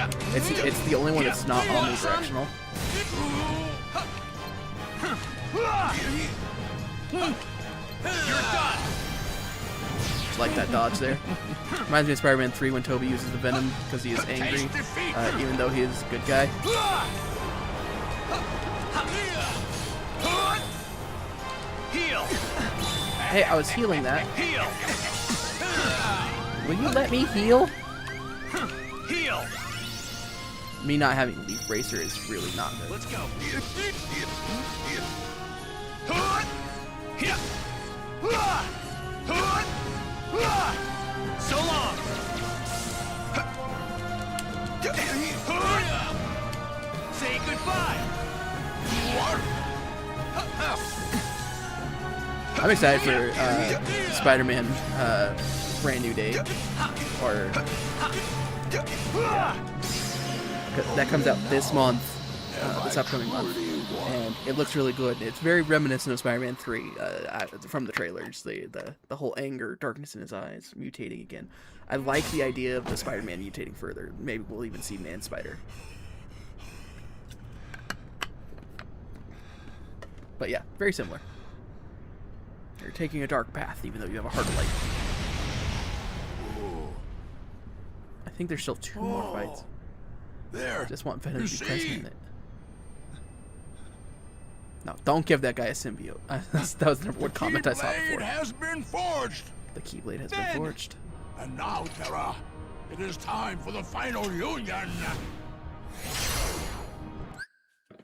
It's the only one that's not omnidirectional. You're done! Just like that dodge there. Reminds me of Spider-Man 3 when Toby uses the Venom because he is angry, even though he is a good guy. Heal! Hey, I was healing that. Heal! Will you let me heal? Heal! Me not having Leaf Bracer is really not good. Let's go. So long. Say goodbye. What? I'm excited for Spider-Man Brand New Day, or that comes out this month, this upcoming month, and it looks really good. It's very reminiscent of Spider-Man 3 from the trailers. The whole anger, darkness in his eyes, mutating again. I like the idea of the Spider-Man mutating further. Maybe we'll even see Man-Spider. But yeah, very similar. You're taking a dark path, even though you have a heart of light. I think there's still 2 more fights. There. I just want Venom to be present in it. No, don't give that guy a symbiote. That was the number one comment I saw before. The Keyblade has been forged. The Keyblade has been forged. And now, Terra, it is time for the final union.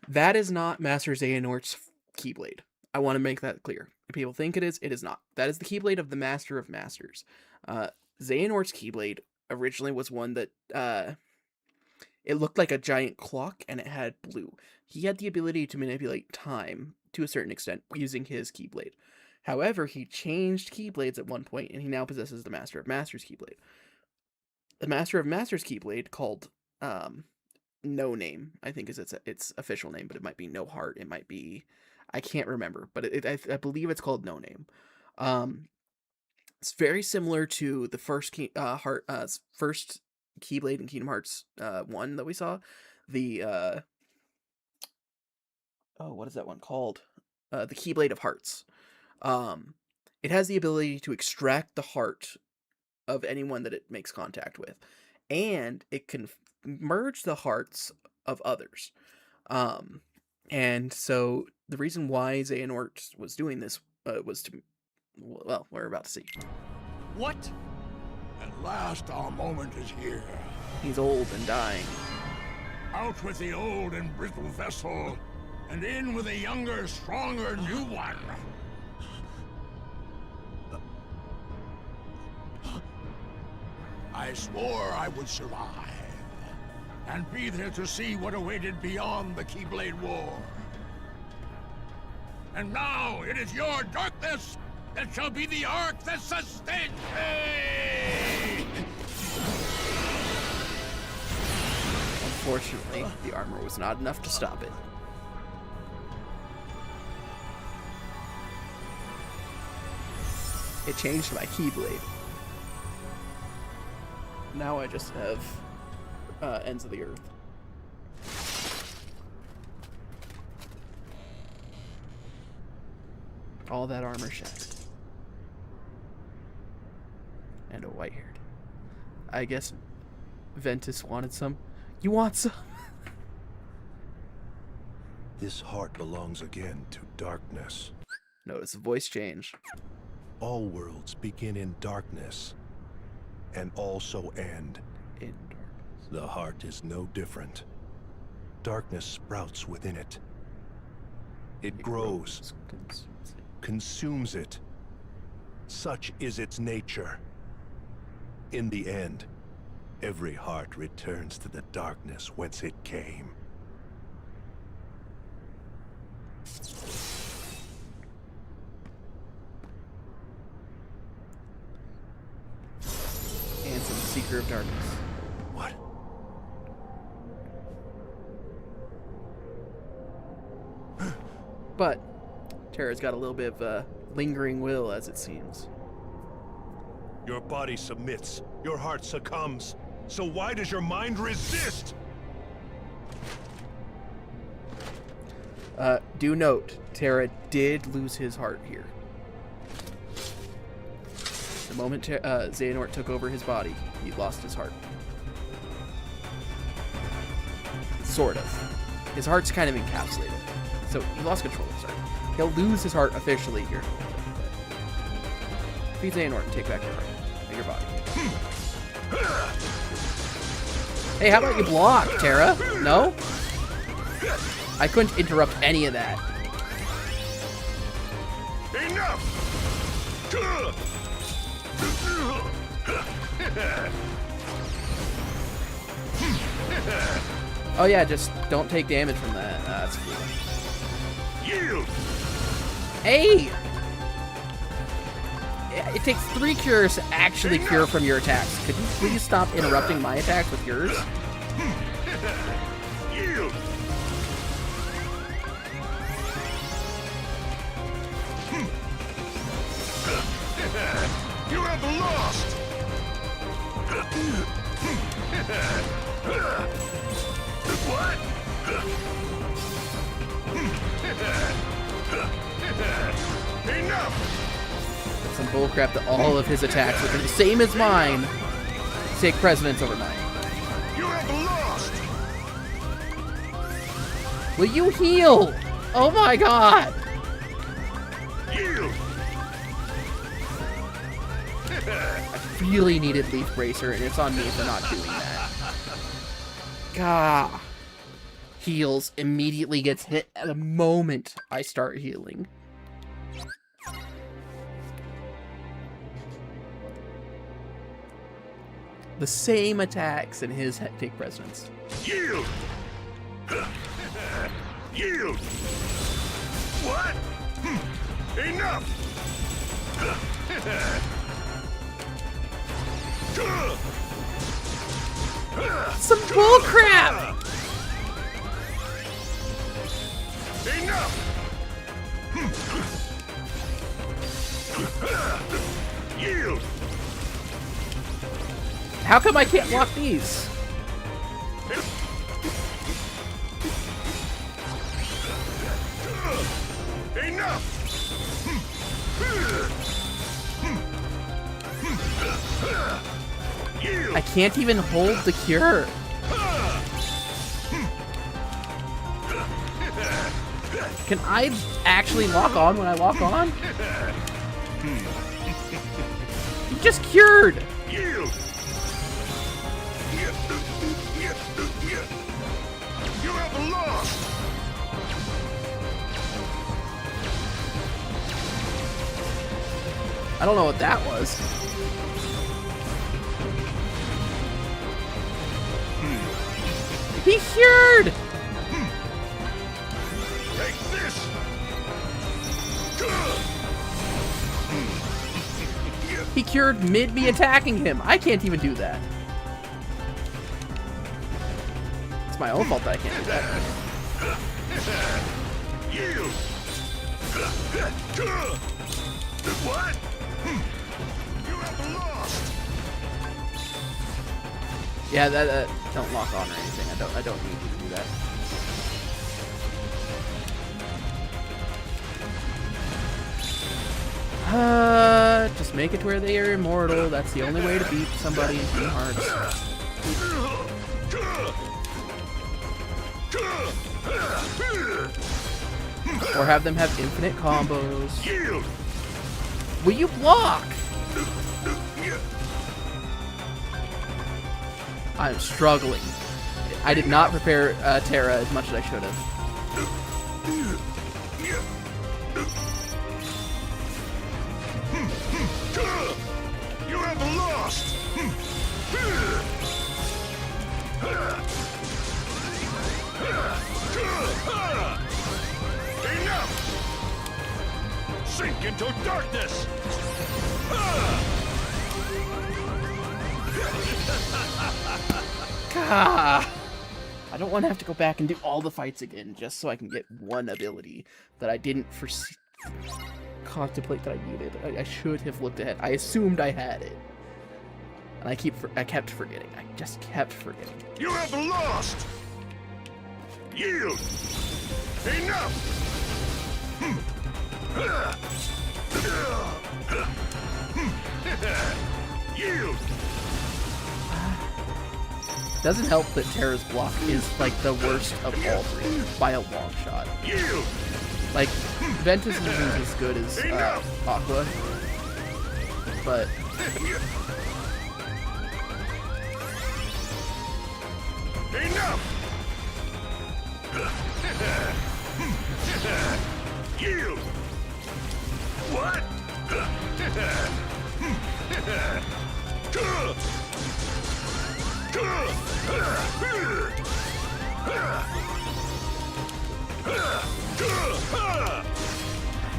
That is not Master Xehanort's Keyblade. I want to make that clear. If people think it is not. That is the Keyblade of the Master of Masters. Xehanort's Keyblade originally was one that it looked like a giant clock and it had blue. He had the ability to manipulate time to a certain extent using his Keyblade. However, he changed Keyblades at one point and he now possesses the Master of Masters Keyblade. The Master of Masters Keyblade, called No Name, I think is its official name, but it might be No Heart. It might be, I can't remember, but I believe it's called No Name. It's very similar to the first first Keyblade in Kingdom Hearts 1 that we saw. The what is that one called? The Keyblade of Hearts. It has the ability to extract the heart of anyone that it makes contact with, and it can merge the hearts of others. And so the reason why Xehanort was doing this was to, well, we're about to see. What? At last our moment is here. He's old and dying. Out with the old and brittle vessel, and in with a younger, stronger new one. I swore I would survive, and be there to see what awaited beyond the Keyblade War. And now it is your darkness that shall be the arc that sustains me! Unfortunately, the armor was not enough to stop it. It changed my Keyblade. Now I just have Ends of the Earth. All that armor shattered. And a white-haired. I guess Ventus wanted some. You want some? This heart belongs again to darkness. Notice the voice change. All worlds begin in darkness, and also end In darkness. The heart is no different. Darkness sprouts within it. It grows, consumes it. Such is its nature. In the end, every heart returns to the darkness whence it came. Ansem, Seeker of Darkness. What? But Terra's got a little bit of lingering will, as it seems. Your body submits, your heart succumbs. So why does your mind resist? Do note, Terra did lose his heart here. The moment Xehanort took over his body, he lost his heart. Sort of. His heart's kind of encapsulated. So he lost control of his heart. He'll lose his heart officially here. Defeat Xehanort and take back your heart. And your body. Hey, how about you block, Terra? No? I couldn't interrupt any of that. Enough! Oh yeah, just don't take damage from that. That's cool. Yield! Hey! It takes 3 cures to actually cure from your attacks. Could you please stop interrupting my attacks with yours? Yield! You have lost! What? Enough! Some bullcrap that all of his attacks, which are the same as mine, take precedence over mine. You have lost! Will you heal? Oh my god! Yield! I really needed Leaf Bracer, and it's on me for not doing that. Gah. Heals, immediately gets hit at the moment I start healing. The same attacks and his take precedence. Yield! Yield! What? Enough! Some bullcrap! Enough! Yield! How come I can't block these? Enough! Yield! I can't even hold the cure. Can I actually lock on when I lock on? You just cured! Yield! You have lost! I don't know what that was. He cured! Take this! He cured mid me attacking him. I can't even do that. It's my own fault that I can't do that. Yield! What? You have lost! Yeah, that don't lock on or anything. I don't need you to do that. Just make it to where they are immortal. That's the only way to beat somebody in Kingdom Hearts. Or have them have infinite combos. Yield! Will you block? I'm struggling. I did not prepare Terra as much as I should have. You have lost! Enough! Sink into darkness! Gah. I don't want to have to go back and do all the fights again just so I can get one ability that I didn't contemplate that I needed. I should have looked ahead. I assumed I had it. And I kept forgetting. I just kept forgetting. You have lost! Yield! Enough! Yield! Doesn't help that Terra's block is like the worst of all three by a long shot. Yield! Like, Ventus isn't as good as Aqua, but Enough! Yield! What?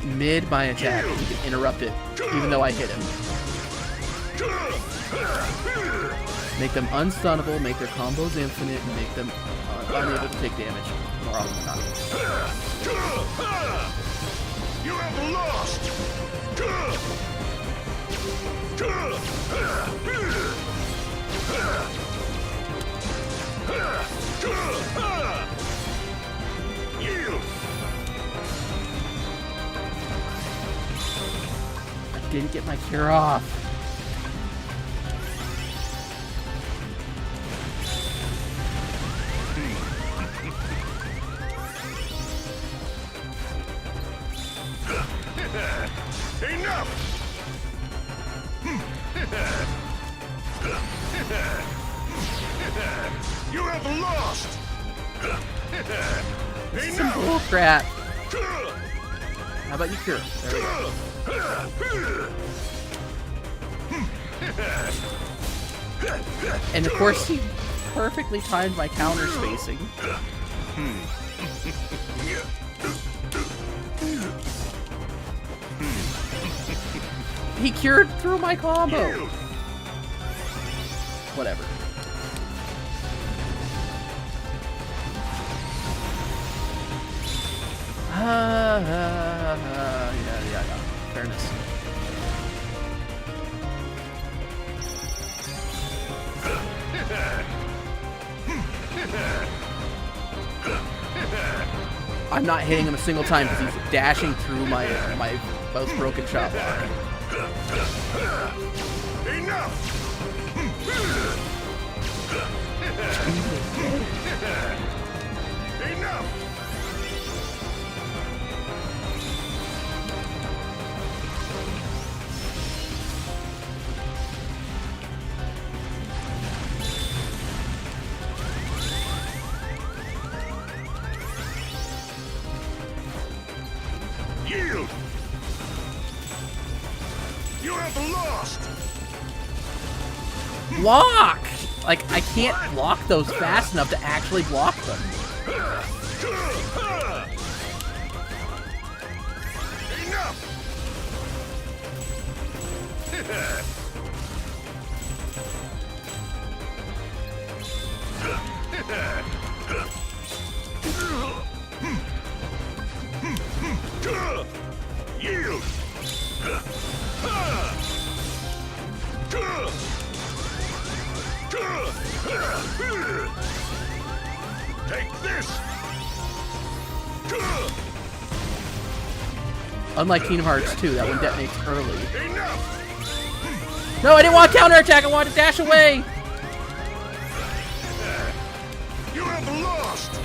mid my attack and he can interrupt it even though I hit him. Make them unstunnable, make their combos infinite, and make them unable to take damage more often than not. You have lost! Yield! I didn't get my cure off. Enough! You have lost! Some bull crap. How about you cure? There we go. And of course he perfectly timed my counter spacing. He cured through my combo. Whatever. Yeah. Fairness. I'm not hitting him a single time because he's dashing through my most broken shot block. Enough! Enough! Yield! You have lost! Block! Like, I can't block those fast enough to actually block them. Enough! Yield! Take this! Unlike Kingdom Hearts 2, that one detonates early. Enough! No, I didn't want counterattack, I wanted to dash away! You have lost!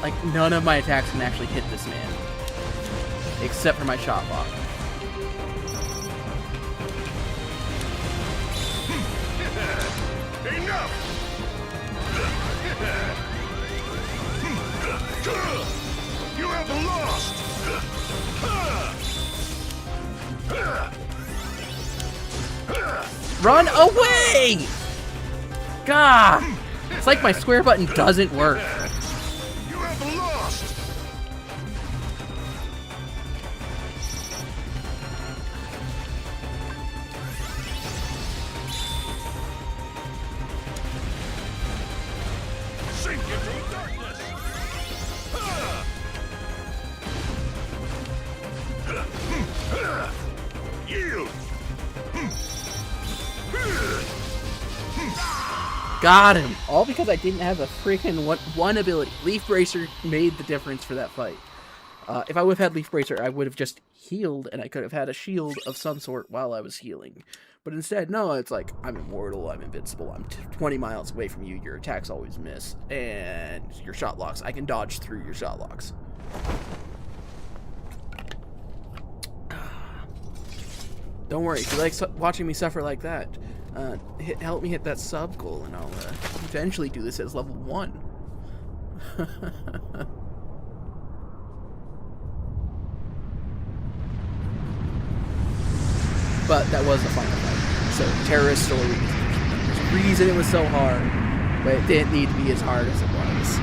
Like, none of my attacks can actually hit this man. Except for my shot block. Enough! You have lost! Run away! God! It's like my square button doesn't work. You have lost! Sink into darkness! Yield! Got him! All because I didn't have a freaking one ability. Leaf Bracer made the difference for that fight. If I would have had Leaf Bracer, I would have just healed, and I could have had a shield of some sort while I was healing. But instead, no, it's like, I'm immortal, I'm invincible, I'm 20 miles away from you, your attacks always miss, and your shot locks, I can dodge through your shot locks. Don't worry, if you like watching me suffer like that, help me hit that sub goal, and I'll eventually do this as level 1. But that was a final fight. So, terrorist story. There's a reason it was so hard, but it didn't need to be as hard as it was.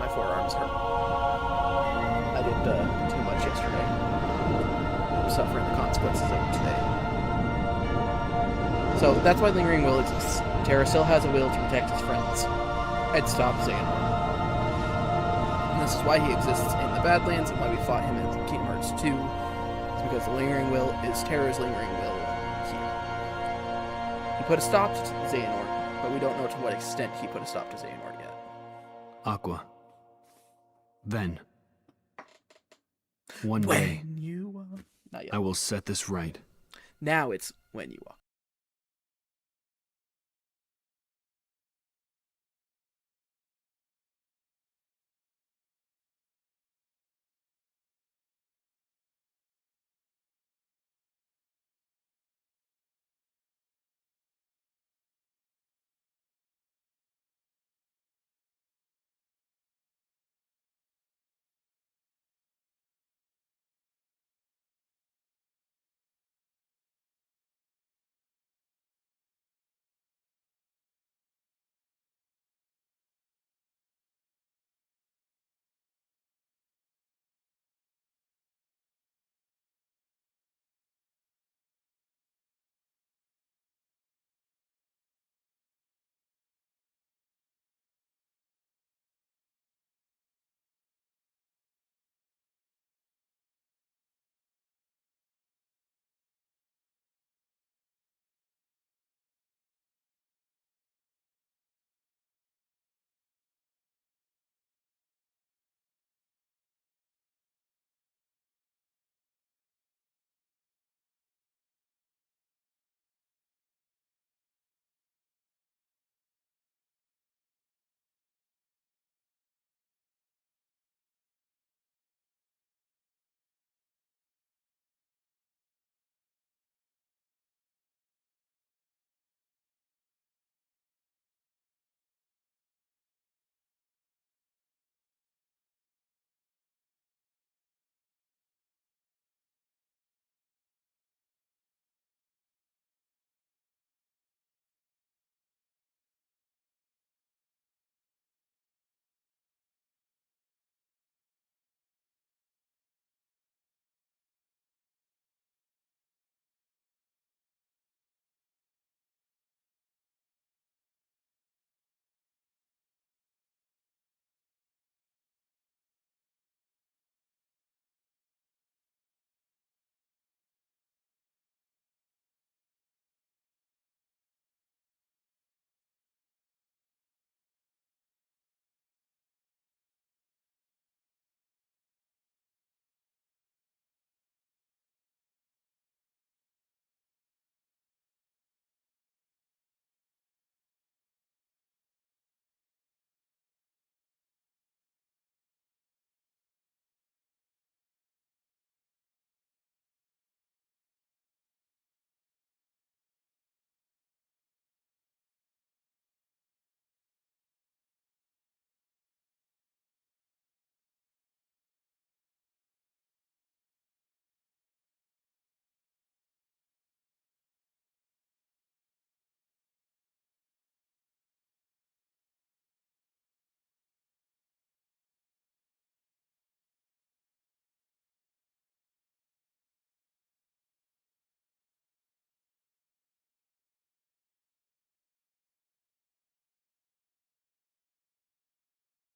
My forearms hurt. I did too much yesterday. I'm suffering the consequences of it today. So that's why Lingering Will exists. Terra still has a will to protect his friends and stop Xehanort. And this is why he exists in the Badlands and why we fought him in Kingdom Hearts 2. It's because the Lingering Will is Terra's Lingering Will here. He put a stop to Xehanort, but we don't know to what extent he put a stop to Xehanort yet. Aqua. Then. One day, When you walk. Not yet. I will set this right. Now it's when you walk.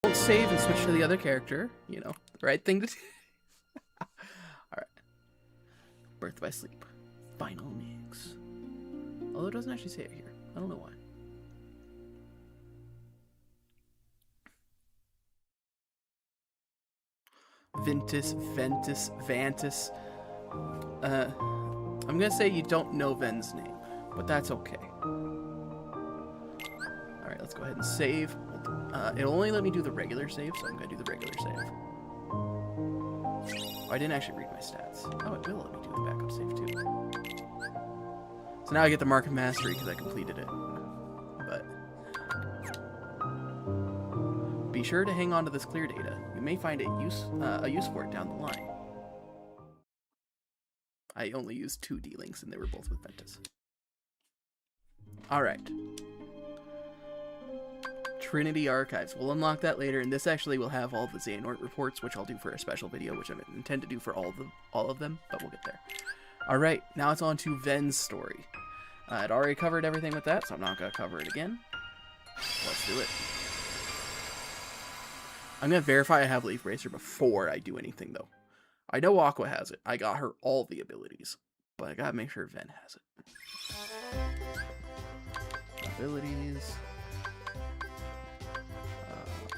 Don't save and switch to the other character. You know, the right thing to do. Alright. Birth by Sleep. Final mix. Although it doesn't actually say it here. I don't know why. Ventus, Vantis. I'm gonna say you don't know Ven's name, but that's okay. Alright, let's go ahead and save. It'll only let me do the regular save, so I'm gonna do the regular save. Oh, I didn't actually read my stats. Oh, it will let me do the backup save too. So now I get the Mark of Mastery because I completed it. But be sure to hang on to this clear data. You may find a use for it down the line. I only used 2 D-links and they were both with Ventus. Alright. Trinity Archives. We'll unlock that later, and this actually will have all the Xehanort reports, which I'll do for a special video, which I intend to do for all of them, but we'll get there. Alright, now it's on to Ven's story. I'd already covered everything with that, so I'm not going to cover it again. Let's do it. I'm going to verify I have Leaf Racer before I do anything, though. I know Aqua has it. I got her all the abilities, but I got to make sure Ven has it. Abilities.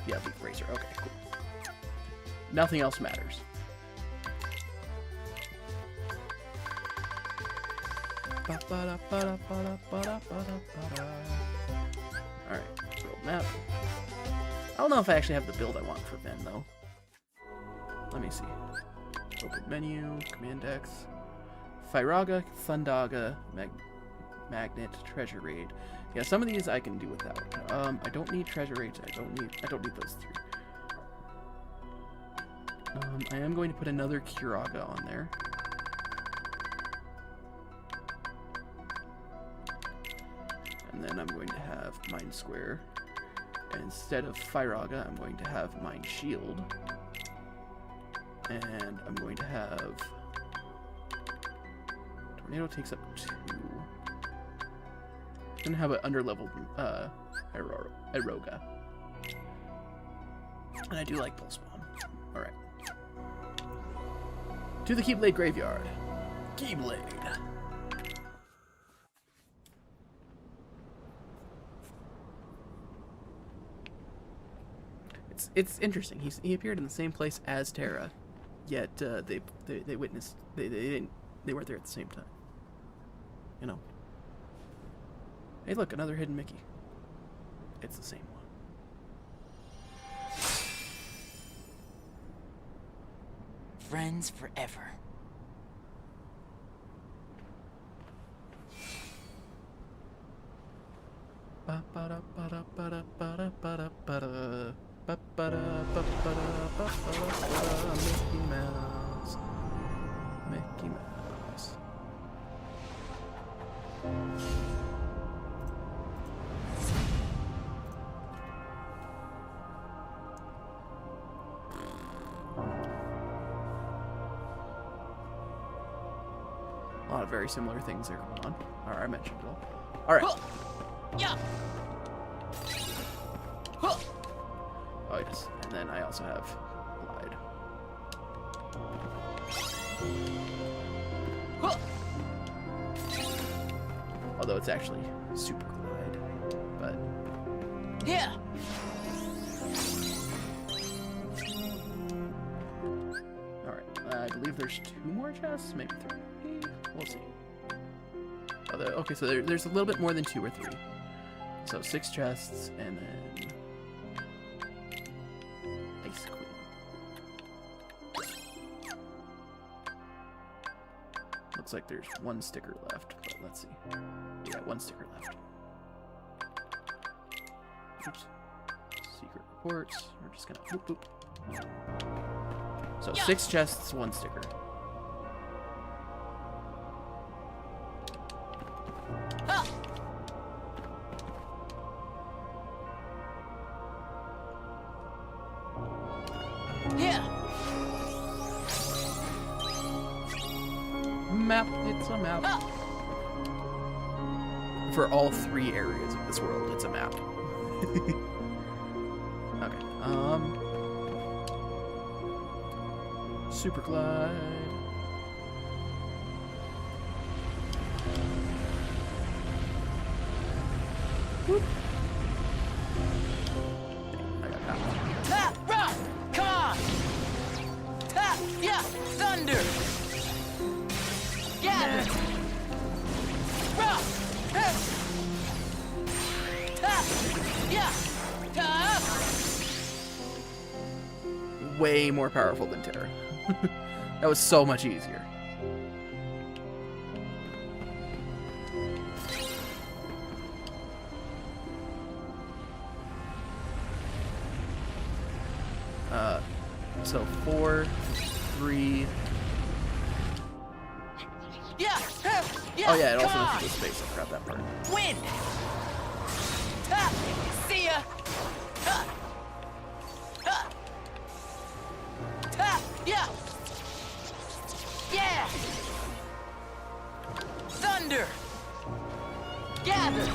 Yeah, Leaf Racer. Okay, cool. Nothing else matters. Alright, world map. I don't know if I actually have the build I want for Ven, though. Let me see. Open menu, Command X. Firaga, Thundaga, Magnet, Treasure Raid. Yeah, some of these I can do without. I don't need Treasure Raids. I don't need those three. I am going to put another Kiraga on there. And then I'm going to have Mind Square. And instead of Firaga, I'm going to have Mind Shield. And I'm going to have... Tornado takes up 2. I'm going to have an underleveled Aeroga. And I do like Pulse Bomb. Alright. To the Keyblade Graveyard. Keyblade. It's interesting. He appeared in the same place as Terra, yet they witnessed they weren't there at the same time. You know. Hey, look, another hidden Mickey. It's the same one. Friends forever. Mickey Mouse. Mickey Mouse. A lot of very similar things there going on. Alright, I mentioned it all. Alright. Yeah. Oh, yes. And then I also have Glide. Although it's actually Super Glide. But... Yeah. Alright. I believe there's 2 more chests? Maybe 3. We'll see. Although, okay, so there's a little bit more than 2 or 3. So 6 chests, and then... Ice Queen. Looks like there's 1 sticker left, but let's see. Yeah, 1 sticker left. Oops. Secret reports. We're just gonna boop boop. So 6 chests, 1 sticker. Map, it's a map. For all 3 areas of this world, it's a map. Okay, Super Glide. Whoop. I got that one. Tap, rock, come on! Tap, yeah, thunder! Gather! Rock! Tap! Yeah! Tap! Way more powerful than Terra. That was so much easier. So 4, 3. Yeah! Yeah! Oh yeah, it also come lets you go space. I forgot that part. on! Win! Tap! See ya! Gather.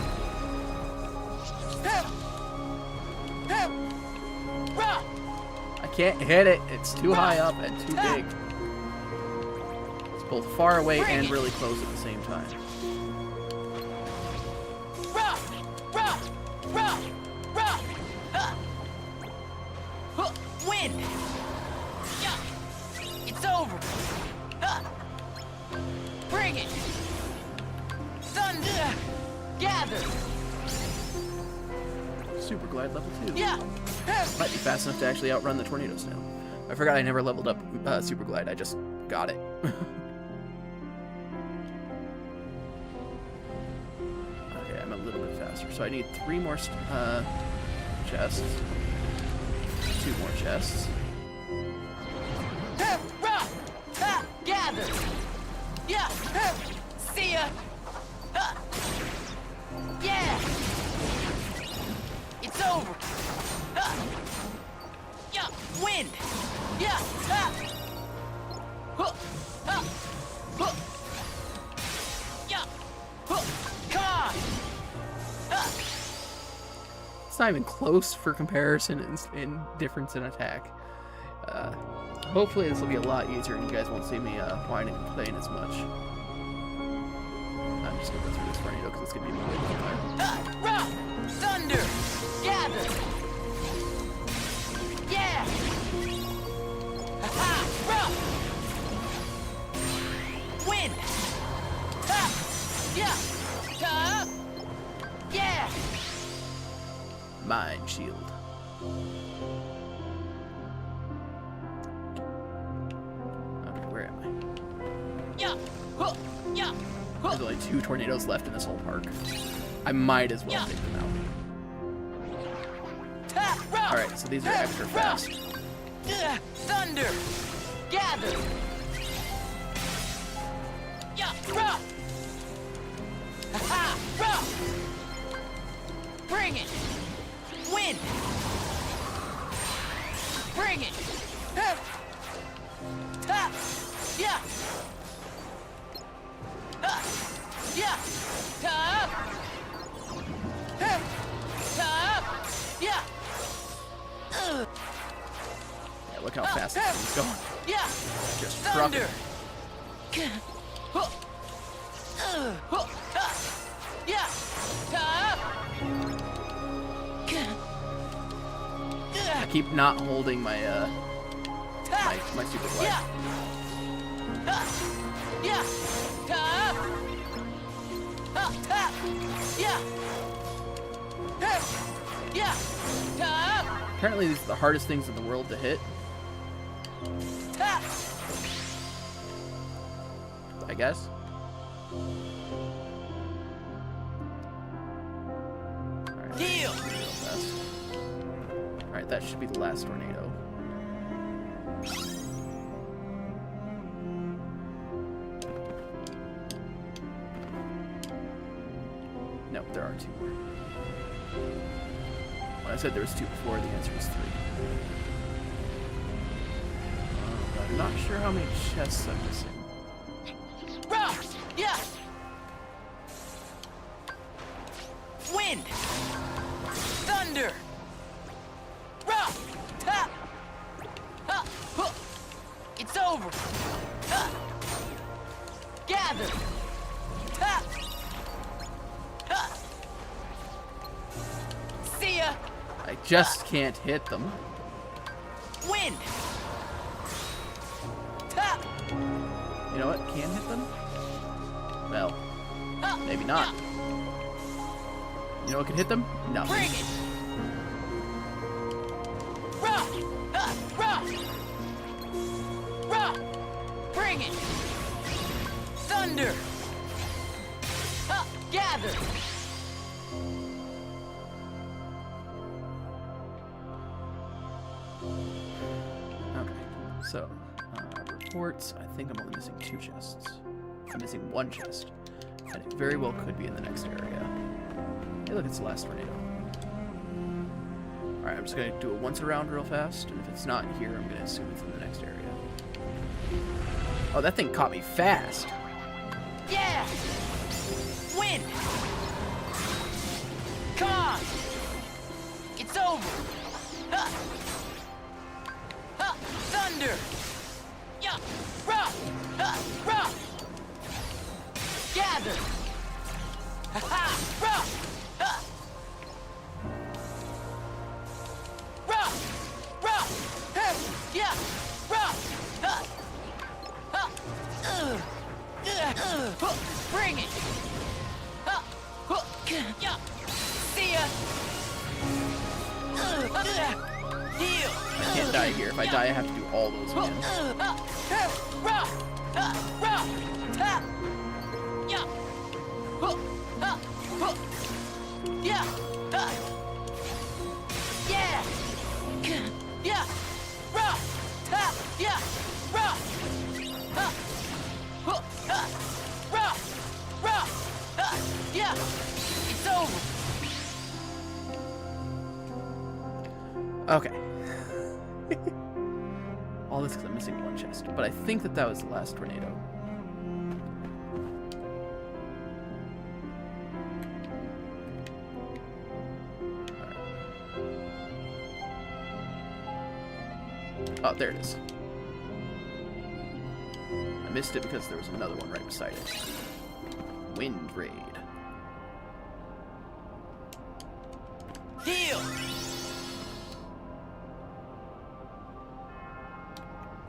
I can't hit it. It's too high up and too big. It's both far away and really close at the same time. Win. It's over. Bring it. Thunder. Gather. Super glide level 2. Yeah. Might be fast enough to actually outrun the tornadoes now. I forgot I never leveled up super glide. I just got it. Okay, I'm a little bit faster. So I need 3 more chests. 2 more chests. Gather. Yeah. See ya. Yeah. It's over. Yeah. Win. Yeah. Yeah. Come on. It's not even close for comparison in difference in attack. Hopefully this will be a lot easier and you guys won't see me whining and playing as much. I'm just gonna go through this tornado because it's gonna be way too hard. Thunder. Gather. Yeah. Win. Yeah. Yeah. Mind shield. Okay, where am I? Yeah. Yeah. There's only 2 tornadoes left in this whole park. I might as well take them out. Alright, so these are extra fast. Thunder. Gather. Yeah. Bring it. Win. Bring it. Yeah. Yeah. Yeah. Yeah, look how fast this is going. Yeah. Just Thunder. Yeah. I keep not holding my my super glide. Yeah. Yeah. Yeah. Apparently these are the hardest things in the world to hit. I guess. Alright, Heal. Alright, that should be the last tornado. No, there are 2 more. When I said there was 2 before, the answer was 3. But I'm not sure how many chests I'm missing. Yeah. Wind. Thunder. It's over. Gather. See ya. I just can't hit them. Wind. You know what? Can hit them? Well, maybe not. You know what can hit them? No. Bring it. Bring it. Thunder. Gather. Okay, so reports. I think I'm only missing 2 chests. I'm missing 1 chest, and it very well could be in the next area. Hey, look, it's the last tornado. All right, I'm just gonna do it once around real fast, and if it's not here, I'm gonna assume it's in the next area. Oh, that thing caught me fast. Yeah. Win. on! It's over! Ha! Ha! Thunder! Yeah! Rah! Ha! Rah! Gather! Ha ha! Rah! Ha! Rah! Rah! Hey! Yeah! Rah! Ha! Ha! Bring it! Ha! Yeah! See ya! Heal! I can't die here. If I die, I have to do all those again. Rah! Rah! Ha! Yeah! Ha! Yeah! Yeah! Yeah! Rah! Ha! Yeah! Rah! Ha! Ha! Rah! Rah! Ha! Yeah! It's over! Okay. All this because I'm missing one chest, but I think that was the last tornado. Oh, there it is. I missed it because there was another one right beside it. Wind Raid. Heal!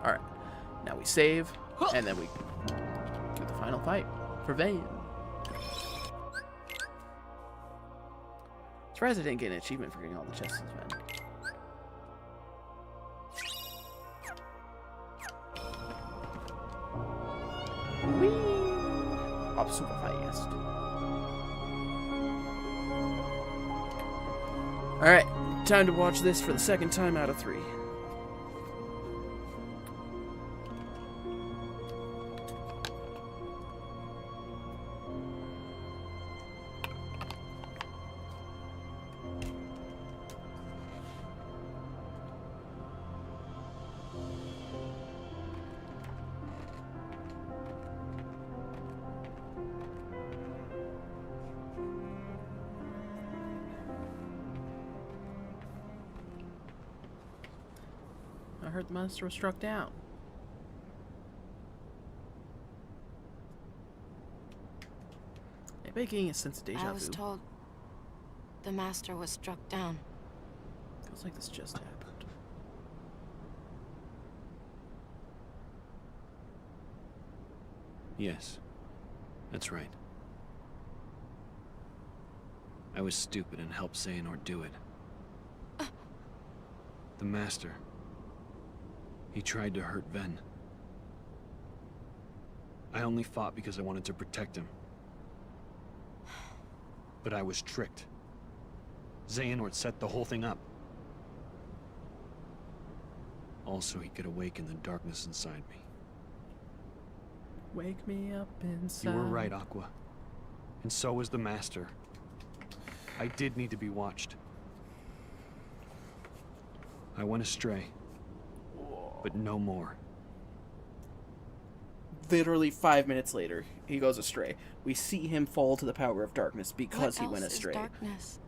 Alright. Now we save, and then we do the final fight for Vane. Surprised I didn't get an achievement for getting all the chests in Vane. Up super fast. Alright, time to watch this for the second time out of 3. I heard the monster was struck down. Maybe getting a sense of deja vu. I was told the master was struck down. Feels like this just happened. Yes, that's right. I was stupid and helped Xehanort do it. The Master. He tried to hurt Ven. I only fought because I wanted to protect him. But I was tricked. Xehanort set the whole thing up. Also, he could awaken the darkness inside me. Wake me up inside. You were right, Aqua. And so was the Master. I did need to be watched. I went astray. But no more. Literally 5 minutes later, he goes astray. We see him fall to the power of darkness because he went astray. What else is darkness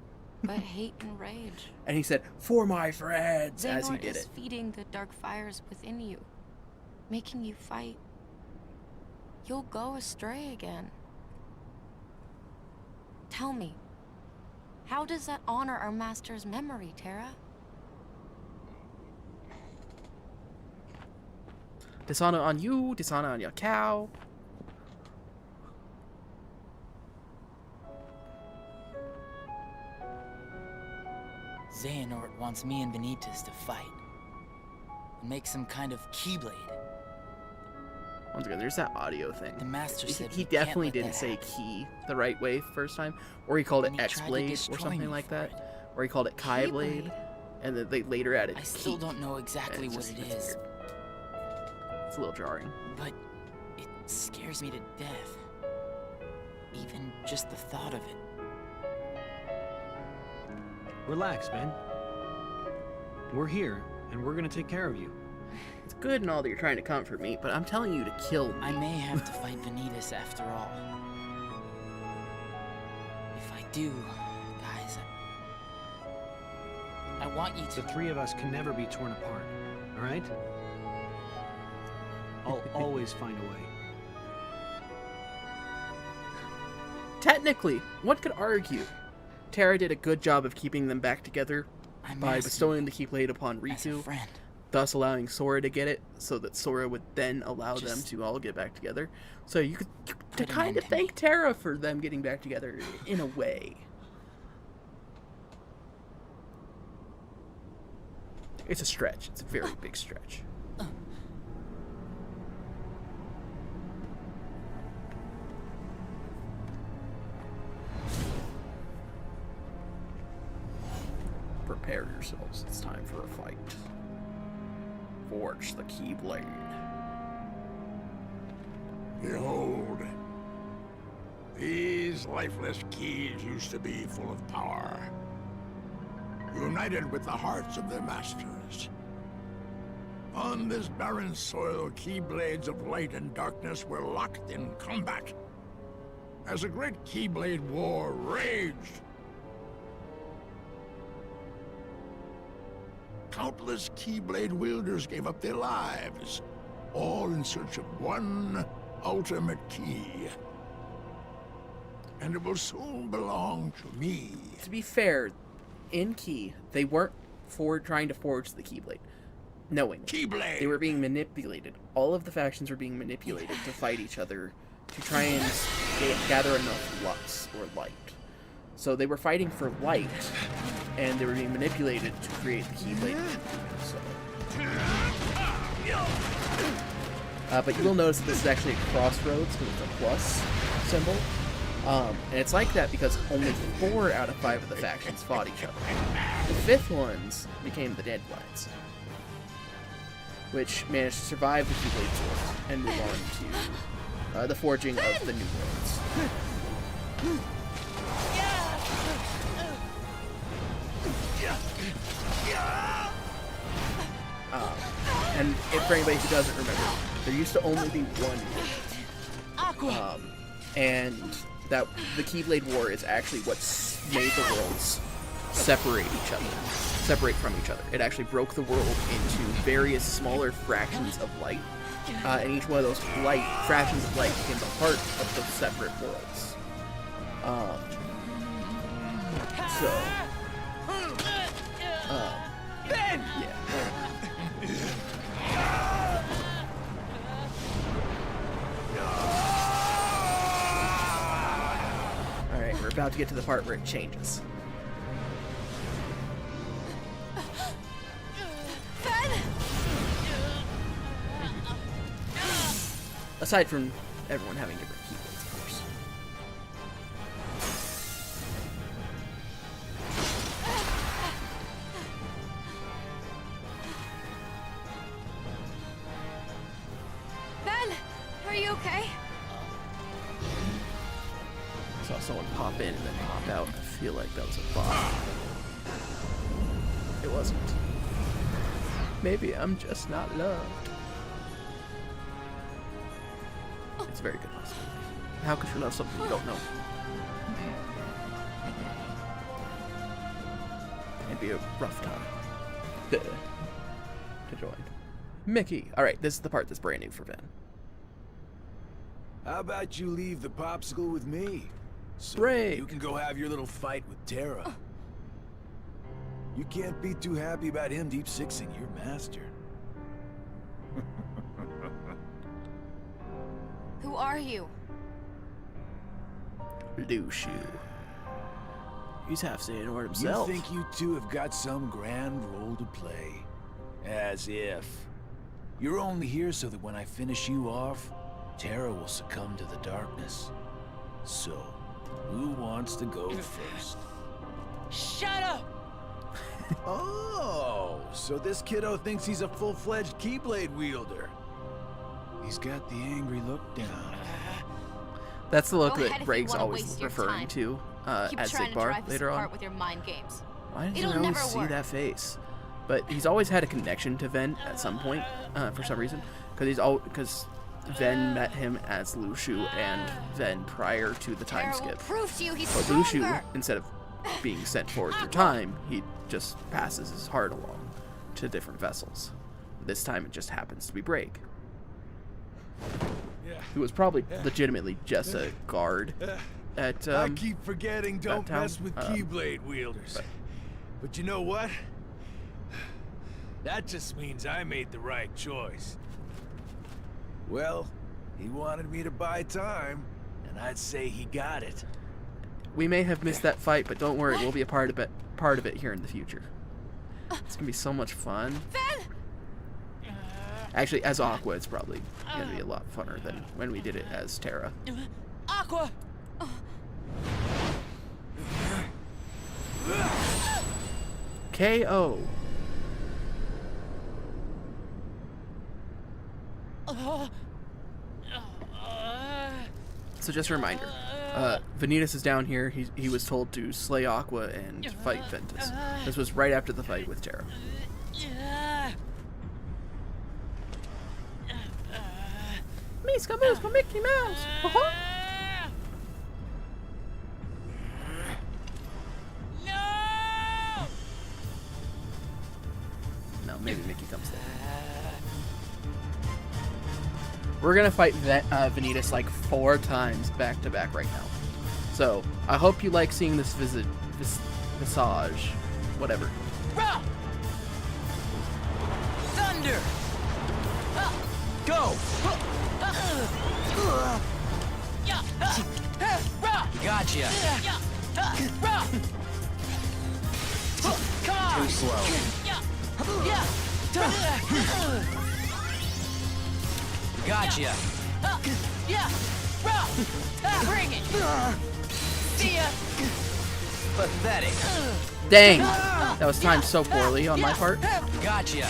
but hate and rage? And he said, "For my friends," as he Xehanort did is it. feeding the dark fires within you, making you fight. You'll go astray again. Tell me, how does that honor our master's memory, Terra? Dishonor on you, dishonor on your cow. Xehanort wants me and Benitez to fight. And make some kind of keyblade. Once again, there's that audio thing. The Master said He we can't definitely let didn't that say happen. key the right way first time, or he called it And he tried to X-Blade or destroy something me like for that, it. or he called it Kai Blade, and then they later added I still key. don't know exactly And what it's it just- is, It's a little jarring. but it scares me to death. Even just the thought of it. Relax, Ben. We're here, and we're gonna take care of you. It's good and all that you're trying to comfort me, but I'm telling you to kill me. I may have to fight Benitez after all. If I do, guys, I want you to. The three of us can never be torn apart, all right? I'll always find a way. Technically, one could argue Terra did a good job of keeping them back together I'm by asking bestowing the Keyblade upon as a Riku, friend. thus allowing Sora to get it, so that Sora would then allow them Just to all get back together. So you could put an kind end of to thank me. Terra for them getting back together in a way. It's a stretch. It's a very big stretch. Prepare yourselves. It's time for a fight. Forge the Keyblade. Behold, these lifeless keys used to be full of power, united with the hearts of their masters. On this barren soil, Keyblades of light and darkness were locked in combat. As a great Keyblade war raged, countless Keyblade wielders gave up their lives, all in search of one ultimate key. And it will soon belong to me. To be fair, in Key, they weren't trying to forge the Keyblade. Knowingly. Keyblade! They were being manipulated. All of the factions were being manipulated to fight each other to try and gather enough lux or light. So they were fighting for light, and they were being manipulated to create the Keyblade. So. But you will notice that this is actually a crossroads because it's a plus symbol. And it's like that because only 4 out of 5 of the factions fought each other. The 5th ones became the Deadlands, which managed to survive the Keyblade Wars and move on to the forging of the New Worlds. And if for anybody who doesn't remember, there used to only be one world. And that the Keyblade War is actually what made the worlds separate from each other. It actually broke the world into various smaller fractions of light, and each one of those fractions of light became the heart of the separate worlds. Yeah. Alright, we're about to get to the part where it changes. Aside from everyone having different keyboards, of course. Ben, are you okay? Saw someone pop in and then pop out. I feel like that was a bot. It wasn't. Maybe I'm just not loved. It's a very good possibility. How could you love something you don't know? It'd be a rough time to join. Mickey. Alright, this is the part that's brand new for Ben. How about you leave the popsicle with me? So Brave. you can go have your little fight with Terra. You can't be too happy about him deep sixing your master. Who are you? Lushu. He's half saying it himself. You think you two have got some grand role to play? As if. You're only here so that when I finish you off, Terra will succumb to the darkness. So, who wants to go first? Shut up! Oh, so this kiddo thinks he's a full-fledged Keyblade wielder. He's got the angry look down. That's the look Go ahead that if you Greg's wanna always waste your referring time. to Keep at trying to Sigbar drive us later on. apart with your mind games. Why does It'll I always never see work. that face? But he's always had a connection to Ven at some point, for some reason, because Ven met him as Lushu and Ven prior to the time Terra will skip. prove to you he's But stronger. Lushu, instead of being sent forward through time, he just passes his heart along to different vessels. This time it just happens to be Break, who was probably legitimately just a guard at I keep forgetting don't town, mess with Keyblade wielders. But you know what? That just means I made the right choice. Well, he wanted me to buy time, and I'd say he got it. We may have missed that fight, but don't worry, we'll be a part of it here in the future. It's gonna be so much fun. Actually, as Aqua, it's probably gonna be a lot funner than when we did it as Terra. Aqua! KO. So just a reminder, Vanitas is down here. He was told to slay Aqua and fight Ventus. This was right after the fight with Terra. Miska Muska Mickey Mouse! No, maybe Mickey comes there. We're gonna fight Vanitas like 4 times back to back right now. So I hope you like seeing this visage, whatever. Thunder! Go! Gotcha! Too slow. Gotcha! Bring it! See ya! Pathetic! Dang! That was timed so poorly on my part. Gotcha!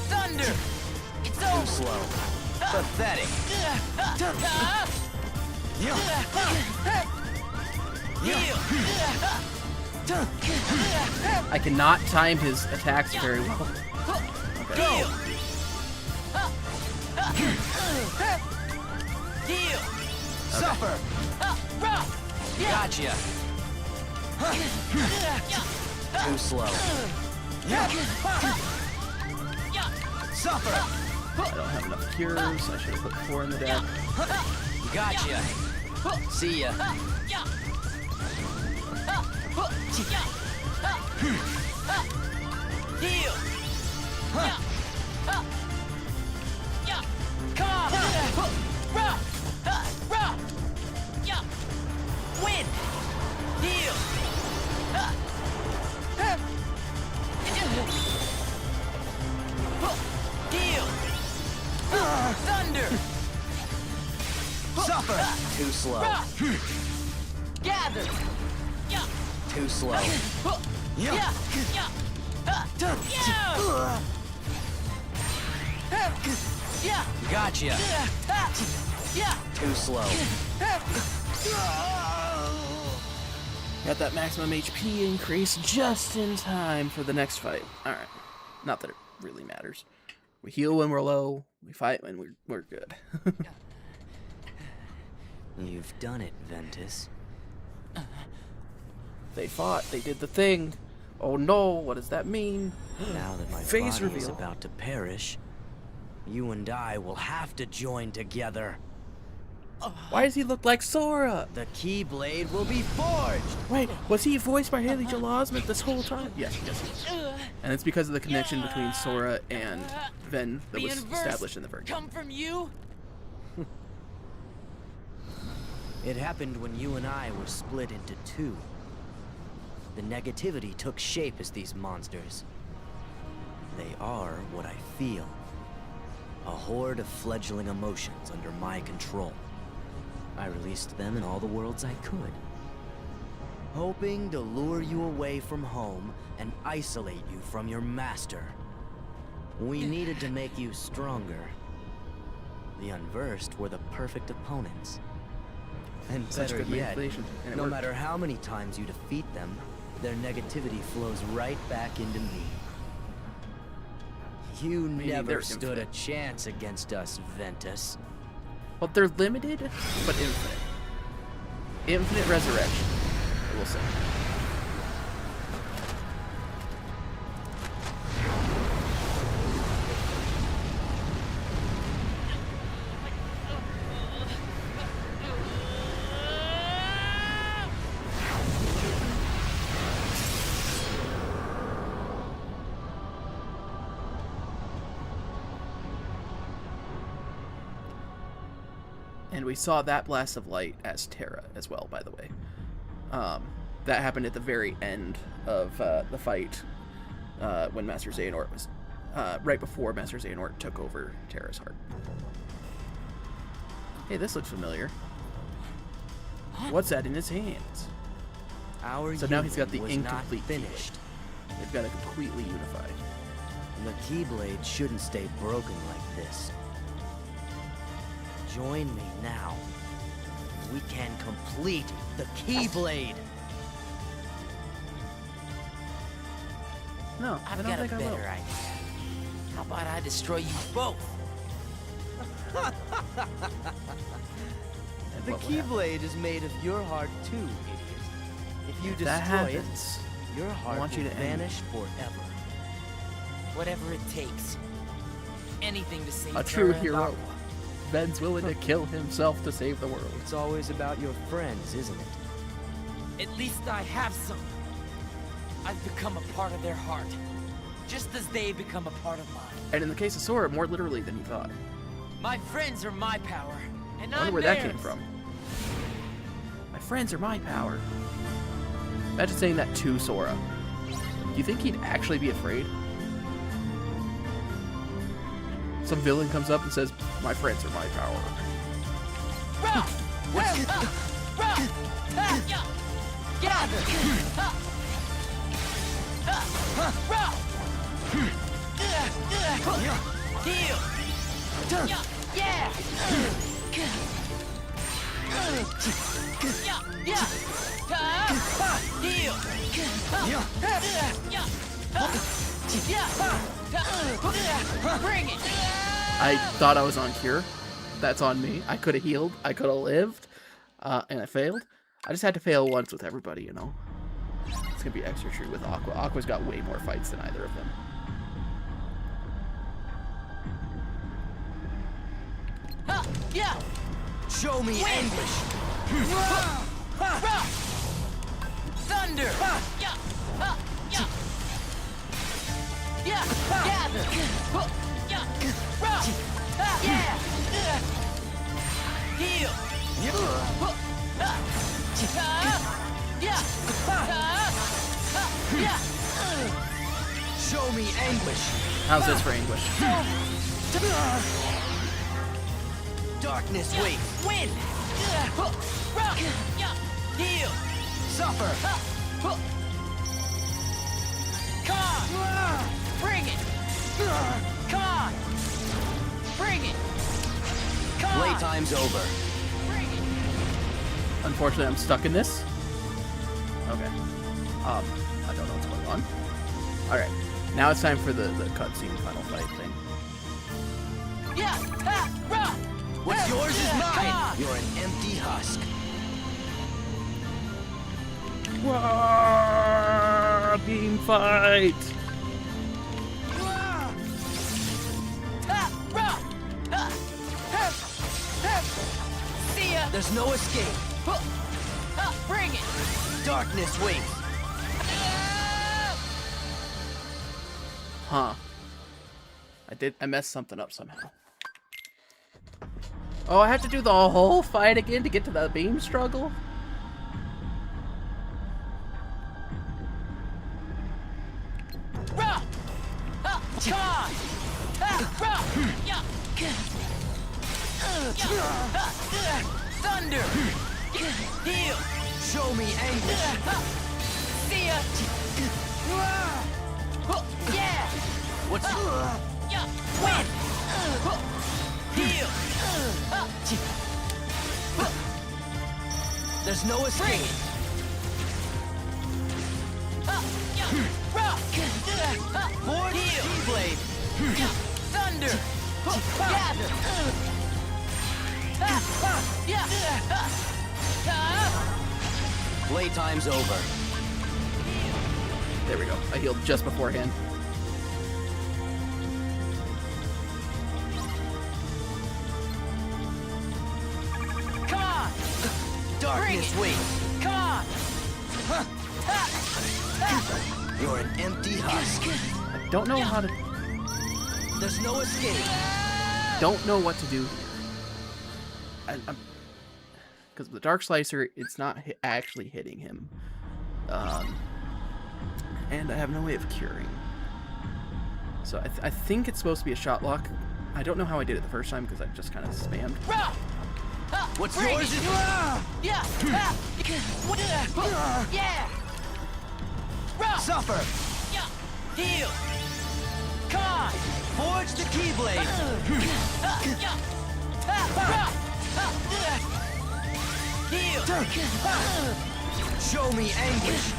Thunder! It's too slow. Pathetic. I cannot time his attacks very well. Okay. Heal! Suffer! Gotcha! Too slow. Suffer! I don't have enough cures. I should have put 4 in the deck. Gotcha! See ya! Heal! Come! Win! Heal! Heal! Thunder! Suffer! Too slow. Gather! Too slow. Gotcha! Too slow. Got that maximum HP increase just in time for the next fight. Alright. Not that it really matters. We heal when we're low. We fight when we're good. You've done it, Ventus. They fought. They did the thing. Oh no, what does that mean? Now that my Face body is reveal. about to perish, you and I will have to join together. Why does he look like Sora? The Keyblade will be forged! Wait, was he voiced by Haley Joel Osment this whole time? Yes, he was. And it's because of the connection between Sora and Ven that was established in the very Come from you? It happened when you and I were split into 2. The negativity took shape as these monsters. They are what I feel. A horde of fledgling emotions under my control. I released them in all the worlds I could. Hoping to lure you away from home and isolate you from your master. We needed to make you stronger. The Unversed were the perfect opponents. And Such better good yet, manipulation, and it no worked. matter how many times you defeat them, their negativity flows right back into me. You Meaning never they're stood infinite. a chance against us, Ventus. Well, they're limited, but infinite. Infinite resurrection. we'll see. And we saw that blast of light as Terra as well, by the way. That happened at the very end of the fight when Master Xehanort was... right before Master Xehanort took over Terra's heart. Hey, this looks familiar. What's that in his hands? So now he's got the incomplete finished. Keyblade. They've got to completely unify. The Keyblade shouldn't stay broken like this. Join me now. We can complete the Keyblade. No, I I've don't got a think I will. better idea. How about I destroy you both? The What would happen? Keyblade is made of your heart too, idiot. If you If that destroy it, happens, your heart want you will to end. vanish forever. Whatever it takes. Anything to save a true Terra and hero. Aqua. Ben's willing to kill himself to save the world. It's always about your friends, isn't it? At least I have some. I've become a part of their heart. Just as they become a part of mine. And in the case of Sora, more literally than you thought. My friends are my power. And I wonder I'm where that came theirs. from. My friends are my power. Imagine saying that to Sora. Do you think he'd actually be afraid? Some villain comes up and says, my friends are my power. Gather! Heal! Yeah! Heal! Bring it! I thought I was on cure. That's on me. I could have healed. I could have lived. And I failed. I just had to fail once with everybody, you know. It's going to be extra true with Aqua. Aqua's got way more fights than either of them. Yeah! Show me anguish. Thunder! Yeah! Yeah! Yeah! Gather! Yeah! Yeah! Heal! Yeah! Show me anguish. How's this for anguish? Darkness waits. Win! Heal! Suffer. Come on! Bring it! Come on! Bring it! Come on! Playtime's over. Bring it! Unfortunately, I'm stuck in this. Okay. I don't know what's going on. Alright. Now it's time for the cutscene final fight thing. Yeah! Ha! Rah! What's yours is Come mine. on! You're an empty husk. Whoa! Beam fight! Ha! Rah! Ha! Ha! Ha! See ya! There's no escape. Ha! Ha! Bring it! Darkness waits. Huh. I messed something up somehow. Oh, I have to do the whole fight again to get to the beam struggle? Rah! Ha! Come on! Ha! Rah! Yeah! Thunder! Heal! Show me anguish. See ya! Yeah! What's Yeah! Win! Heal! There's no escape. More Keyblade. Thunder! Gather! Playtime's over. There we go. I healed just beforehand. Come on! Darkness waits. Come on! You're an empty husk. I don't know how to... There's no escape. Don't know what to do here. Because the Dark Slicer, it's not actually hitting him. And I have no way of curing. So I think it's supposed to be a shot lock. I don't know how I did it the first time because I just kind of spammed. What's yours is... Yeah! Yeah! Suffer! Yeah! Heal! Come on! Forge the Keyblade! Heal! Show me anguish!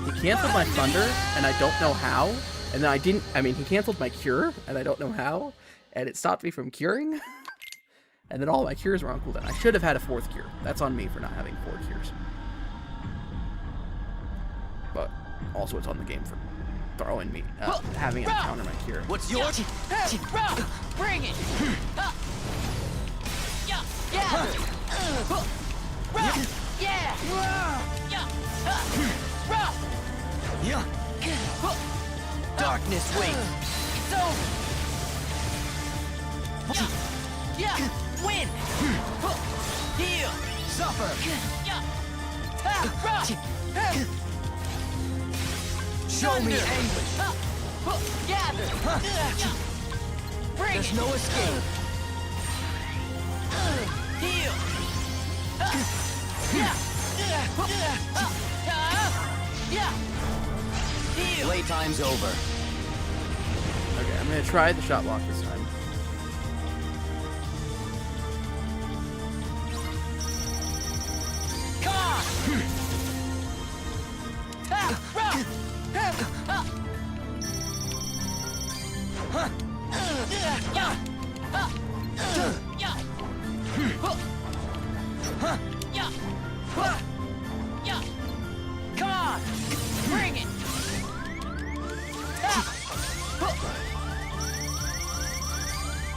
He canceled my Thunder, and I don't know how. And then he canceled my Cure, and I don't know how. And it stopped me from curing. And then all my cures were on cooldown. I should have had a 4th cure. That's on me for not having 4 cures. But also it's on the game for throwing me, having him counter my cure. What's yours? Bring it! Yeah! Yeah! Yeah. Darkness waits. It's over! Yeah! Win! Heal! Suffer! Yeah! Show me anguish! Gather! Bring There's it! no escape. Heal! Yeah! Yeah! Heal! Playtime's over. Okay, I'm gonna try the shot lock this time. Come on! Come on! Bring it!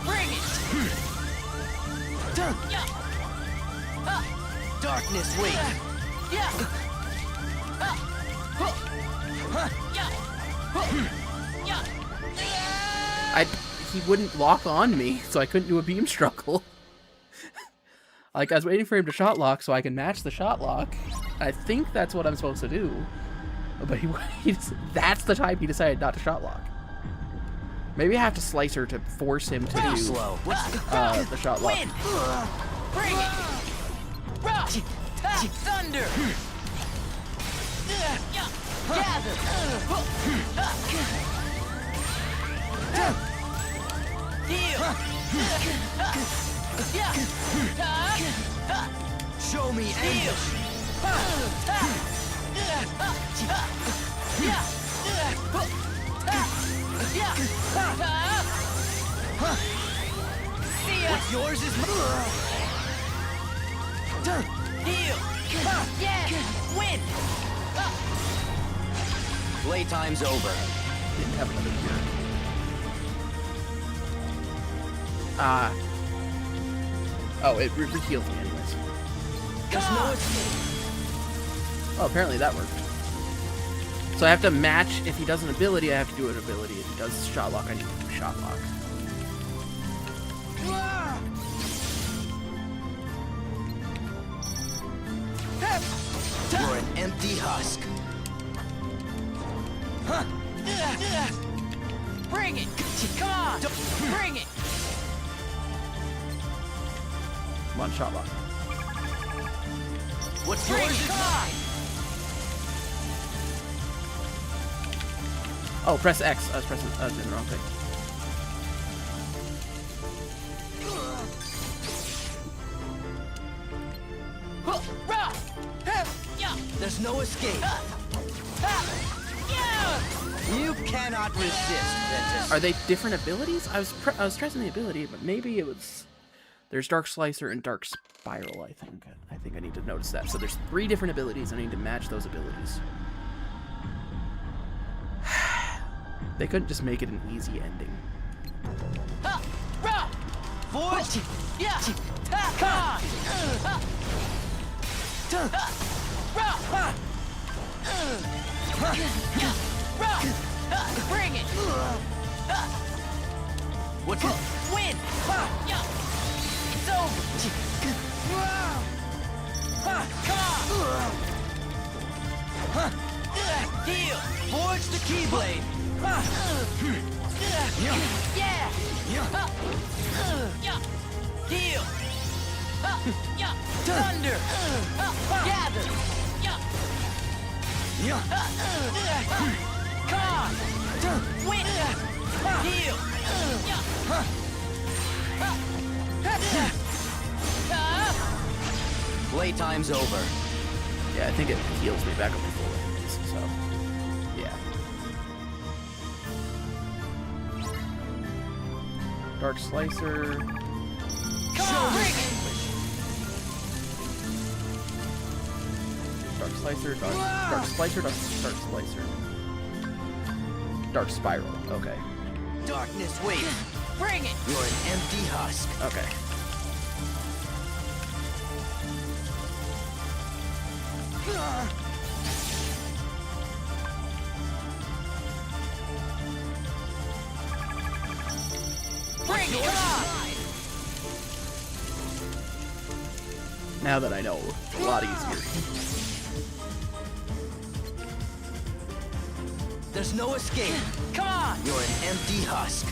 Bring it! Darkness waits. Yeah! He wouldn't lock on me, so I couldn't do a beam struggle. Like, I was waiting for him to shot lock so I can match the shot lock. I think that's what I'm supposed to do. But that's the time he decided not to shot lock. Maybe I have to Slicer to force him to do Slow. the shot lock. Win! Bring it! Thunder! Gather! Heal! Show me anguish. What's yours is Heal! Yeah! Win! Playtime's over. Didn't have another cure. Oh, it re-heals me anyways. There's no escape. Oh, apparently that worked. So I have to match, if he does an ability, I have to do an ability. If he does shot lock, I need to do shot lock. You're an empty husk. Bring it! Come on! Bring it! Come on, shot lock. What's Bring yours it! is Come on! Oh, press X. I was pressing doing the wrong thing. There's no escape. You cannot resist, Ventus. Are they different abilities? I was pressing the ability, but maybe it was There's Dark Slicer and Dark Spiral, I think. I think I need to notice that. So there's 3 different abilities. I need to match those abilities. They couldn't just make it an easy ending. Forge! Yeah! Bring it! What's it? Win! It's over! Come on! Heal! Forge the Keyblade! Yeah! Heal! Thunder! Gather! Con! Win! Heal! Playtime's over. Yeah, I think it heals me back up to full enemies, so yeah. Dark Slicer. Come on, bring it! Dark Slicer, Dark Slicer, Dark Slicer. Dark Spiral, okay. Darkness waits. Bring it! You're an empty husk. Okay. Bring it! Come on! Now that I know, it's a lot easier. There's no escape. Come on! You're an empty husk.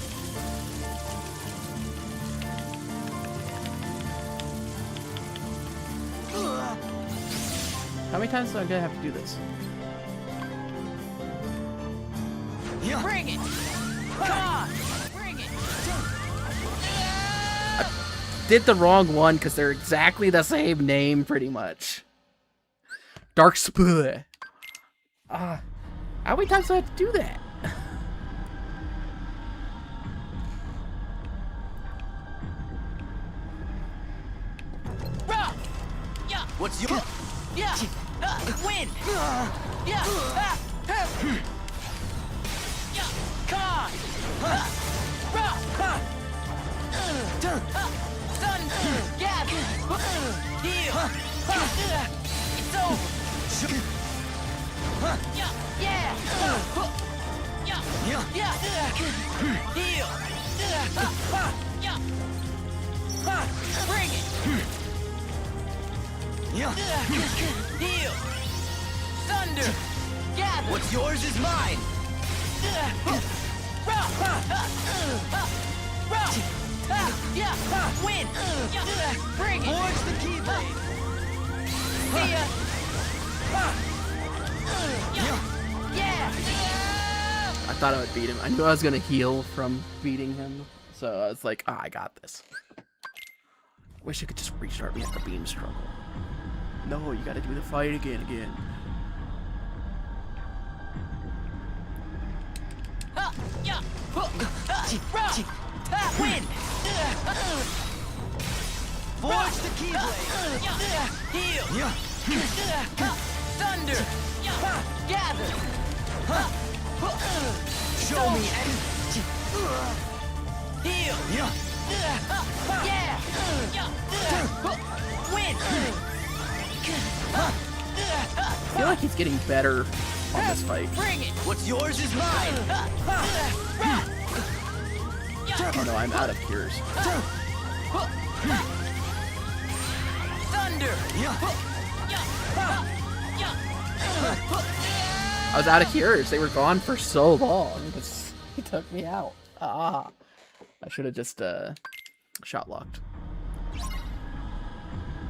How many times am I gonna have to do this? Bring it! Come on! Bring it! Did the wrong one because they're exactly the same name, pretty much. Dark Spiral. How many times do I have to do that? What's your... Yeah! Win! Yeah! Yeah! Come on! Thunder! Gather! Heal! It's over! Yeah! Yeah! Yeah! Yeah! Heal! Yeah! Bring it! Heal! Thunder! Gather! What's yours is mine. Yeah! Win! Bring it! Forge the Keyblade. See ya! Yeah! I thought I would beat him. I knew I was gonna heal from beating him, so I was like, I got this. Wish I could just restart me at the beam struggle. No, you gotta do the fight again. Win! Forge the Keyblade. Heal! Thunder! Gather! Show me any... Heal! Yeah! Win! I feel like he's getting better on this fight. Bring it! What's yours is mine. Oh no, I'm out of cures. Thunder! I was out of cures. They were gone for so long. He took me out. I should have just shot locked.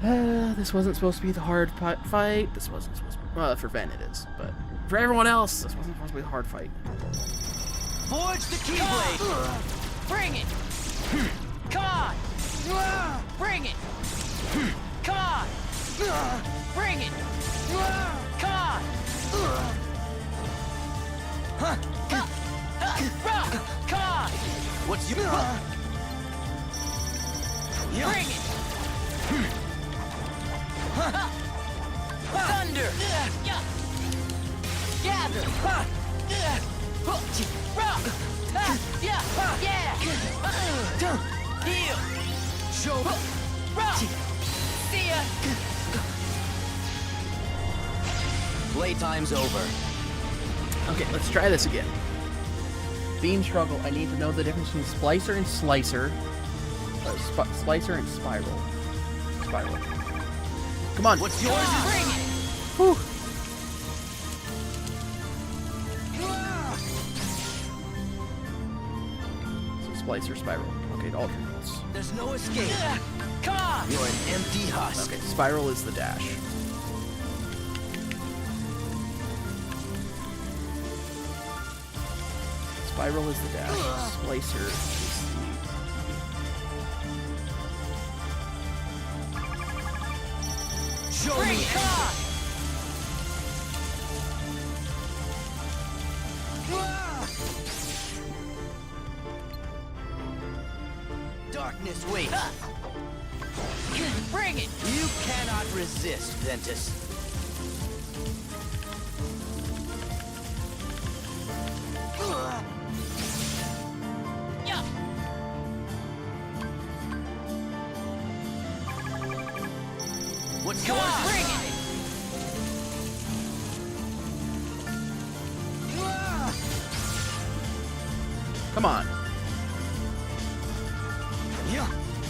This wasn't supposed to be the hard fight. This wasn't supposed to be... Well, for Ven it is, but for everyone else, this wasn't supposed to be a hard fight. Forge the Keyblade. Bring it! Come on! Bring it! Come on! Bring it! Come on! Come on! What's your... Bring it! Thunder! Gather! Heal! Show. See ya! Playtime's over. Okay, let's try this again. Beam struggle. I need to know the difference between splicer and slicer. Splicer and spiral. Spiral. Come on. What's yours? Bring it! Whew. So splicer, spiral. Okay, it alternates. There's no escape. Come on! You're an empty husk. Okay, spiral is the dash. Spiral is the dash. Splicer is Show Bring me. it! Come on! Darkness waits. Bring it! You cannot resist, Ventus. Yeah! What's Come yours? on! Bring it! Come on.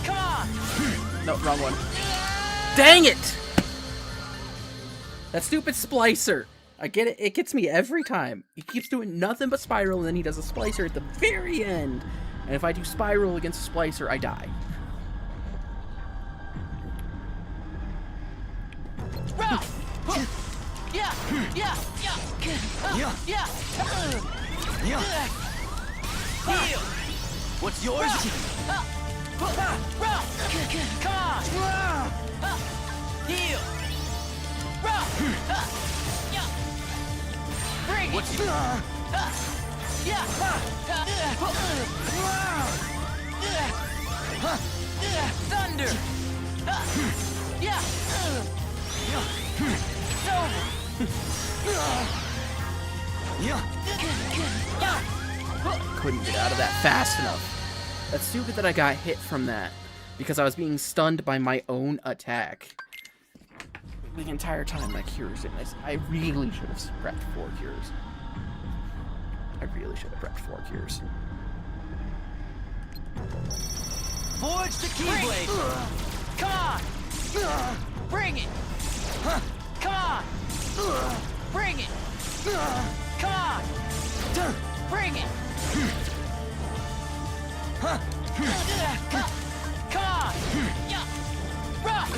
Come on! No, wrong one. Dang it! That stupid splicer. I get it. It gets me every time. He keeps doing nothing but spiral, and then he does a splicer at the very end. And if I do spiral against a splicer, I die. Rock! Yeah! Yeah! Yeah! Yeah! Heal! What's yours? Rock! Come on! Heal! Rock! Yeah! Bring it! What's yours? Yeah! Thunder! Yeah! It's over! Couldn't get out of that fast enough. That's stupid that I got hit from that. Because I was being stunned by my own attack. The entire time my cures didn't. I really should have prepped 4 cures. I really should have prepped 4 cures. Forge the Keyblade! Come on! Bring it! Come on! Bring it! Come on! Bring it! Come on! Yeah! Rock!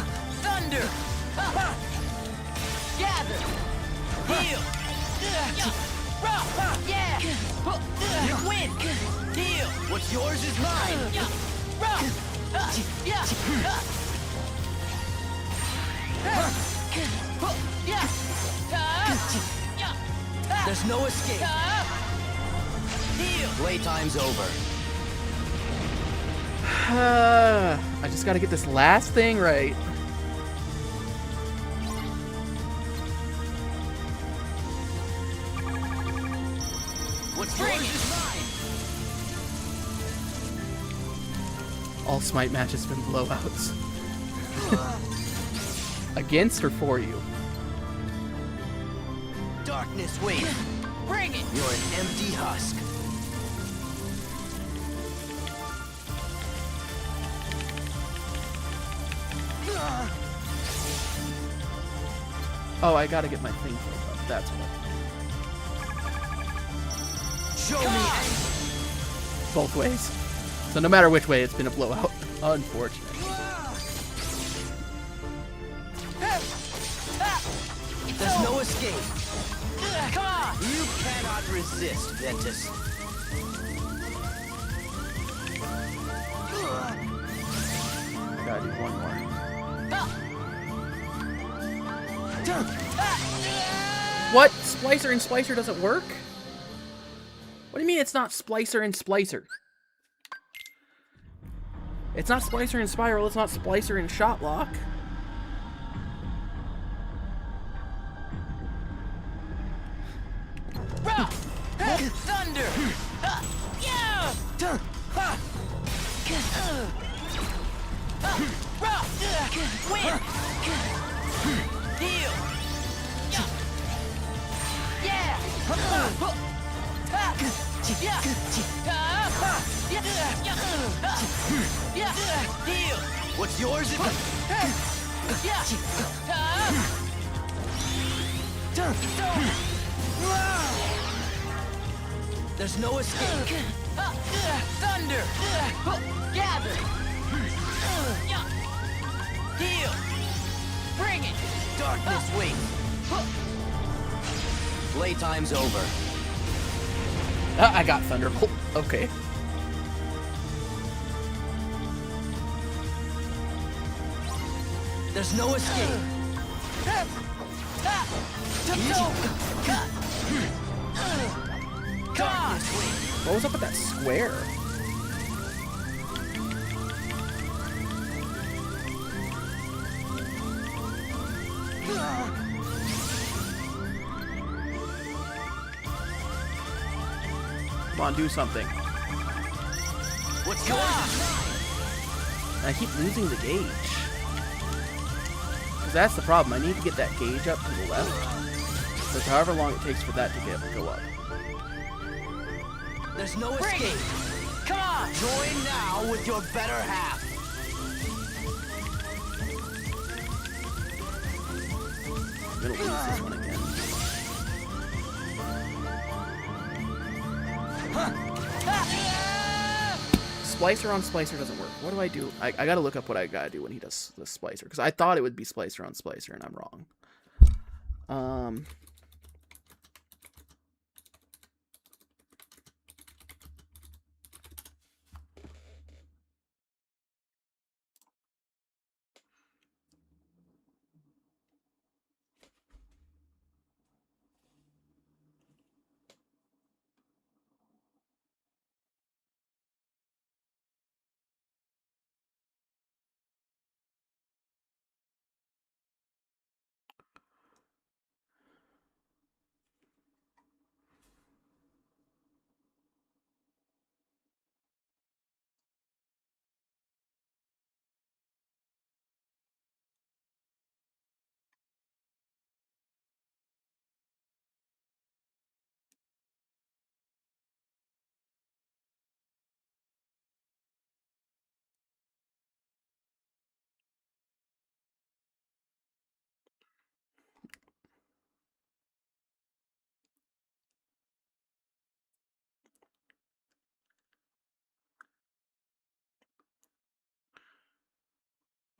Thunder! Gather! Heal! Rock! Yeah! Win! Heal! What's yours is mine! Yeah! Rock! Yeah! Yeah! There's no escape. Heal! Playtime's over. I just gotta get this last thing right. What's yours is mine. All Smite matches have been blowouts. Against or for you? Darkness waits. Bring it! You're an empty husk. Oh, I gotta get my thing filled up. That's what. Show me. Both ways. So no matter which way, it's been a blowout. Unfortunate. There's no escape. Come on! You cannot resist, Ventus. I gotta do one more. What? Splicer and Splicer doesn't work? What do you mean it's not Splicer and Splicer? It's not Splicer and Spiral, it's not Splicer and Shotlock. Thunder! Yeah! Win! Deal! Yeah! Deal! What's yours is... There's no escape. Thunder! Gather! Deal! Bring it! Darkness waits. Playtime's over. I got Thunderbolt. Okay. There's no escape. What was up with that square? Come on, do something. What's yours? I keep losing the gauge. Because that's the problem. I need to get that gauge up to the left. So however long it takes for that to go up. There's no escape. Come on! Join now with your better half. I'm gonna lose this one again. Splicer on Splicer doesn't work. What do I do? I gotta look up what I gotta do when he does the Splicer. Because I thought it would be Splicer on Splicer, and I'm wrong.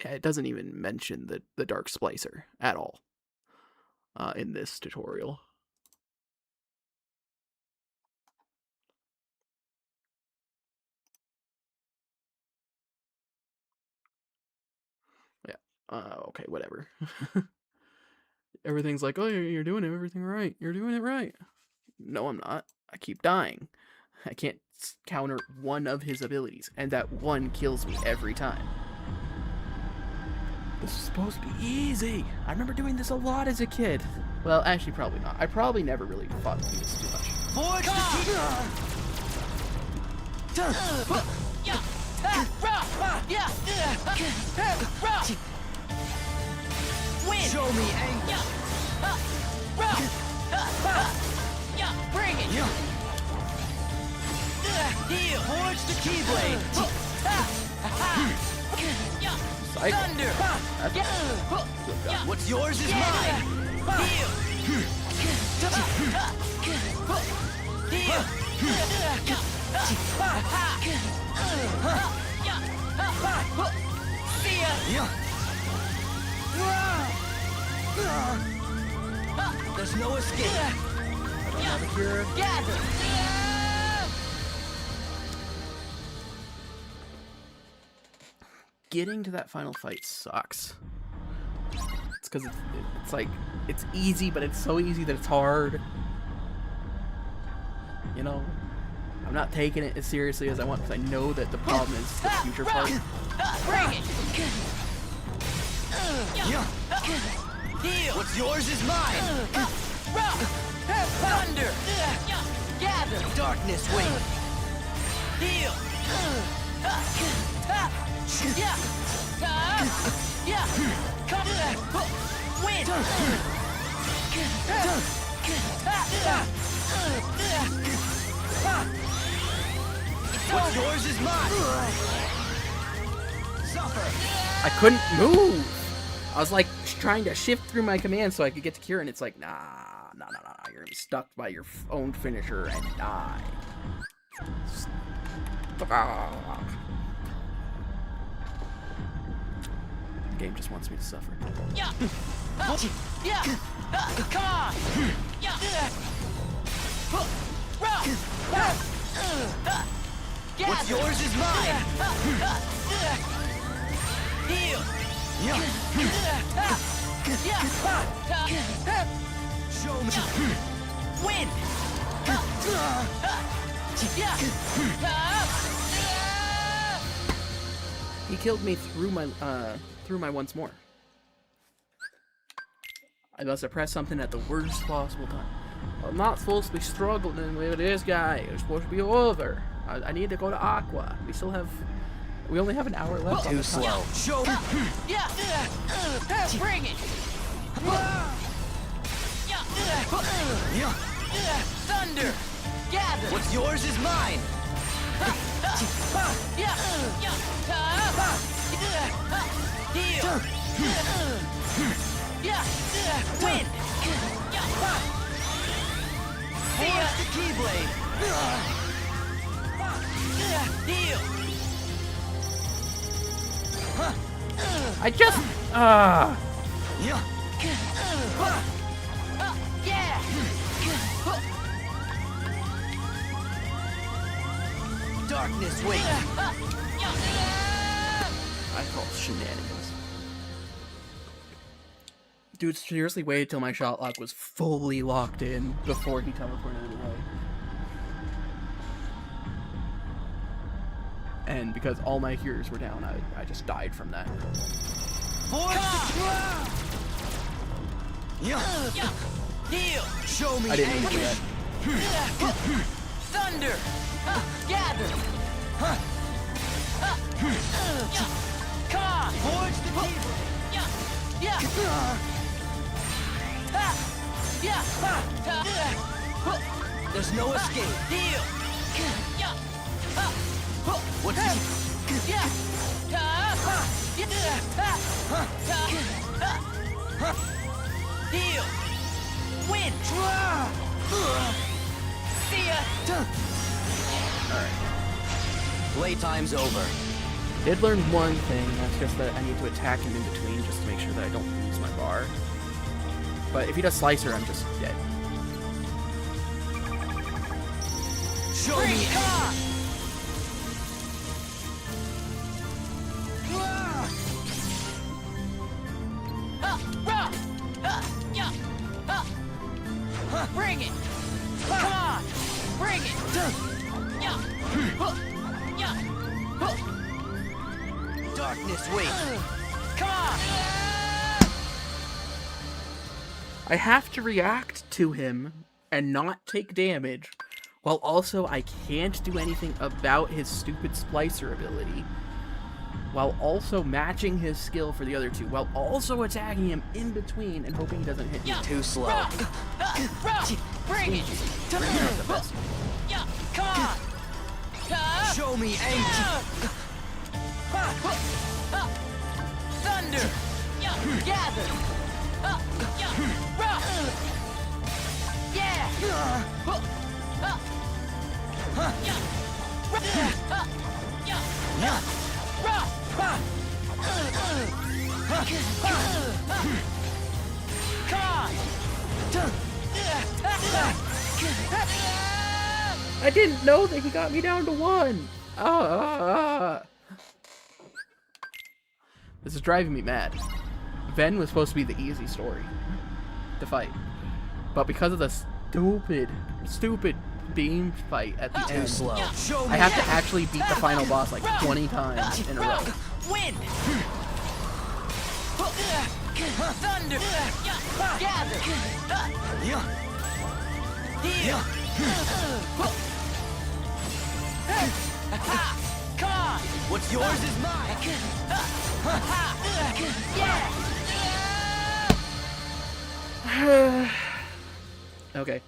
Yeah, it doesn't even mention the Dark Splicer at all in this tutorial. Yeah. Okay, whatever. Everything's like, oh, you're doing everything right. You're doing it right. No, I'm not. I keep dying. I can't counter one of his abilities, and that one kills me every time. This is supposed to be easy. I remember doing this a lot as a kid. Well, actually, probably not. I probably never really fought this too much. Forge the Win! Show me anger. Bring it! Deal. Forge the Keyblade. Thunder! What's yours is mine. Deal! Deal! See ya! There's no escape. Gather! Getting to that final fight sucks. It's because it's like, it's easy, but it's so easy that it's hard. You know? I'm not taking it as seriously as I want because I know that the problem is the future part. Bring it! Deal. What's yours is mine. Thunder! Gather! Darkness wing! Heal! Yeah! Yeah! Come back! Win! What's yours is mine! Suffer! I couldn't move. I was like trying to shift through my command so I could get to Cure, and it's like, nah. You're gonna be stuck by your own finisher and die. The game just wants me to suffer. Yeah! Yeah! Come on! Yeah! What's yours is mine! Heal! Show me! Win! He killed me through my once more. I must have pressed something at the worst possible time. I'm not supposed to be struggling with this guy. It's supposed to be over. I need to go to Aqua. We only have an hour left. Too slow. Show me! Yeah! Bring it! Thunder! Gather! What's yours is mine! Heal! Win! Force the Keyblade! Heal! I just Yeah! Darkness wing! I call shenanigans. Dude seriously waited till my shot lock was fully locked in before he teleported away. And because all my cures were down, I just died from that. Heal! Show me! I didn't mean to do that. Thunder! Gather! Come on! Forge the Keyblade! There's no escape! Heal! What's Heal! Win! See ya! Alright. Playtime's over. Did learn one thing, that's just that I need to attack him in between just to make sure that I don't lose my bar. But if he does Slicer, I'm just dead. Show me! Bring it! Come on! Bring it! Darkness wing! Come on! I have to react to him and not take damage, while also I can't do anything about his stupid Splicer ability, while also matching his skill for the other two, while also attacking him in between and hoping he doesn't hit me. Too slow. Bring it! The best. Come on! Show me anger! Thunder! Gather! I didn't know that he got me down to 1. This is driving me mad. Ven was supposed to be the easy story to fight, but because of the stupid beam fight at the end, Slow. I have to actually beat the final boss like 20 times in a row. Win! Thunder! Gather! Heal! What's yours is mine. Okay.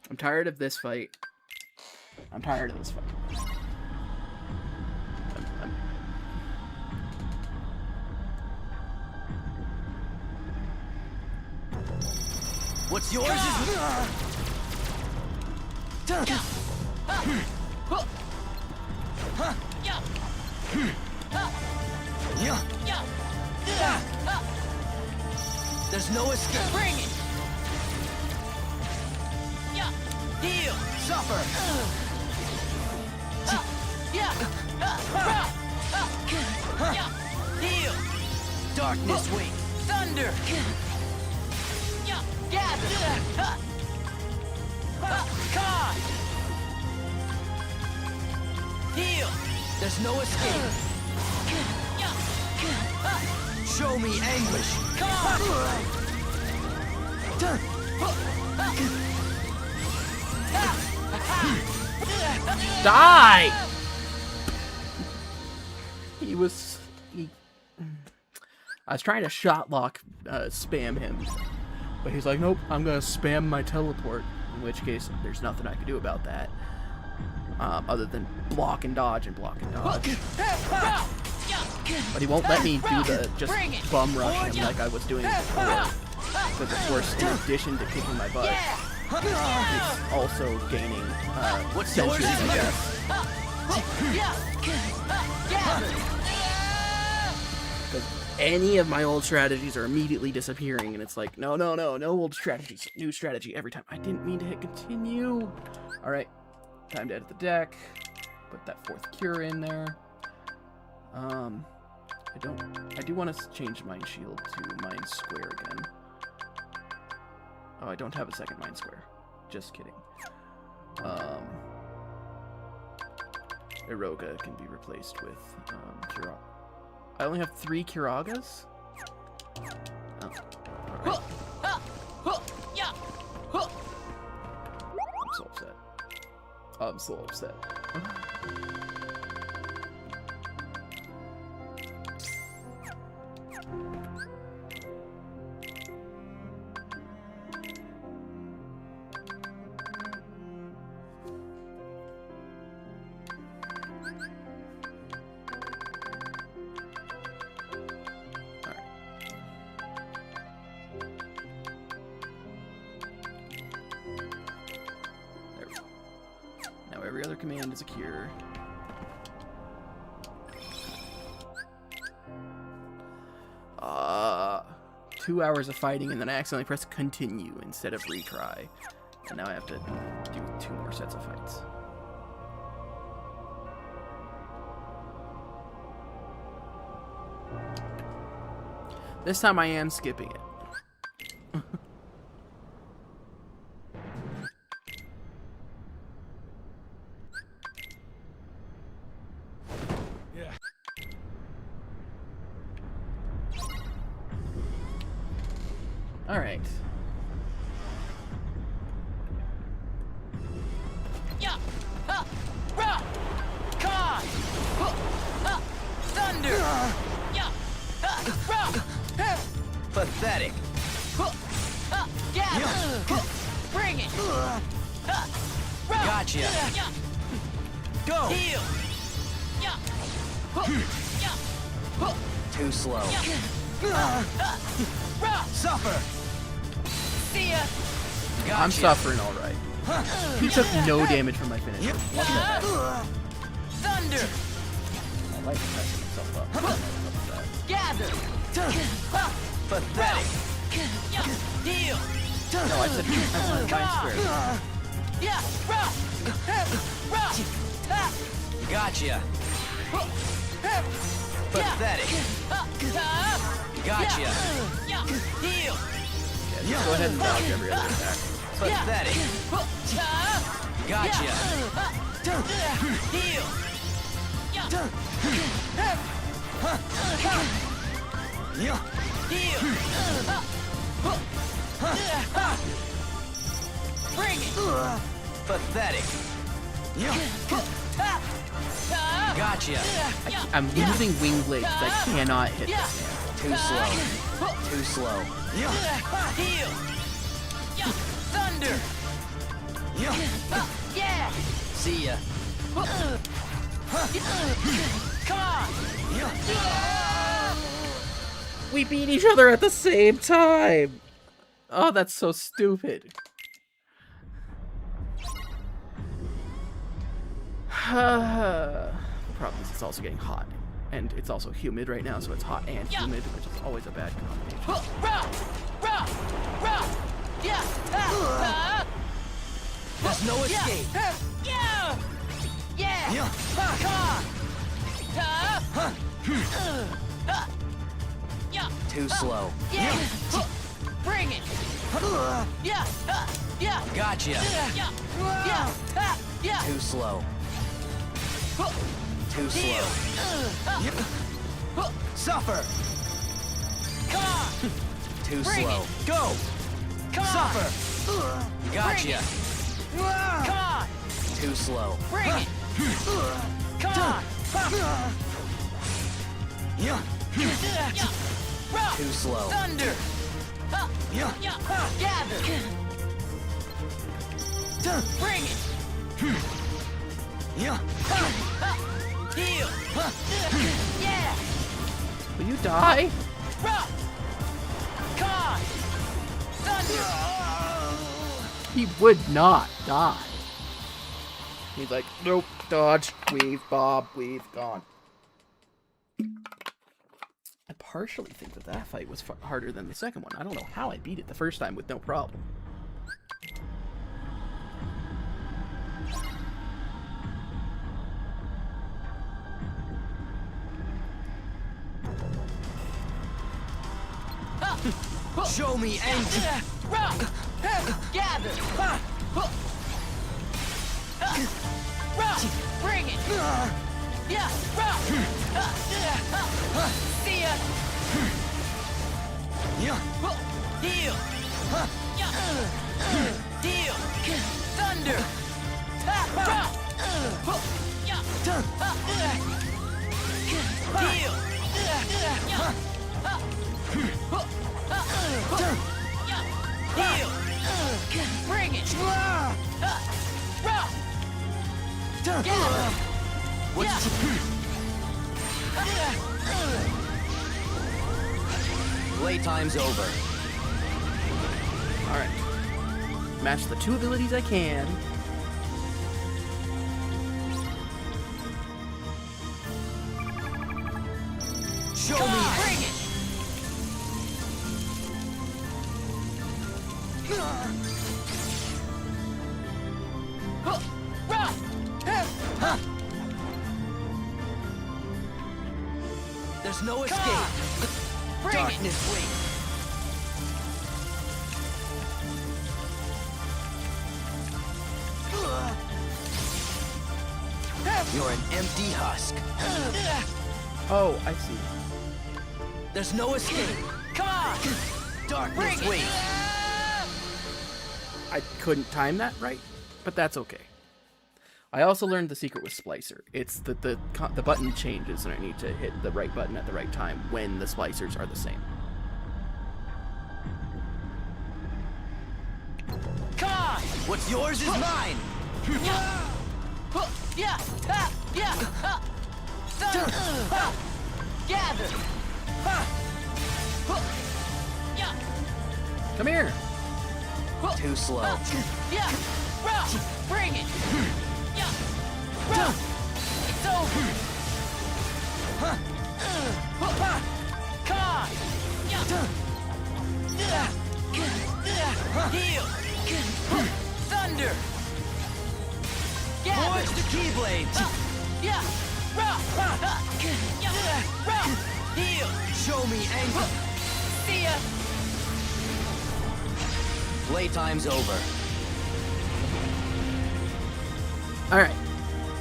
I'm tired of this fight. I'm tired of this fight. What's yours is There's no escape. Bring it! Heal. Suffer. Heal. Darkness wait. Thunder! Gather! God. Heal. There's no escape. Show me anguish. Die! I was trying to shot lock spam him, but he's like, nope, I'm gonna spam my teleport, in which case there's nothing I can do about that, other than block and dodge and block and dodge. But he won't let me do the just bum rush him like I was doing before, because of course, in addition to kicking my butt, it's also gaining sentience, I guess. Because any of my old strategies are immediately disappearing, and it's like, no old strategies, new strategy every time. I didn't mean to hit continue. Alright, time to edit the deck. Put that 4th cure in there. I do want to change Mind Shield to Mind Square again. Oh, I don't have a 2nd Mind Square. Just kidding. Iroga can be replaced with Kiraga. I only have 3 Kiragas? Oh, alright. I'm so upset. I'm so upset. Every other command is a cure. 2 hours of fighting, and then I accidentally pressed continue instead of retry. And now I have to do 2 more sets of fights. This time I am skipping it. Alright. Thunder! Pathetic. Bring it! Gotcha. Go. Heal! Too slow. Suffer. See ya! Gotcha. I'm suffering alright. He took no damage from my finish. Wasn't that bad? Thunder! I like messing myself up. I don't know what's up with Gather! Pathetic. Heal! that. No, I said I wanted Mind Square. Gotcha. Pathetic. Gotcha. Heal! Yeah, just go ahead and dodge every other attack. Pathetic. Gotcha. Heal! Heal! Bring it! Pathetic. Gotcha. I'm losing wing blades because I cannot hit this man. Too slow. Too slow. Heal. Thunder. Yeah. See ya. Come on. We beat each other at the same time. Oh, that's so stupid. Problem is, it's also getting hot, and it's also humid right now, so it's hot and humid, which is always a bad combination. There's no escape. Yeah. Yeah. Come on. Too slow. Yeah. Bring it. Yeah. Gotcha. Yeah. Too slow. Too slow. Suffer. Come on. Too Bring slow. it. Go. Come on. Suffer. Gotcha. Come on. Too slow. Bring it. Come on. Too slow. Thunder. Gather. Bring it. Heal. Yeah. Will you die? Rock. Come on. Thunder. He would not die. He's like, nope, dodge, weave, bob, weave, gone. I partially think that that fight was harder than the second one. I don't know how I beat it the first time with no problem. Show me anger. Rock. Gather. Rock. Bring it. Yeah. Rock. See ya. Heal. Heal. Thunder. Rock. Heal. Heal. Bring it. Rock. Gather. Playtime's over. Alright. Match the two abilities I can. Show Come me on. Bring it. Rock. There's no Come escape. on. Bring Darkness it. waits. You're an empty husk. Oh, I see. There's no escape. Come on. Darkness Bring it. waits. I couldn't time that right, but that's okay. I also learned the secret with Splicer. It's that the button changes and I need to hit the right button at the right time when the splicers are the same. Come on. What's yours is mine. Yeah. Yeah. Thunder. Gather. Yeah. Come here. Too slow. Yeah. Rock. Bring it. Yeah. Rock. It's over. Come on. Yeah. Heal. Thunder. Forge the Keyblades. Yeah. Rock. Yeah. Rock. Heal. Show me anger. See ya. Playtime's over. Alright.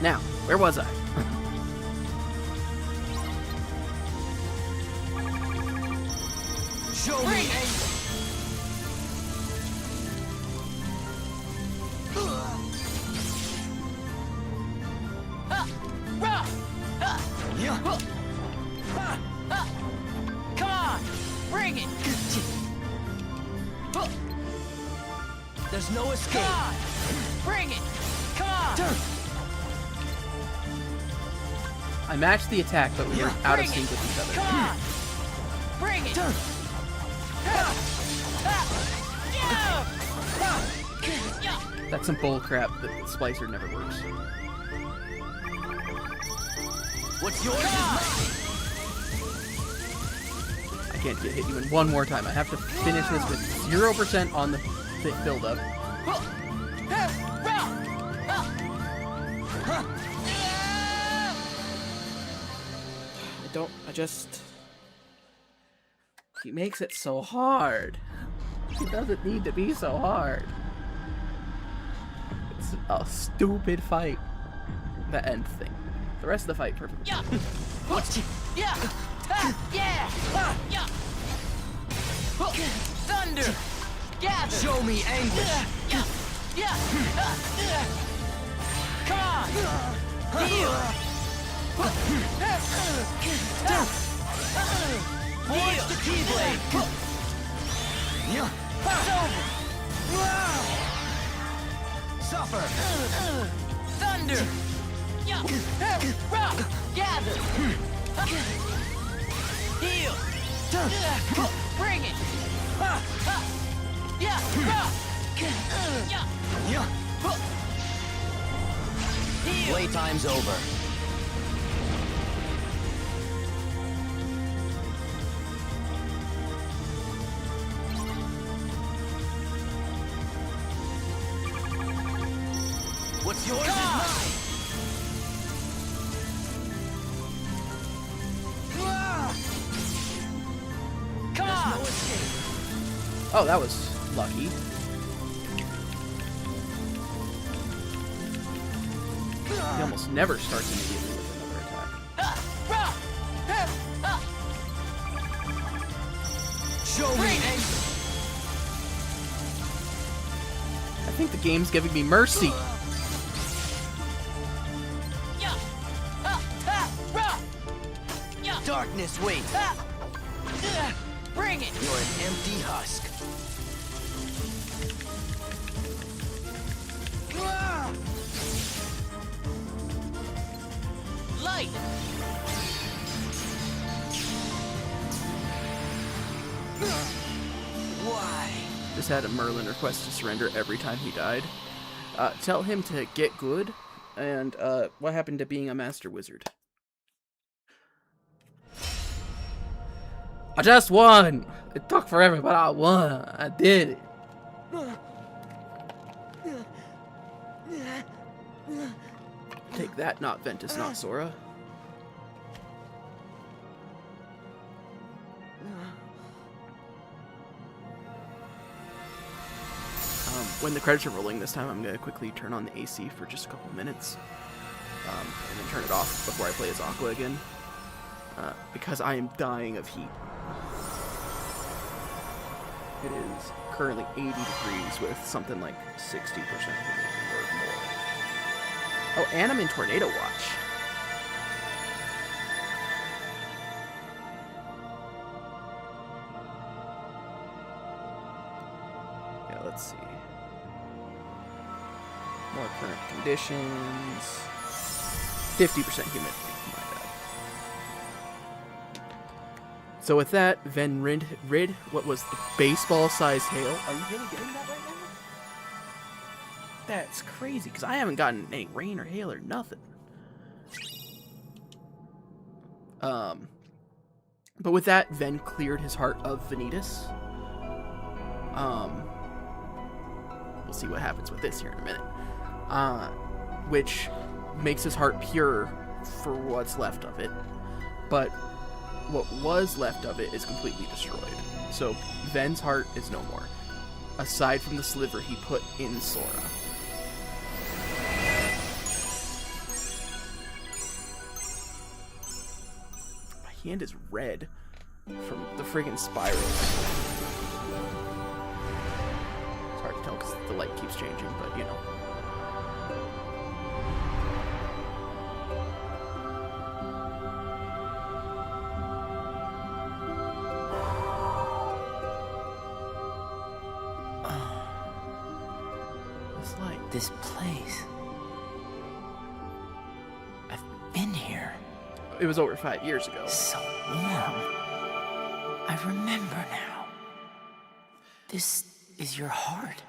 Now, where was I? Show me Bring it. anger. There's no escape. Come on! Bring it! Come on! I matched the attack, but we were out of sync with each other. Come on! Bring it! That's some bull crap. The splicer never works. What's yours is I can't get hit even one more time. I have to finish this with 0% on the build-up. He makes it so hard. It doesn't need to be so hard. It's a stupid fight. The end thing. The rest of the fight, perfect. Yeah. Yeah. Yeah. Yeah. Thunder. Gather. Show me anguish. Yeah. Yeah. Come on. Heal. Forge the Keyblade. It's over. Suffer. Thunder. Rock. Gather. Heal. Bring it. Yeah. Rock. Heal. Playtime's over. What's yours is mine. Come on. No escape. Oh, that was lucky. He almost never starts immediately with another attack. Show me. I think the game's giving me mercy. Darkness, wait. Bring it. You're an empty husk. Light. Why? Just had a Merlin request to surrender every time he died. Tell him to get good, and what happened to being a master wizard? I just won! It took forever, but I won. I did it. Take that, not Ventus, not Sora. When the credits are rolling this time, I'm going to quickly turn on the AC for just a couple minutes. And then turn it off before I play as Aqua again. Because I am dying of heat. It is currently 80 degrees with something like 60% humidity or more. Oh, and I'm in Tornado Watch. Yeah, let's see. More current conditions. 50% humidity. So with that, Ven rid what was the baseball-sized hail. Are you really getting that right now? That's crazy, because I haven't gotten any rain or hail or nothing. But with that, Ven cleared his heart of Vanitas. We'll see what happens with this here in a minute. Which makes his heart pure for what's left of it. But what was left of it is completely destroyed. So Ven's heart is no more, aside from the sliver he put in Sora. My hand is red from the friggin' spirals. It's hard to tell because the light keeps changing, but you know. This place. I've been here. It was over 5 years ago. So warm. I remember now. This is your heart.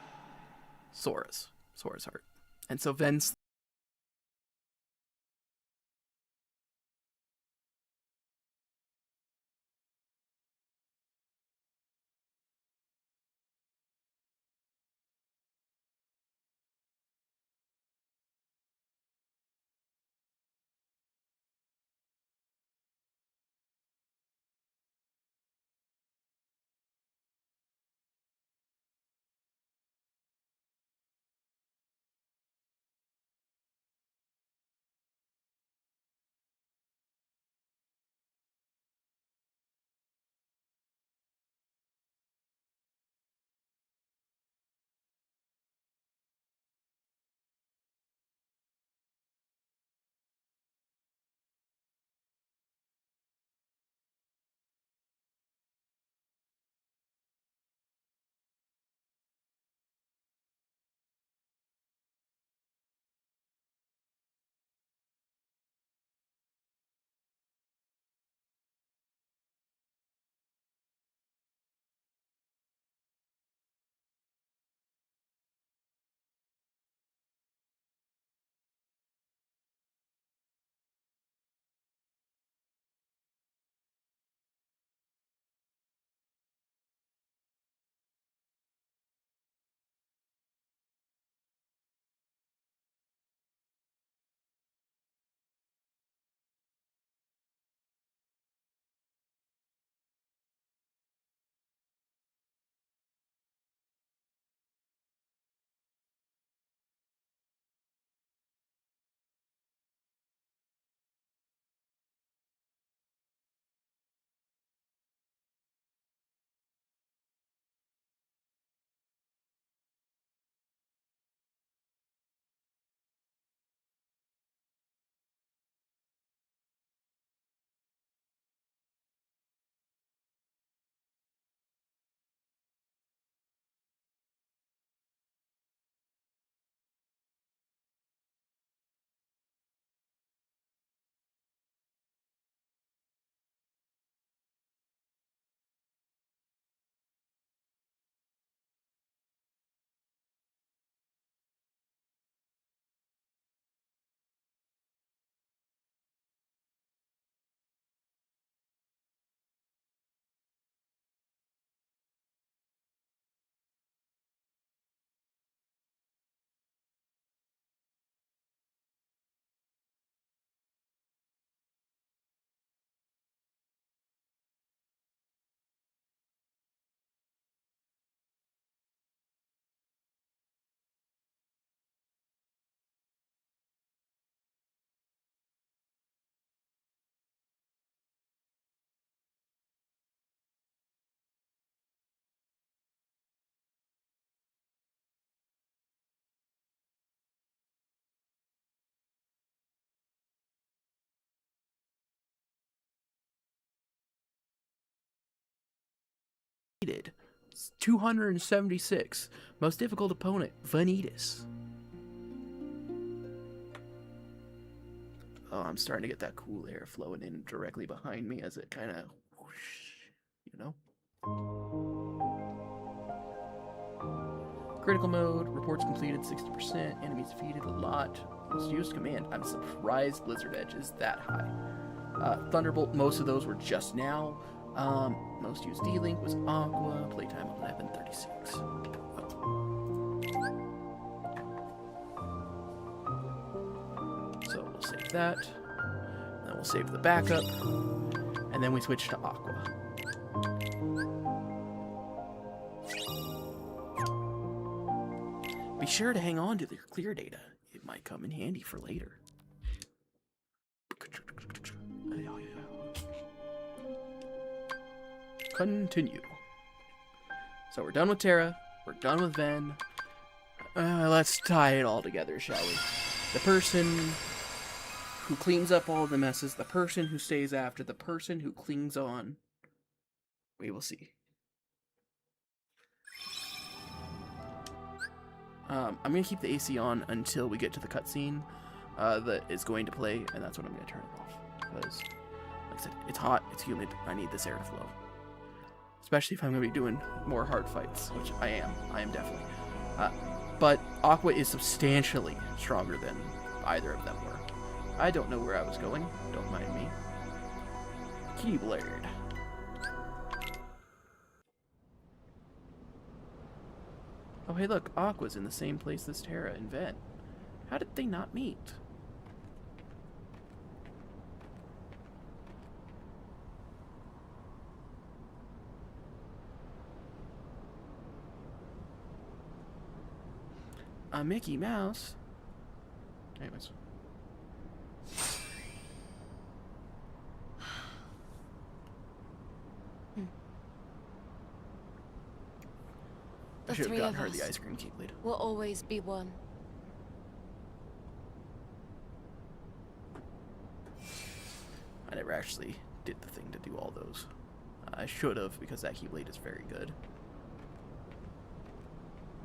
Sora's heart. And so Ven's defeated 276. Most difficult opponent, Vanitas. Oh, I'm starting to get that cool air flowing in directly behind me as it kind of whoosh, you know? Critical mode, reports completed 60%, enemies defeated a lot. Most used command. I'm surprised Blizzard Edge is that high. Thunderbolt, most of those were just now. Most used D-Link was Aqua, playtime 11:36. So we'll save that. Then we'll save the backup. And then we switch to Aqua. Be sure to hang on to your clear data. It might come in handy for later. Continue. So we're done with Terra. We're done with Ven. Let's tie it all together, shall we? The person who cleans up all the messes, the person who stays after, the person who clings on. We will see. I'm going to keep the AC on until we get to the cutscene that is going to play, and that's when I'm going to turn it off. Because, like I said, it's hot, it's humid, I need this air to flow. Especially if I'm going to be doing more hard fights, which I am definitely. But Aqua is substantially stronger than either of them were. I don't know where I was going, don't mind me. Keyblade. Oh hey look, Aqua's in the same place as Terra and Ven. How did they not meet? A Mickey Mouse? Anyways. I should have gotten her the ice cream Keyblade. Will always be one. I never actually did the thing to do all those. I should have, because that Keyblade is very good.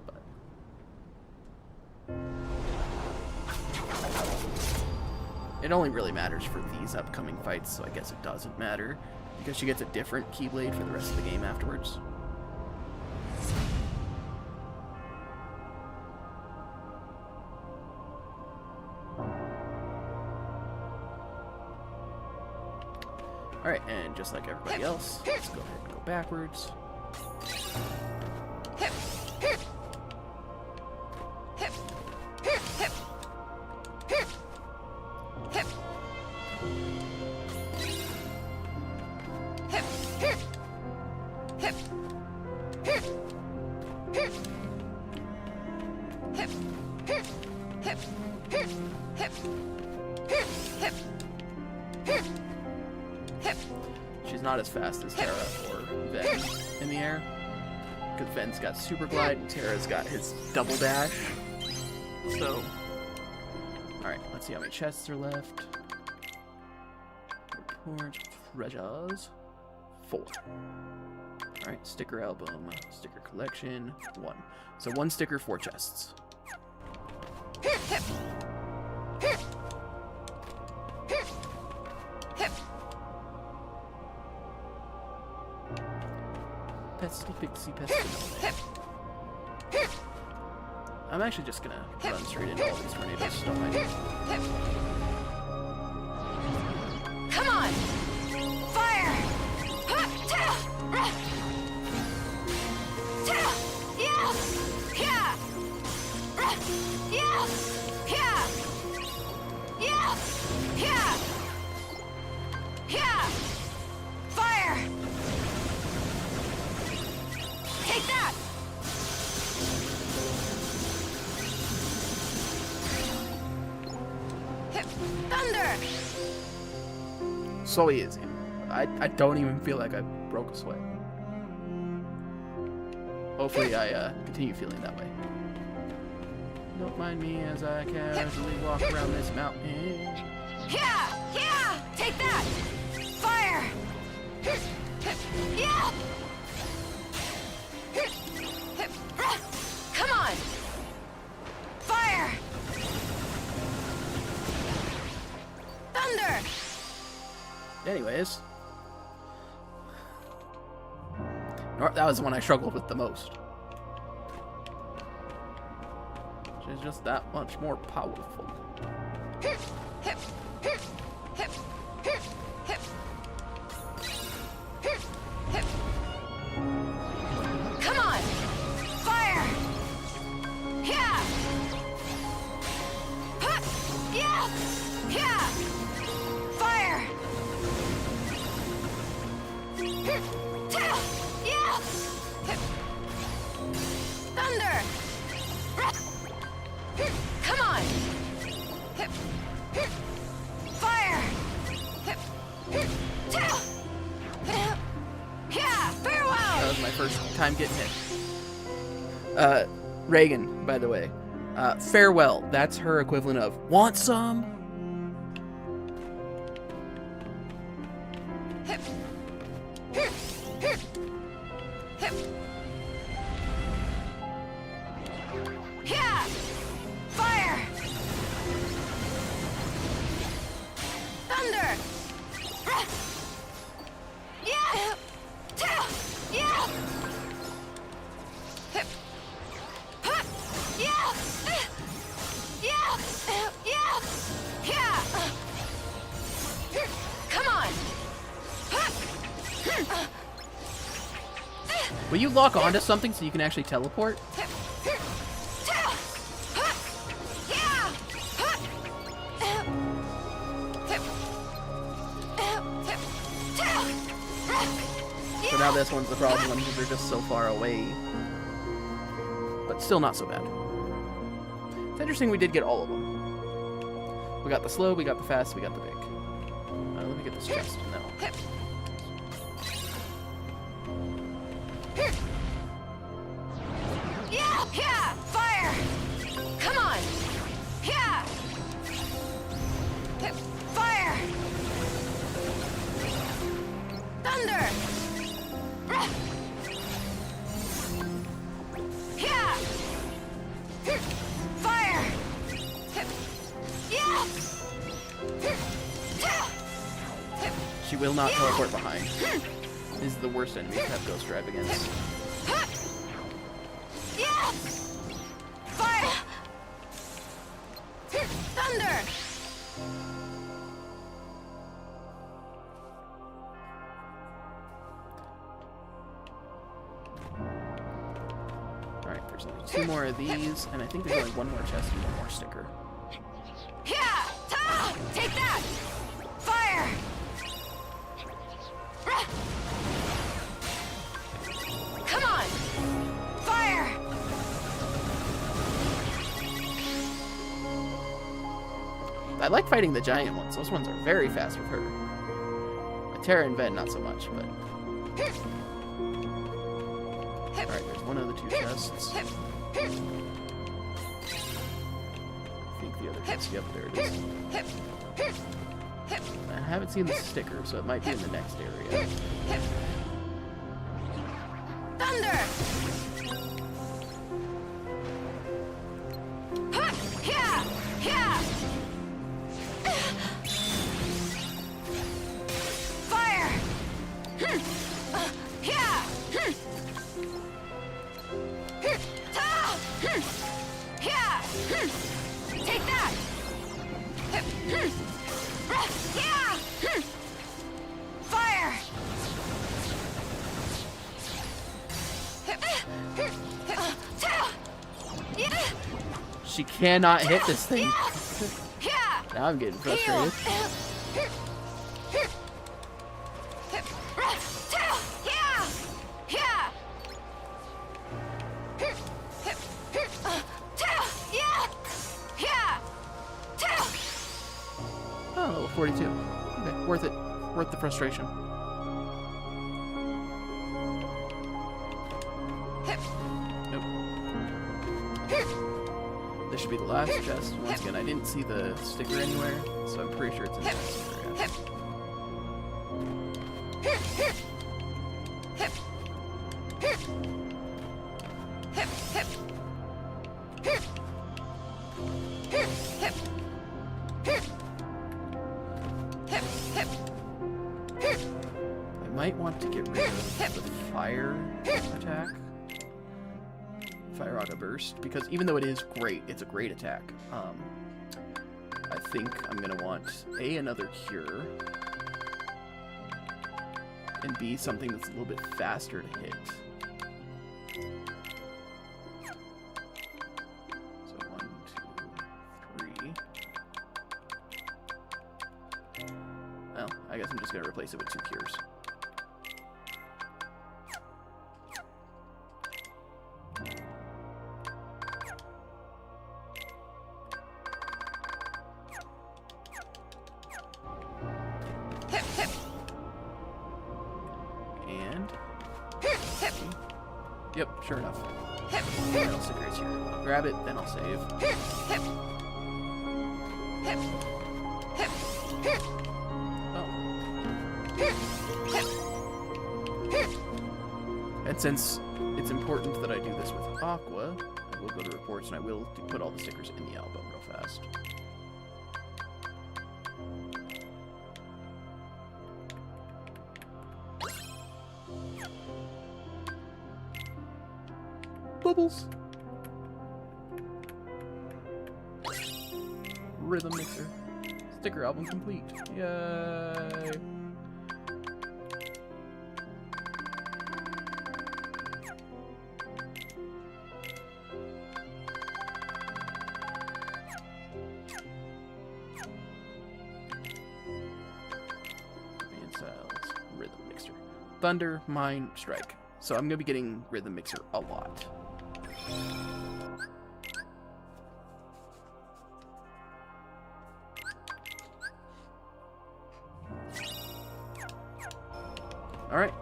But it only really matters for these upcoming fights, so I guess it doesn't matter, because she gets a different Keyblade for the rest of the game afterwards. Alright, and just like everybody else, let's go ahead and go backwards. She's not as fast as Terra or Ven in the air, because Ven's got super glide and Terra's got his double dash. So, alright, let's see how many chests are left. Report treasures. 4. Alright, sticker album, sticker collection, 1. So 1 sticker, 4 chests. Pesty Pixie Pesty. I'm actually just gonna run straight into all these tornadoes, don't mind. Come on! Fire! Fire! Take that! Thunder! So easy. I don't even feel like I broke a sweat. Hopefully I continue feeling that way. Don't mind me as I casually walk around this mountain. Yeah! Take that! Fire! Yeah! Come on! Fire! Thunder! Anyways. That was the one I struggled with the most. She's just that much more powerful. Come on! Fire! Yeah! Yeah! Fire! Yeah! Thunder! Come on! Fire! Yeah! Farewell! That was my first time getting hit. Reagan, by the way. Farewell. That's her equivalent of, want some? Yeah! Will you lock onto something so you can actually teleport? So now this one's the problem because they're just so far away. But still not so bad. It's interesting we did get all of them. We got the slow, we got the fast, we got the big. Let me get this chest. No. Yeah! Fire! Come on! Yeah! Fire! Thunder! Yeah! Fire! Yeah! She will not teleport behind. This is the worst enemy to have Ghost Drive against. Yeah! Fire! Thunder! Alright, there's only 2 more of these, and I think there's only 1 more chest and 1 more sticker. Yeah! Take that! Fire! Come on! Fire! I like fighting the giant ones. Those ones are very fast with her. Terra and Ven, not so much, but... Alright, there's one of the 2 chests. I think the other chest, yep, there it is. I haven't seen the sticker, so it might be in the next area. Thunder! Yeah! Yeah! Fire! Yeah! Yeah! Take that! Yeah! Fire! She cannot hit this thing. Yeah! Now I'm getting frustrated. Oh, level 42. Okay, worth it. Worth the frustration. Nope. This should be the last chest. Once again, I didn't see the sticker anywhere, so I'm pretty sure it's in this area. I might want to get rid of the fire attack. Fire Auto Burst, because even though it is great, it's a great attack. I think I'm gonna want A, another cure, and B, something that's a little bit faster to hit. So 1, 2, 3. Well, I guess I'm just gonna replace it with 2 cures. And... Yep, sure enough. I'll stick right here. I'll grab it, then I'll save. Oh. And since it's important that I do this with Aqua, I will go to reports and I will put all the stickers in the album real fast. Bubbles! Rhythm mixer. Sticker album complete. Yay! Thunder, Mine, Strike. So I'm going to be getting Rhythm Mixer a lot. Alright.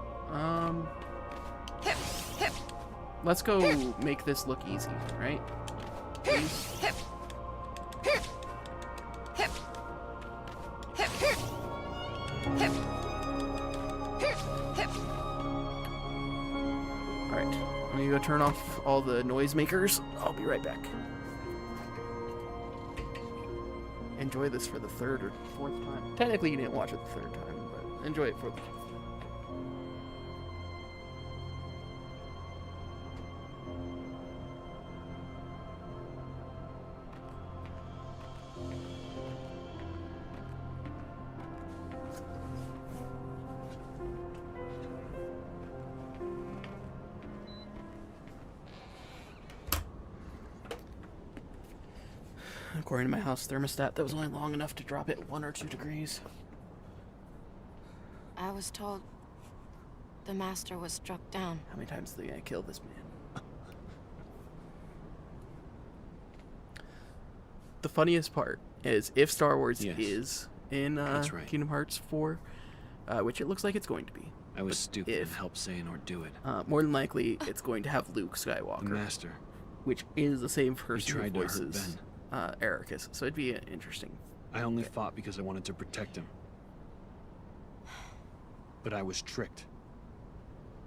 Let's go make this look easy, right? Please. Alright, I'm gonna go turn off all the noisemakers. I'll be right back. Enjoy this for the third or fourth time. Technically, you didn't watch it the third time, but enjoy it for the... According to my house thermostat, that was only long enough to drop it 1 or 2 degrees. I was told the master was struck down. How many times are they gonna kill this man? The funniest part is if Star Wars is in Kingdom Hearts 4, which it looks like it's going to be. I was stupid and helped Xehanort do it. More than likely, it's going to have Luke Skywalker. The Master. Which is the same person who tried to hurt voices Ericus, so it'd be interesting. I only fought because I wanted to protect him. But I was tricked.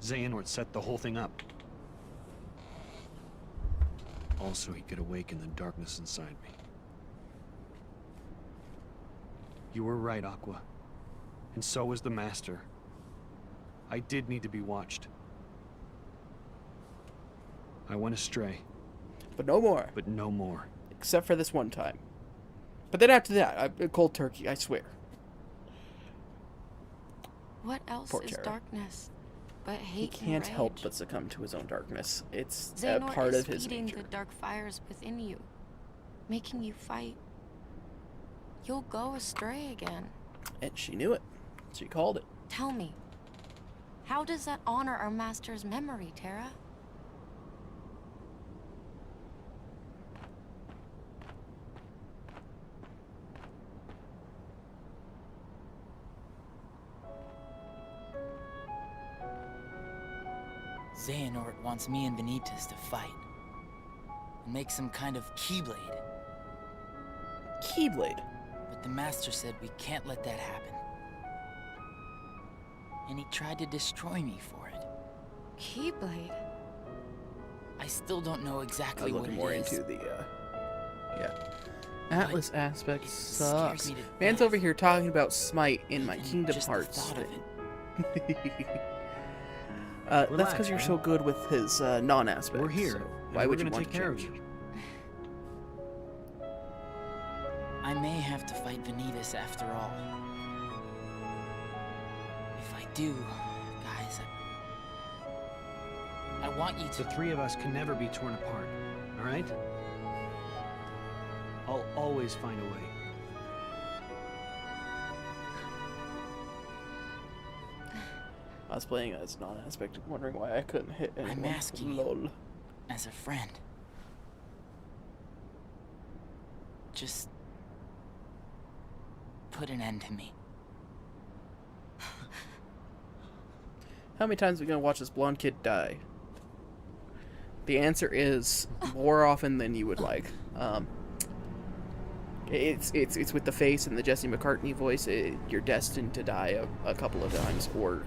Xehanort set the whole thing up. Also, he could awaken the darkness inside me. You were right, Aqua. And so was the Master. I did need to be watched. I went astray. But no more. But no more. Except for this one time. But then after that, cold turkey, I swear. What else Poor is Terra. darkness but He hate can't and help rage? but succumb to his own darkness. It's a Xehanort part is of his feeding nature. the dark fires within you, making you fight. You'll go astray again. And she knew it. She called it. Tell me, how does that honor our master's memory, Terra? Xehanort wants me and Vanitas to fight. And make some kind of Keyblade. Keyblade. But the Master said we can't let that happen. And he tried to destroy me for it. Keyblade? I still don't know I exactly was what looking it more is. into the, Atlas aspect it sucks. scares me to Man's death. over here talking about Smite in my Even Kingdom just the Hearts thought of thing. it. That's Relax, because you're man. so good with his non-aspect. We're here. So and why we're would you gonna want take to care change? of you? I may have to fight Vanitas after all. If I do, guys, I want you The to... three of us can never be torn apart, all right? I'll always find a way. I was playing as non-aspect, wondering why I couldn't hit anyone. I'm asking you. Lol. as a friend. Just put an end to me. How many times are we gonna watch this blonde kid die? The answer is more often than you would like. It's with the face and the Jesse McCartney voice. You're destined to die a couple of times, or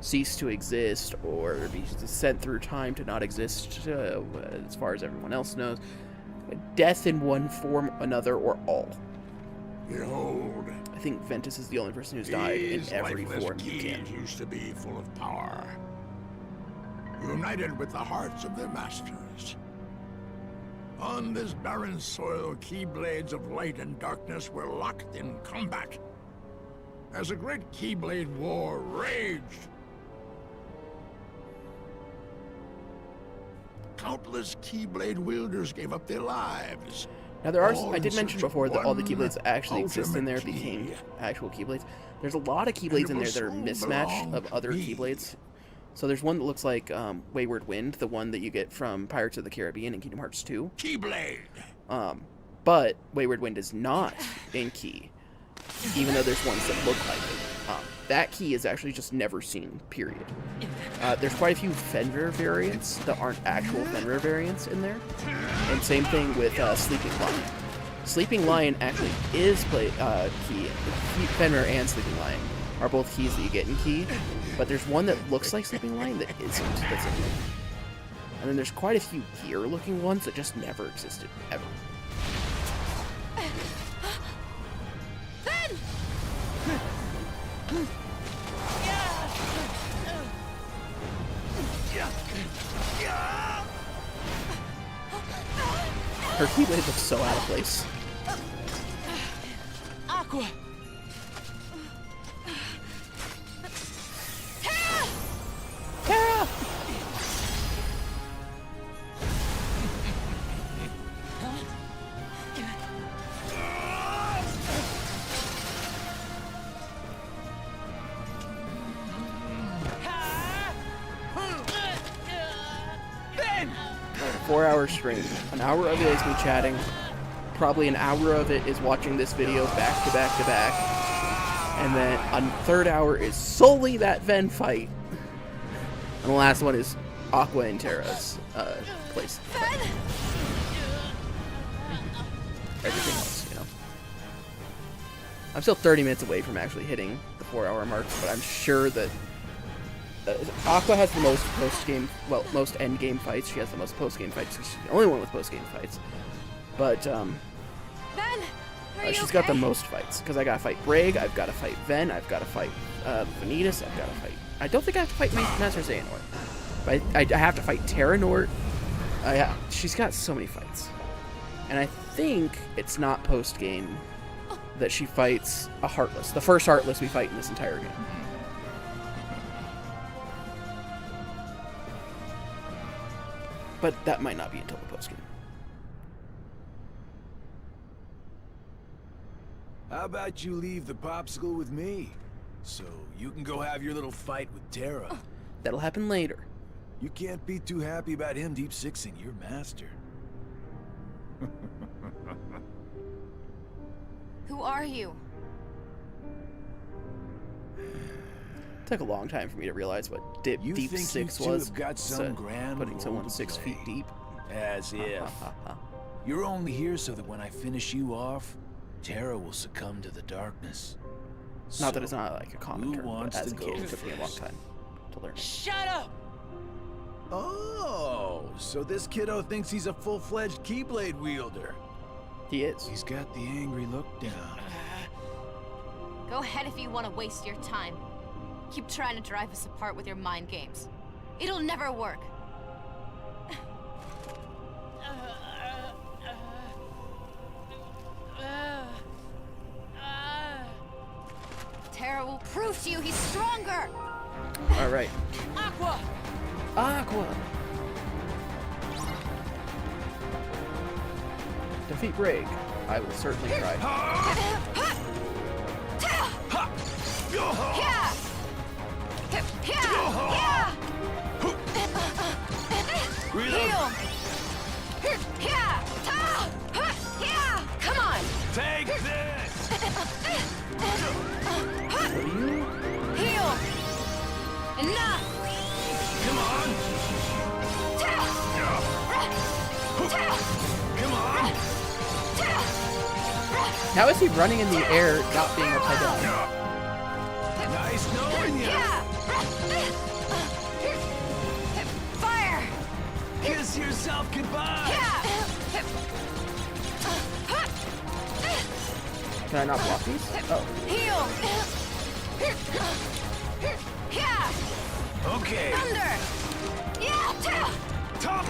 cease to exist, or be sent through time to not exist, as far as everyone else knows. Death in one form, another, or all. Behold, I think Ventus is the only person who's died in these every lifeless form you can. keys used to be full of power, united with the hearts of their masters. On this barren soil, keyblades of light and darkness were locked in combat. As a great keyblade war raged, countless keyblade wielders gave up their lives. Now there are, All I in did mention search of before that all the one keyblades that actually exist in there ultimate became key. actual keyblades. There's a lot of keyblades in there that are will mismatch belong of other to me. keyblades So there's one that looks like Wayward Wind, the one that you get from Pirates of the Caribbean in Kingdom Hearts 2. Keyblade! But Wayward Wind is not in Key, even though there's ones that look like it. That key is actually just never seen, period. There's quite a few Fenrir variants that aren't actual Fenrir variants in there. And same thing with Sleeping Lion. Sleeping Lion actually is key. Fenrir and Sleeping Lion are both keys that you get in Key, but there's one that looks like Sleeping Lion that isn't, that's in there. And then there's quite a few gear-looking ones that just never existed, ever. Her Keyblade looks so out of place. Aqua! Terra! Ben! 4-hour stream. An hour of it is me chatting. Probably an hour of it is watching this video back to back to back. And then a third hour is solely that Ven fight. And the last one is Aqua and Terra's place. Everything else, you know. I'm still 30 minutes away from actually hitting the 4-hour mark, but I'm sure that Aqua has the most post-game, well, most end-game fights. She has the most post-game fights. She's the only one with post-game fights. But, Ben, she's got the most fights. Because I gotta fight Braig, I've gotta fight Ven, I've gotta fight Vanitas, I've gotta fight... I don't think I have to fight Master Xehanort. But I have to fight Terranort. She's got so many fights. And I think it's not post-game that she fights a Heartless. The first Heartless we fight in this entire game. But that might not be until the post-game. How about you leave the popsicle with me? So you can go have your little fight with Terra. That'll happen later. You can't be too happy about him deep sixing your master. who are you? Took a long time for me to realize what deep think six you two was. have got some grand putting role someone to 6 play. feet deep. As if. You're only here so that when I finish you off, Terra will succumb to the darkness. Not that it's not like a common who term, but wants as to a kid, go it took me a long first? time to learn it. Shut up! Oh, so this kiddo thinks he's a full-fledged Keyblade wielder. He is. He's got the angry look down. Go ahead if you want to waste your time. Keep trying to drive us apart with your mind games. It'll never work. Terra will prove to you he's stronger! Alright. Aqua! Aqua! Defeat Braig. I will certainly try. Heal! Come on! Take this! What are you? Heal! Enough! Come on! Come on! How is he running in the air, not being upside down? Nice knowing you! Fire! Kiss yourself goodbye! Can I not block these? Oh. Heal! Okay! Thunder! Top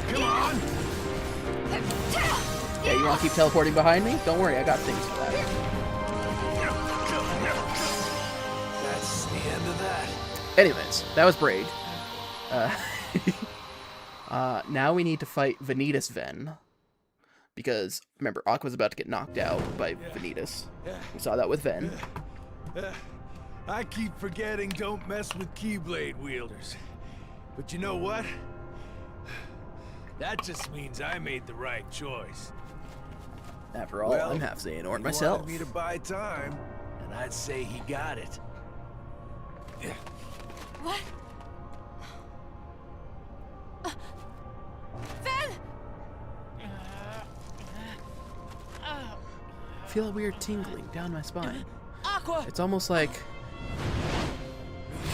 Come on! Yeah, you want to keep teleporting behind me? Don't worry, I got things for that. That's the end of that. Anyways, that was Braid. Now we need to fight Vanitas Ven. Because, remember, Aqua's about to get knocked out by Vanitas. We saw that with Ven. I keep forgetting don't mess with Keyblade wielders. But you know what? That just means I made the right choice. After all, I'm half Xehanort He myself. wanted me to buy time, and I'd say he got it. What? Ven! I feel a weird tingling down my spine. Aqua! It's almost like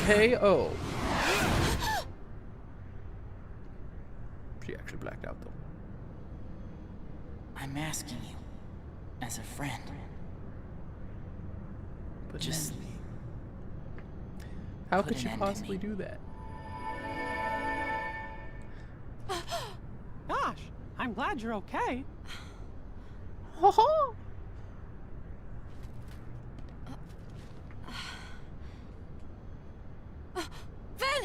KO. She actually blacked out though. I'm asking you, as a friend. But Just then, how put could an she end to possibly me. do that? Gosh, I'm glad you're okay. Ho ho! Ven!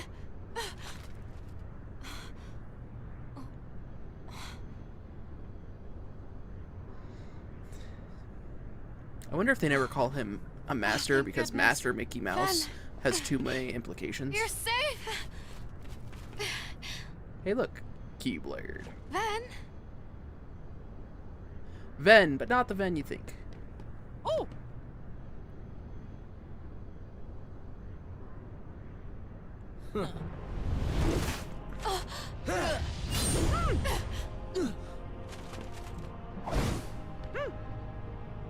I wonder if they never call him a master thank because goodness. Master Mickey Mouse Ven. has too many implications. You're safe! Hey look, Keyblade. Ven? Ven, but not the Ven you think. Oh,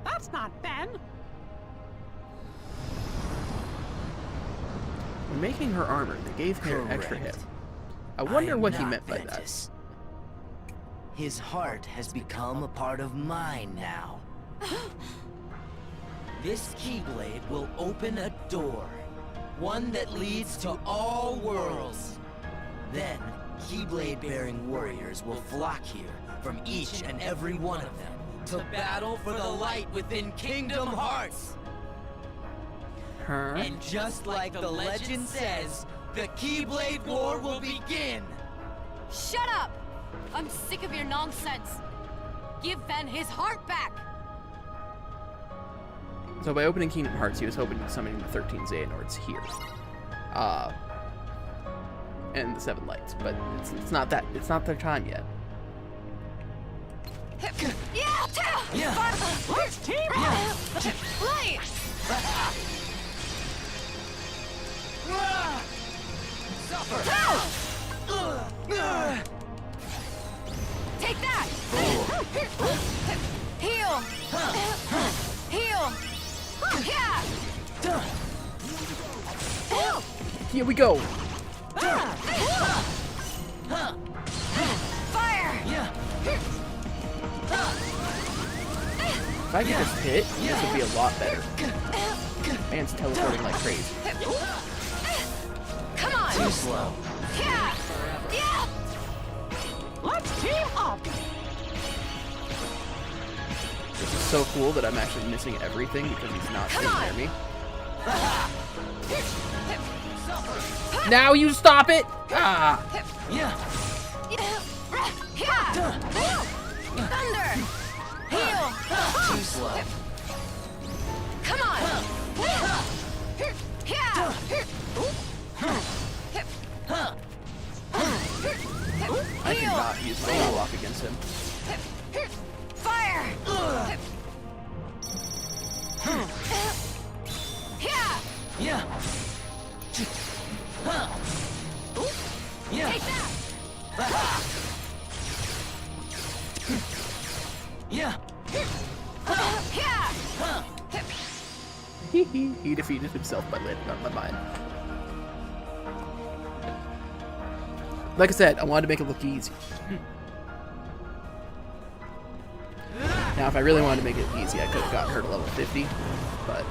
that's not Ben. When making her armor, they gave her an extra hip. I wonder am what he not meant by that. Ventus. His heart has become a part of mine now. This Keyblade will open a door. One that leads to all worlds. Then, Keyblade-bearing warriors will flock here from each and every one of them to battle for the light within Kingdom Hearts. Huh? And just like the legend says, the Keyblade War will begin! Shut up! I'm sick of your nonsense. Give Ven his heart back! So by opening Kingdom Hearts, he was hoping to summon the 13 Xehanorts here. And the 7 lights, but it's not that, it's not their time yet. Yeah! Let's team up! Light! Take that! Heal! Heal! Yeah! Here we go! Fire! If I could just hit, this would be a lot better. Man's teleporting like crazy. Come on! Too slow. Yeah! Yeah! Let's team up! This is so cool that I'm actually missing everything because he's not Come sitting on. near me. Now you stop it! Ah! Yeah! Thunder! Heal! Too slow. Come on! Yeah! I cannot use my wall lock against him. Fire! Yeah! Take that! He defeated himself by landing on my mind. Like I said, I wanted to make it look easy. Now, if I really wanted to make it easy, I could have gotten her to level 50, but...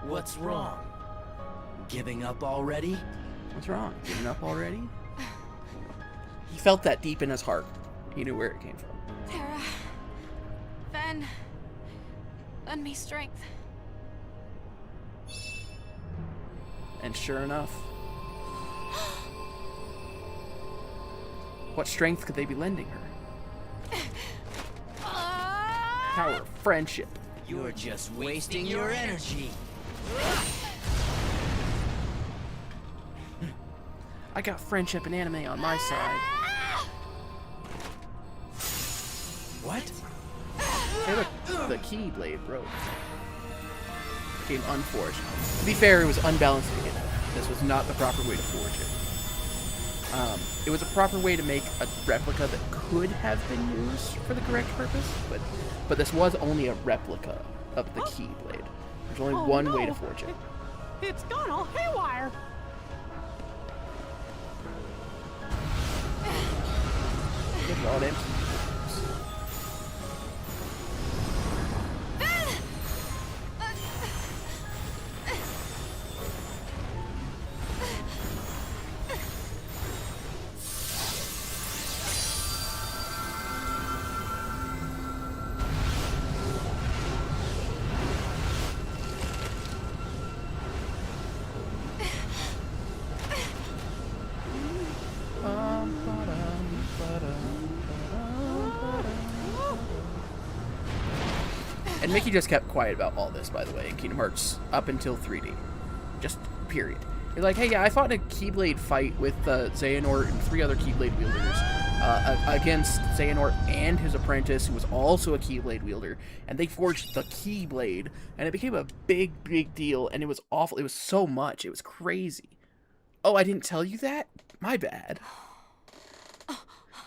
What's wrong? Giving up already? What's wrong? Giving up already? He felt that deep in his heart. He knew where it came from. Terra. Ven. Ven, lend me strength. And sure enough, what strength could they be lending her? Power of friendship. You're just wasting your energy. I got friendship and anime on my side. What? Hey, look, the Keyblade broke. Became unforged. To be fair, it was unbalanced to begin with. This was not the proper way to forge it. It was a proper way to make a replica that could have been used for the correct purpose, but this was only a replica of the Keyblade. There's only one way to forge it. It's gone all haywire. Look at all them. And Mickey just kept quiet about all this, by the way, in Kingdom Hearts up until 3D. Just period. You're like, hey, yeah, I fought a Keyblade fight with Xehanort and 3 other Keyblade wielders against Xehanort and his apprentice, who was also a Keyblade wielder, and they forged the Keyblade, and it became a big, big deal, and it was awful. It was so much. It was crazy. Oh, I didn't tell you that? My bad.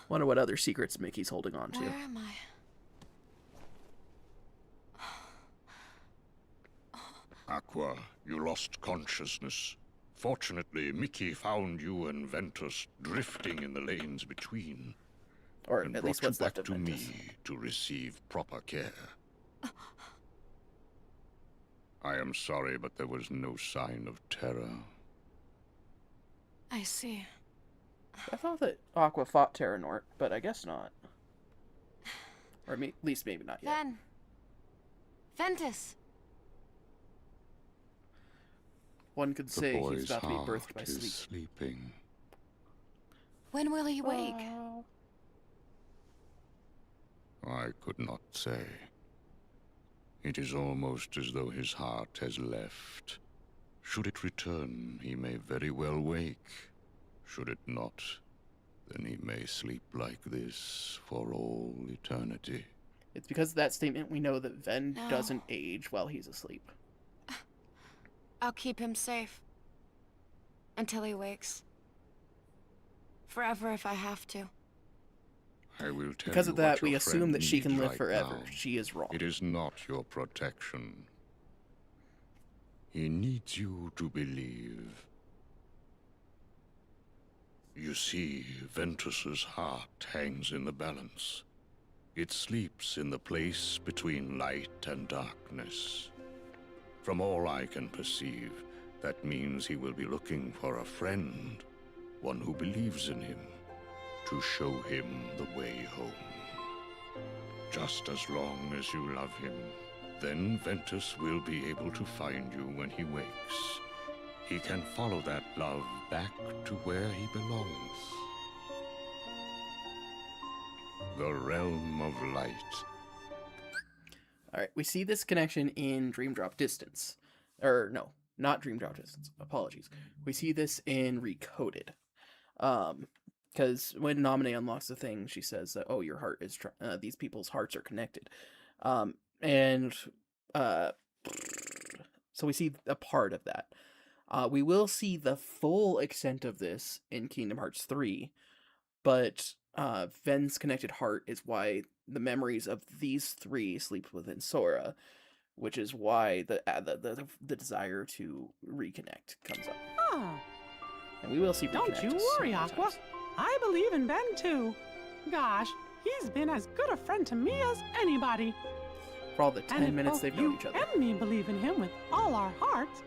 Wonder what other secrets Mickey's holding on to. Where am I? Aqua, you lost consciousness. Fortunately, Mickey found you and Ventus drifting in the lanes between. Or and at least brought what's you left back of to Ventus. me to receive proper care. I am sorry, but there was no sign of terror. I see. I thought that Aqua fought Terranort, but I guess not. Or at least maybe not yet. Ven. Ventus. One could The say boy's he's about to be heart birthed by is sleep. sleeping. When will he wake? I could not say. It is almost as though his heart has left. Should it return, he may very well wake. Should it not, then he may sleep like this for all eternity. It's because of that statement we know that Ven No. doesn't age while he's asleep. I'll keep him safe. Until he wakes. Forever if I have to. I will tell Because you of that, what we your assume friend that she can needs live right forever. now. She is wrong. It is not your protection. He needs you to believe. You see, Ventus's heart hangs in the balance. It sleeps in the place between light and darkness. From all I can perceive, that means he will be looking for a friend, one who believes in him, to show him the way home. Just as long as you love him, then Ventus will be able to find you when he wakes. He can follow that love back to where he belongs. The realm of light. Alright, we see this connection in Dream Drop Distance. Or, no, not Dream Drop Distance. Apologies. We see this in Recoded. Because when Naminé unlocks the thing, she says that, oh, your heart is, these people's hearts are connected. So we see a part of that. We will see the full extent of this in Kingdom Hearts 3, but Ven's connected heart is why the memories of these 3 sleep within Sora, which is why the desire to reconnect comes up. Ah, And we will see don't reconnect you so worry, many Aqua. times. I believe in Ben too. Gosh, he's been as good a friend to me as anybody. For all the And 10 if minutes both they've you known each other. and me believe in him with all our hearts,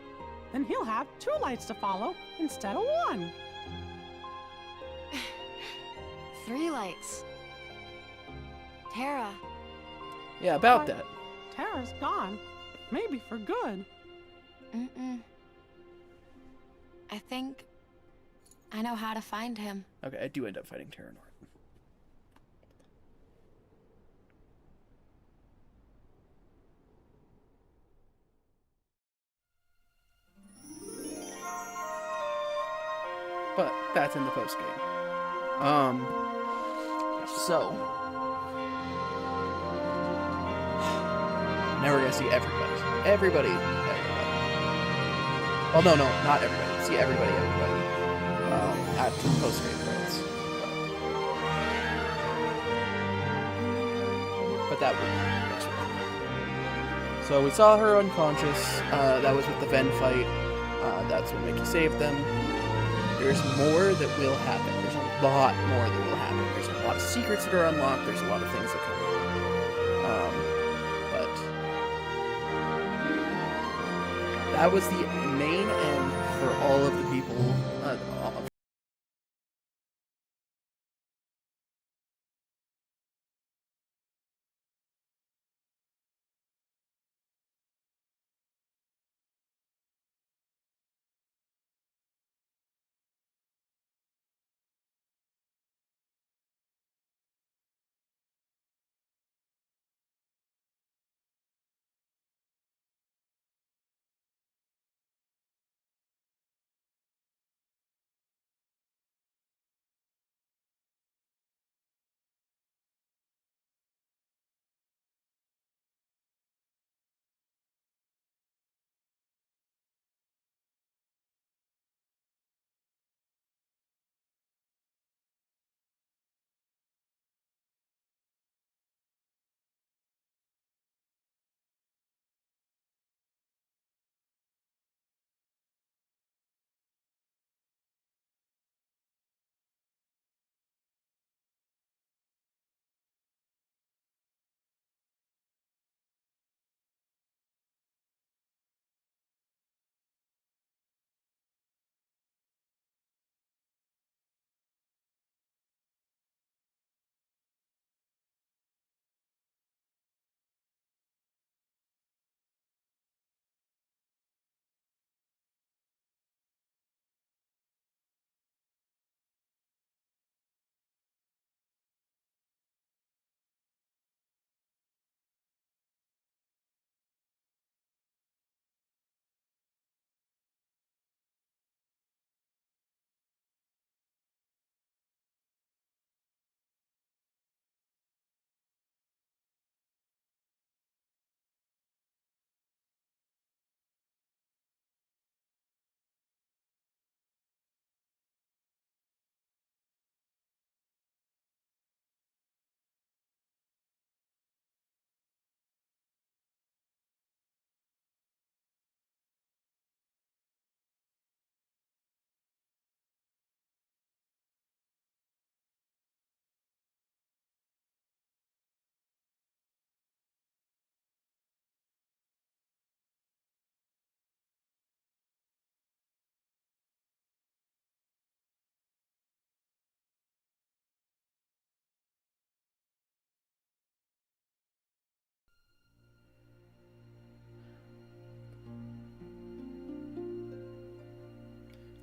then he'll have 2 lights to follow instead of 1. 3 lights. Terra. Yeah, about But that. Terra's gone. Maybe for good. Mm-mm. I think I know how to find him. Okay, I do end up fighting Terranort. But that's in the post game. So now we're gonna see everybody. Everybody. Well, no, not everybody. See everybody. At the post game credits. But that would be next week. So we saw her unconscious. That was with the Ven fight. That's what Mickey saved them. There's more that will happen. There's a lot more that will happen. There's a lot of secrets that are unlocked. There's a lot of things that come. But that was the main end for all of the people.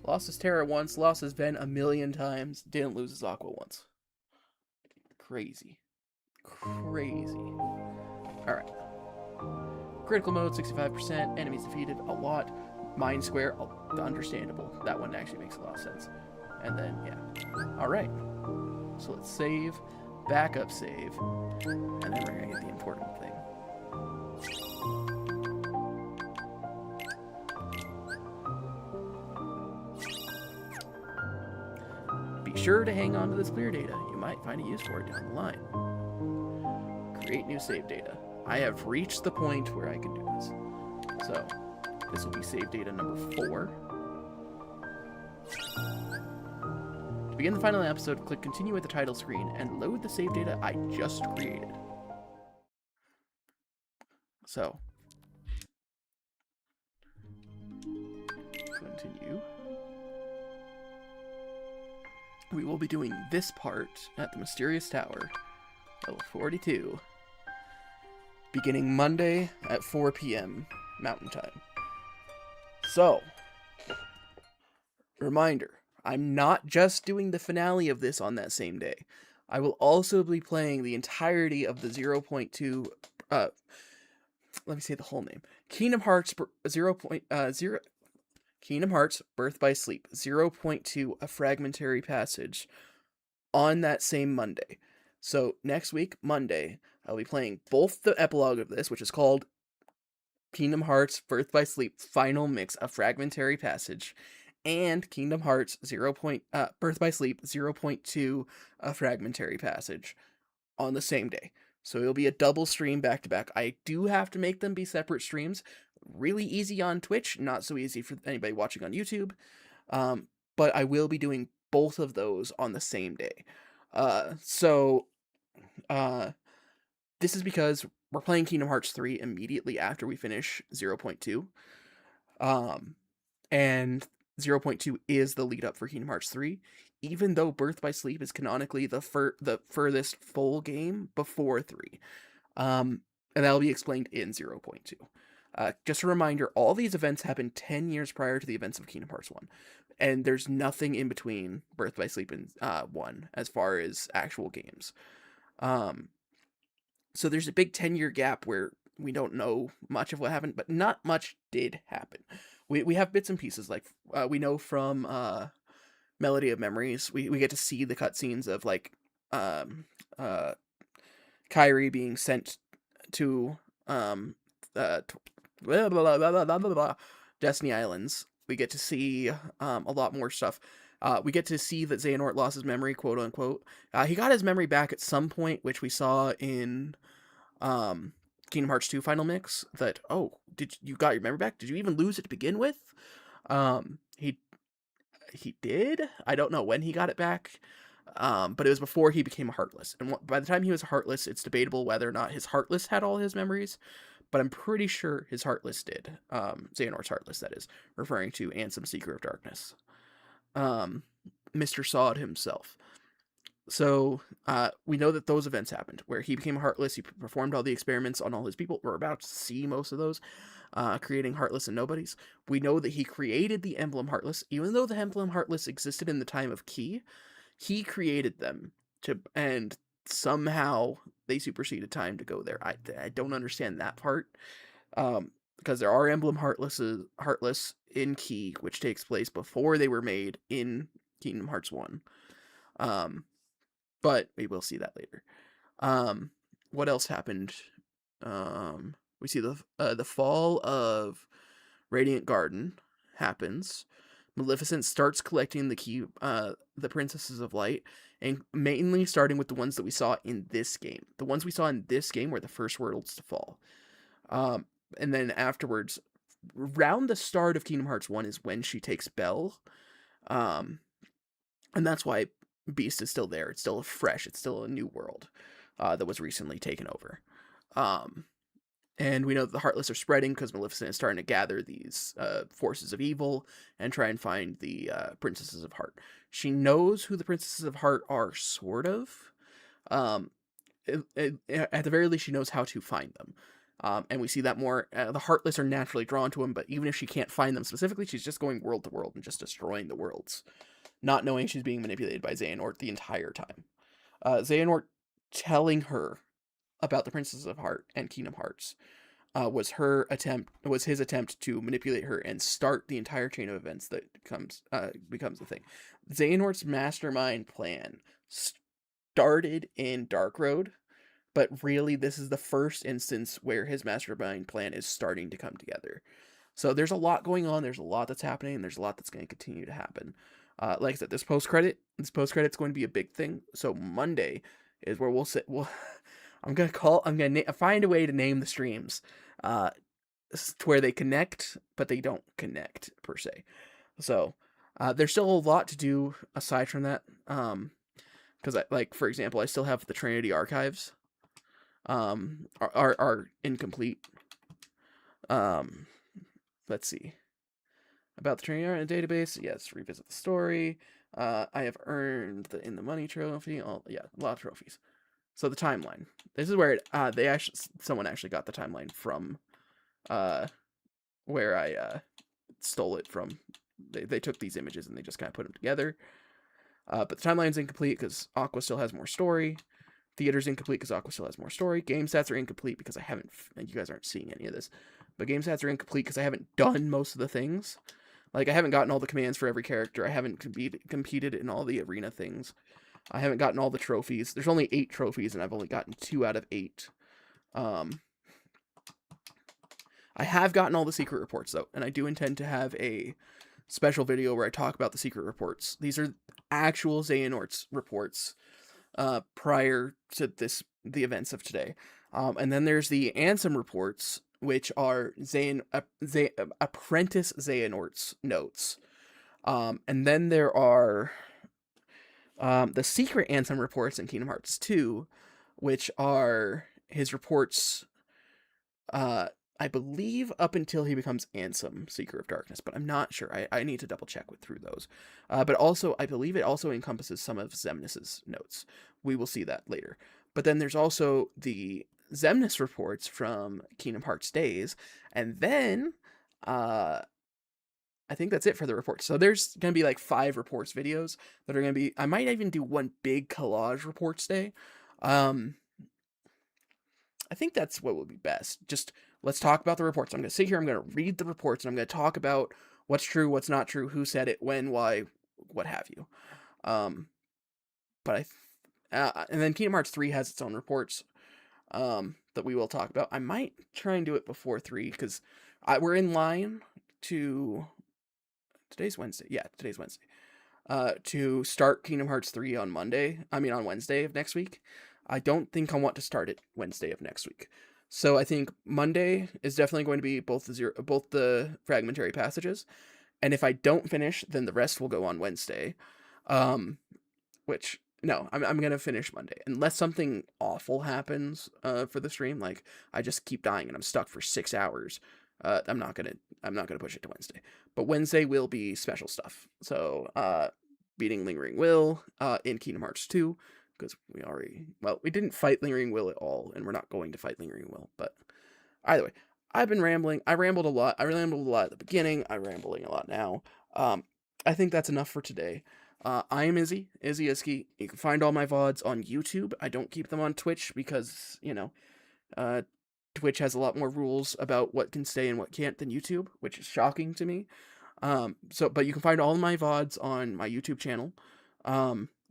Lost his Terra once, lost his Ven a million times, didn't lose his Aqua once. Crazy. Alright. Critical mode, 65%. Enemies defeated, a lot. Mind Square, understandable. That one actually makes a lot of sense. And then, yeah. Alright. So let's save. Backup save. And then we're going to get the important thing. Be sure to hang on to this clear data. You might find a use for it down the line. Create new save data. I have reached the point where I can do this. So, this will be save data number 4. To begin the final episode, click continue at the title screen and load the save data I just created. So, continue. We will be doing this part at the Mysterious Tower, level 42. beginning Monday at 4 p.m. Mountain Time. So, reminder, I'm not just doing the finale of this on that same day. I will also be playing the entirety of the 0.2, let me say the whole name. Kingdom Hearts 0.0 Kingdom Hearts Birth by Sleep 0.2 A Fragmentary Passage on that same Monday. So next week, Monday, I'll be playing both the epilogue of this, which is called Kingdom Hearts Birth by Sleep Final Mix A Fragmentary Passage, and Kingdom Hearts Birth by Sleep 0.2 A Fragmentary Passage on the same day. So it'll be a double stream back to back. I do have to make them be separate streams. Really easy on Twitch, not so easy for anybody watching on YouTube. But I will be doing both of those on the same day. This is because we're playing Kingdom Hearts 3 immediately after we finish 0.2. And 0.2 is the lead up for Kingdom Hearts 3, even though Birth by Sleep is canonically the furthest full game before 3. And that'll be explained in 0.2. Just a reminder, all these events happened 10 years prior to the events of Kingdom Hearts 1. And there's nothing in between Birth by Sleep and 1 as far as actual games. So there's a big 10-year gap where we don't know much of what happened, but not much did happen. We have bits and pieces, like we know from Melody of Memories, we get to see the cutscenes of like Kyrie being sent to Destiny Islands. We get to see a lot more stuff. We get to see that Xehanort lost his memory, quote unquote. He got his memory back at some point, which we saw in Kingdom Hearts 2 Final Mix. That, oh, did you got your memory back? Did you even lose it to begin with? He did. I don't know when he got it back. But it was before he became Heartless. And by the time he was Heartless, it's debatable whether or not his Heartless had all his memories. But I'm pretty sure his Heartless did. Xehanort's Heartless, that is. Referring to Ansem, Seeker of Darkness. Mr. Sod himself. So, we know that those events happened, where he became Heartless, he performed all the experiments on all his people. We're about to see most of those, creating Heartless and Nobodies. We know that he created the Emblem Heartless. Even though the Emblem Heartless existed in the time of Key, he created them, and somehow they superseded time to go there. I don't understand that part, because there are Emblem Heartless in Key, which takes place before they were made in Kingdom Hearts 1. But we will see that later. What else happened? We see the fall of Radiant Garden happens. Maleficent starts collecting the Princesses of Light, and mainly starting with the ones that we saw in this game. The ones we saw in this game were the first worlds to fall. And then afterwards, around the start of Kingdom Hearts 1 is when she takes Belle. And that's why Beast is still there. It's still fresh. It's still a new world that was recently taken over. And we know that the Heartless are spreading because Maleficent is starting to gather these forces of evil and try and find the Princesses of Heart. She knows who the Princesses of Heart are, sort of. At the very least, she knows how to find them. And we see that more. The Heartless are naturally drawn to them, but even if she can't find them specifically, she's just going world to world and just destroying the worlds, not knowing she's being manipulated by Xehanort the entire time. Xehanort telling her about the Princesses of Heart and Kingdom Hearts was his attempt to manipulate her and start the entire chain of events that becomes the thing. Xehanort's mastermind plan started in Dark Road, but really this is the first instance where his mastermind plan is starting to come together. So there's a lot going on, there's a lot that's happening, and there's a lot that's going to continue to happen. Like I said, this post-credit's going to be a big thing. So Monday is where we'll sit. I'm gonna find a way to name the streams, to where they connect, but they don't connect per se. So, there's still a lot to do aside from that. Because for example, I still have the Trinity archives, are incomplete. Let's see. About the Trinity in the database, yes, revisit the story. I have earned the In the Money trophy. A lot of trophies. So the timeline. This is where someone actually got the timeline from where I stole it from. They took these images and they just kind of put them together. But the timeline's incomplete because Aqua still has more story. Theater's incomplete because Aqua still has more story. Game stats are incomplete because I haven't, and you guys aren't seeing any of this, but game stats are incomplete because I haven't done most of the things. Like, I haven't gotten all the commands for every character. I haven't competed in all the arena things. I haven't gotten all the trophies. There's only 8 trophies, and I've only gotten 2 out of 8. I have gotten all the secret reports, though, and I do intend to have a special video where I talk about the secret reports. These are actual Xehanort's reports prior to the events of today. And then there's the Ansem reports, which are Apprentice Xehanort's notes. And then there are the secret Ansem reports in Kingdom Hearts 2, which are his reports, I believe up until he becomes Ansem, Seeker of Darkness, but I'm not sure. I need to double check through those. But also, I believe it also encompasses some of Xemnas' notes. We will see that later. But then there's also the Xemnas reports from Kingdom Hearts Days, and then I think that's it for the reports. So there's going to be like 5 reports videos that are going to be, I might even do one big collage reports day. I think that's what would be best. Just let's talk about the reports. I'm going to sit here, I'm going to read the reports, and I'm going to talk about what's true, what's not true, who said it, when, why, what have you. And then Kingdom Hearts 3 has its own reports that we will talk about. I might try and do it before 3, because we're in line to... Today's Wednesday. Yeah, today's Wednesday. To start Kingdom Hearts 3 on Wednesday of next week. I don't think I want to start it Wednesday of next week. So I think Monday is definitely going to be both the fragmentary passages. And if I don't finish, then the rest will go on Wednesday. I'm going to finish Monday. Unless something awful happens for the stream, like I just keep dying and I'm stuck for 6 hours. I'm not gonna push it to Wednesday. But Wednesday will be special stuff. So beating Lingering Will in Kingdom Hearts 2. Because we didn't fight Lingering Will at all, and we're not going to fight Lingering Will. But either way, I've been rambling. I rambled a lot. I rambled a lot at the beginning. I'm rambling a lot now. I think that's enough for today. I am Izzy Izzy. You can find all my VODs on YouTube. I don't keep them on Twitch because, Twitch has a lot more rules about what can stay and what can't than YouTube, which is shocking to me. But you can find all my VODs on my YouTube channel.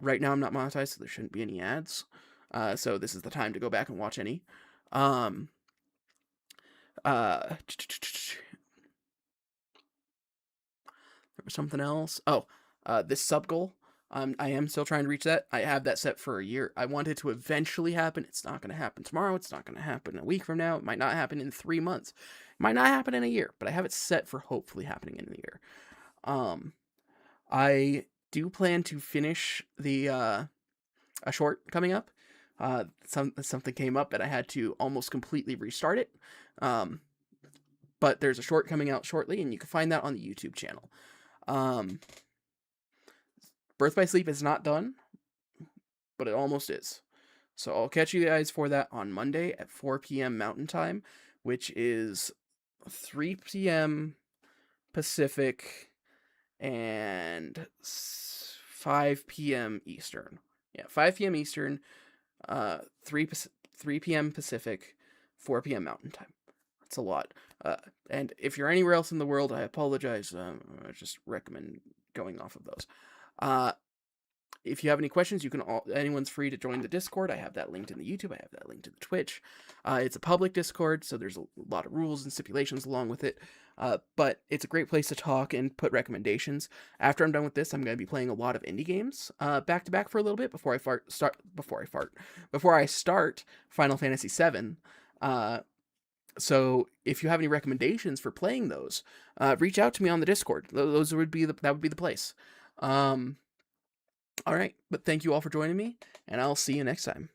Right now I'm not monetized, so there shouldn't be any ads. So this is the time to go back and watch any. There was something else. This sub goal. I am still trying to reach that. I have that set for a year. I want it to eventually happen. It's not going to happen tomorrow. It's not going to happen a week from now. It might not happen in 3 months. It might not happen in a year, but I have it set for hopefully happening in a year. I do plan to finish the a short coming up. Something came up and I had to almost completely restart it. But there's a short coming out shortly, and you can find that on the YouTube channel. Birth by Sleep is not done, but it almost is. So I'll catch you guys for that on Monday at 4 p.m. Mountain Time, which is 3 p.m. Pacific and 5 p.m. Eastern. Yeah, 5 p.m. Eastern, 3 p.m. Pacific, 4 p.m. Mountain Time. That's a lot. And if you're anywhere else in the world, I apologize. I just recommend going off of those. If you have any questions, anyone's free to join the Discord. I have that linked in the YouTube. I have that linked in the Twitch. It's a public Discord, so there's a lot of rules and stipulations along with it. But it's a great place to talk and put recommendations. After I'm done with this, I'm going to be playing a lot of indie games back to back for a little bit before I start Final Fantasy VII. So if you have any recommendations for playing those, reach out to me on the Discord. That would be the place. All right, but thank you all for joining me, and I'll see you next time.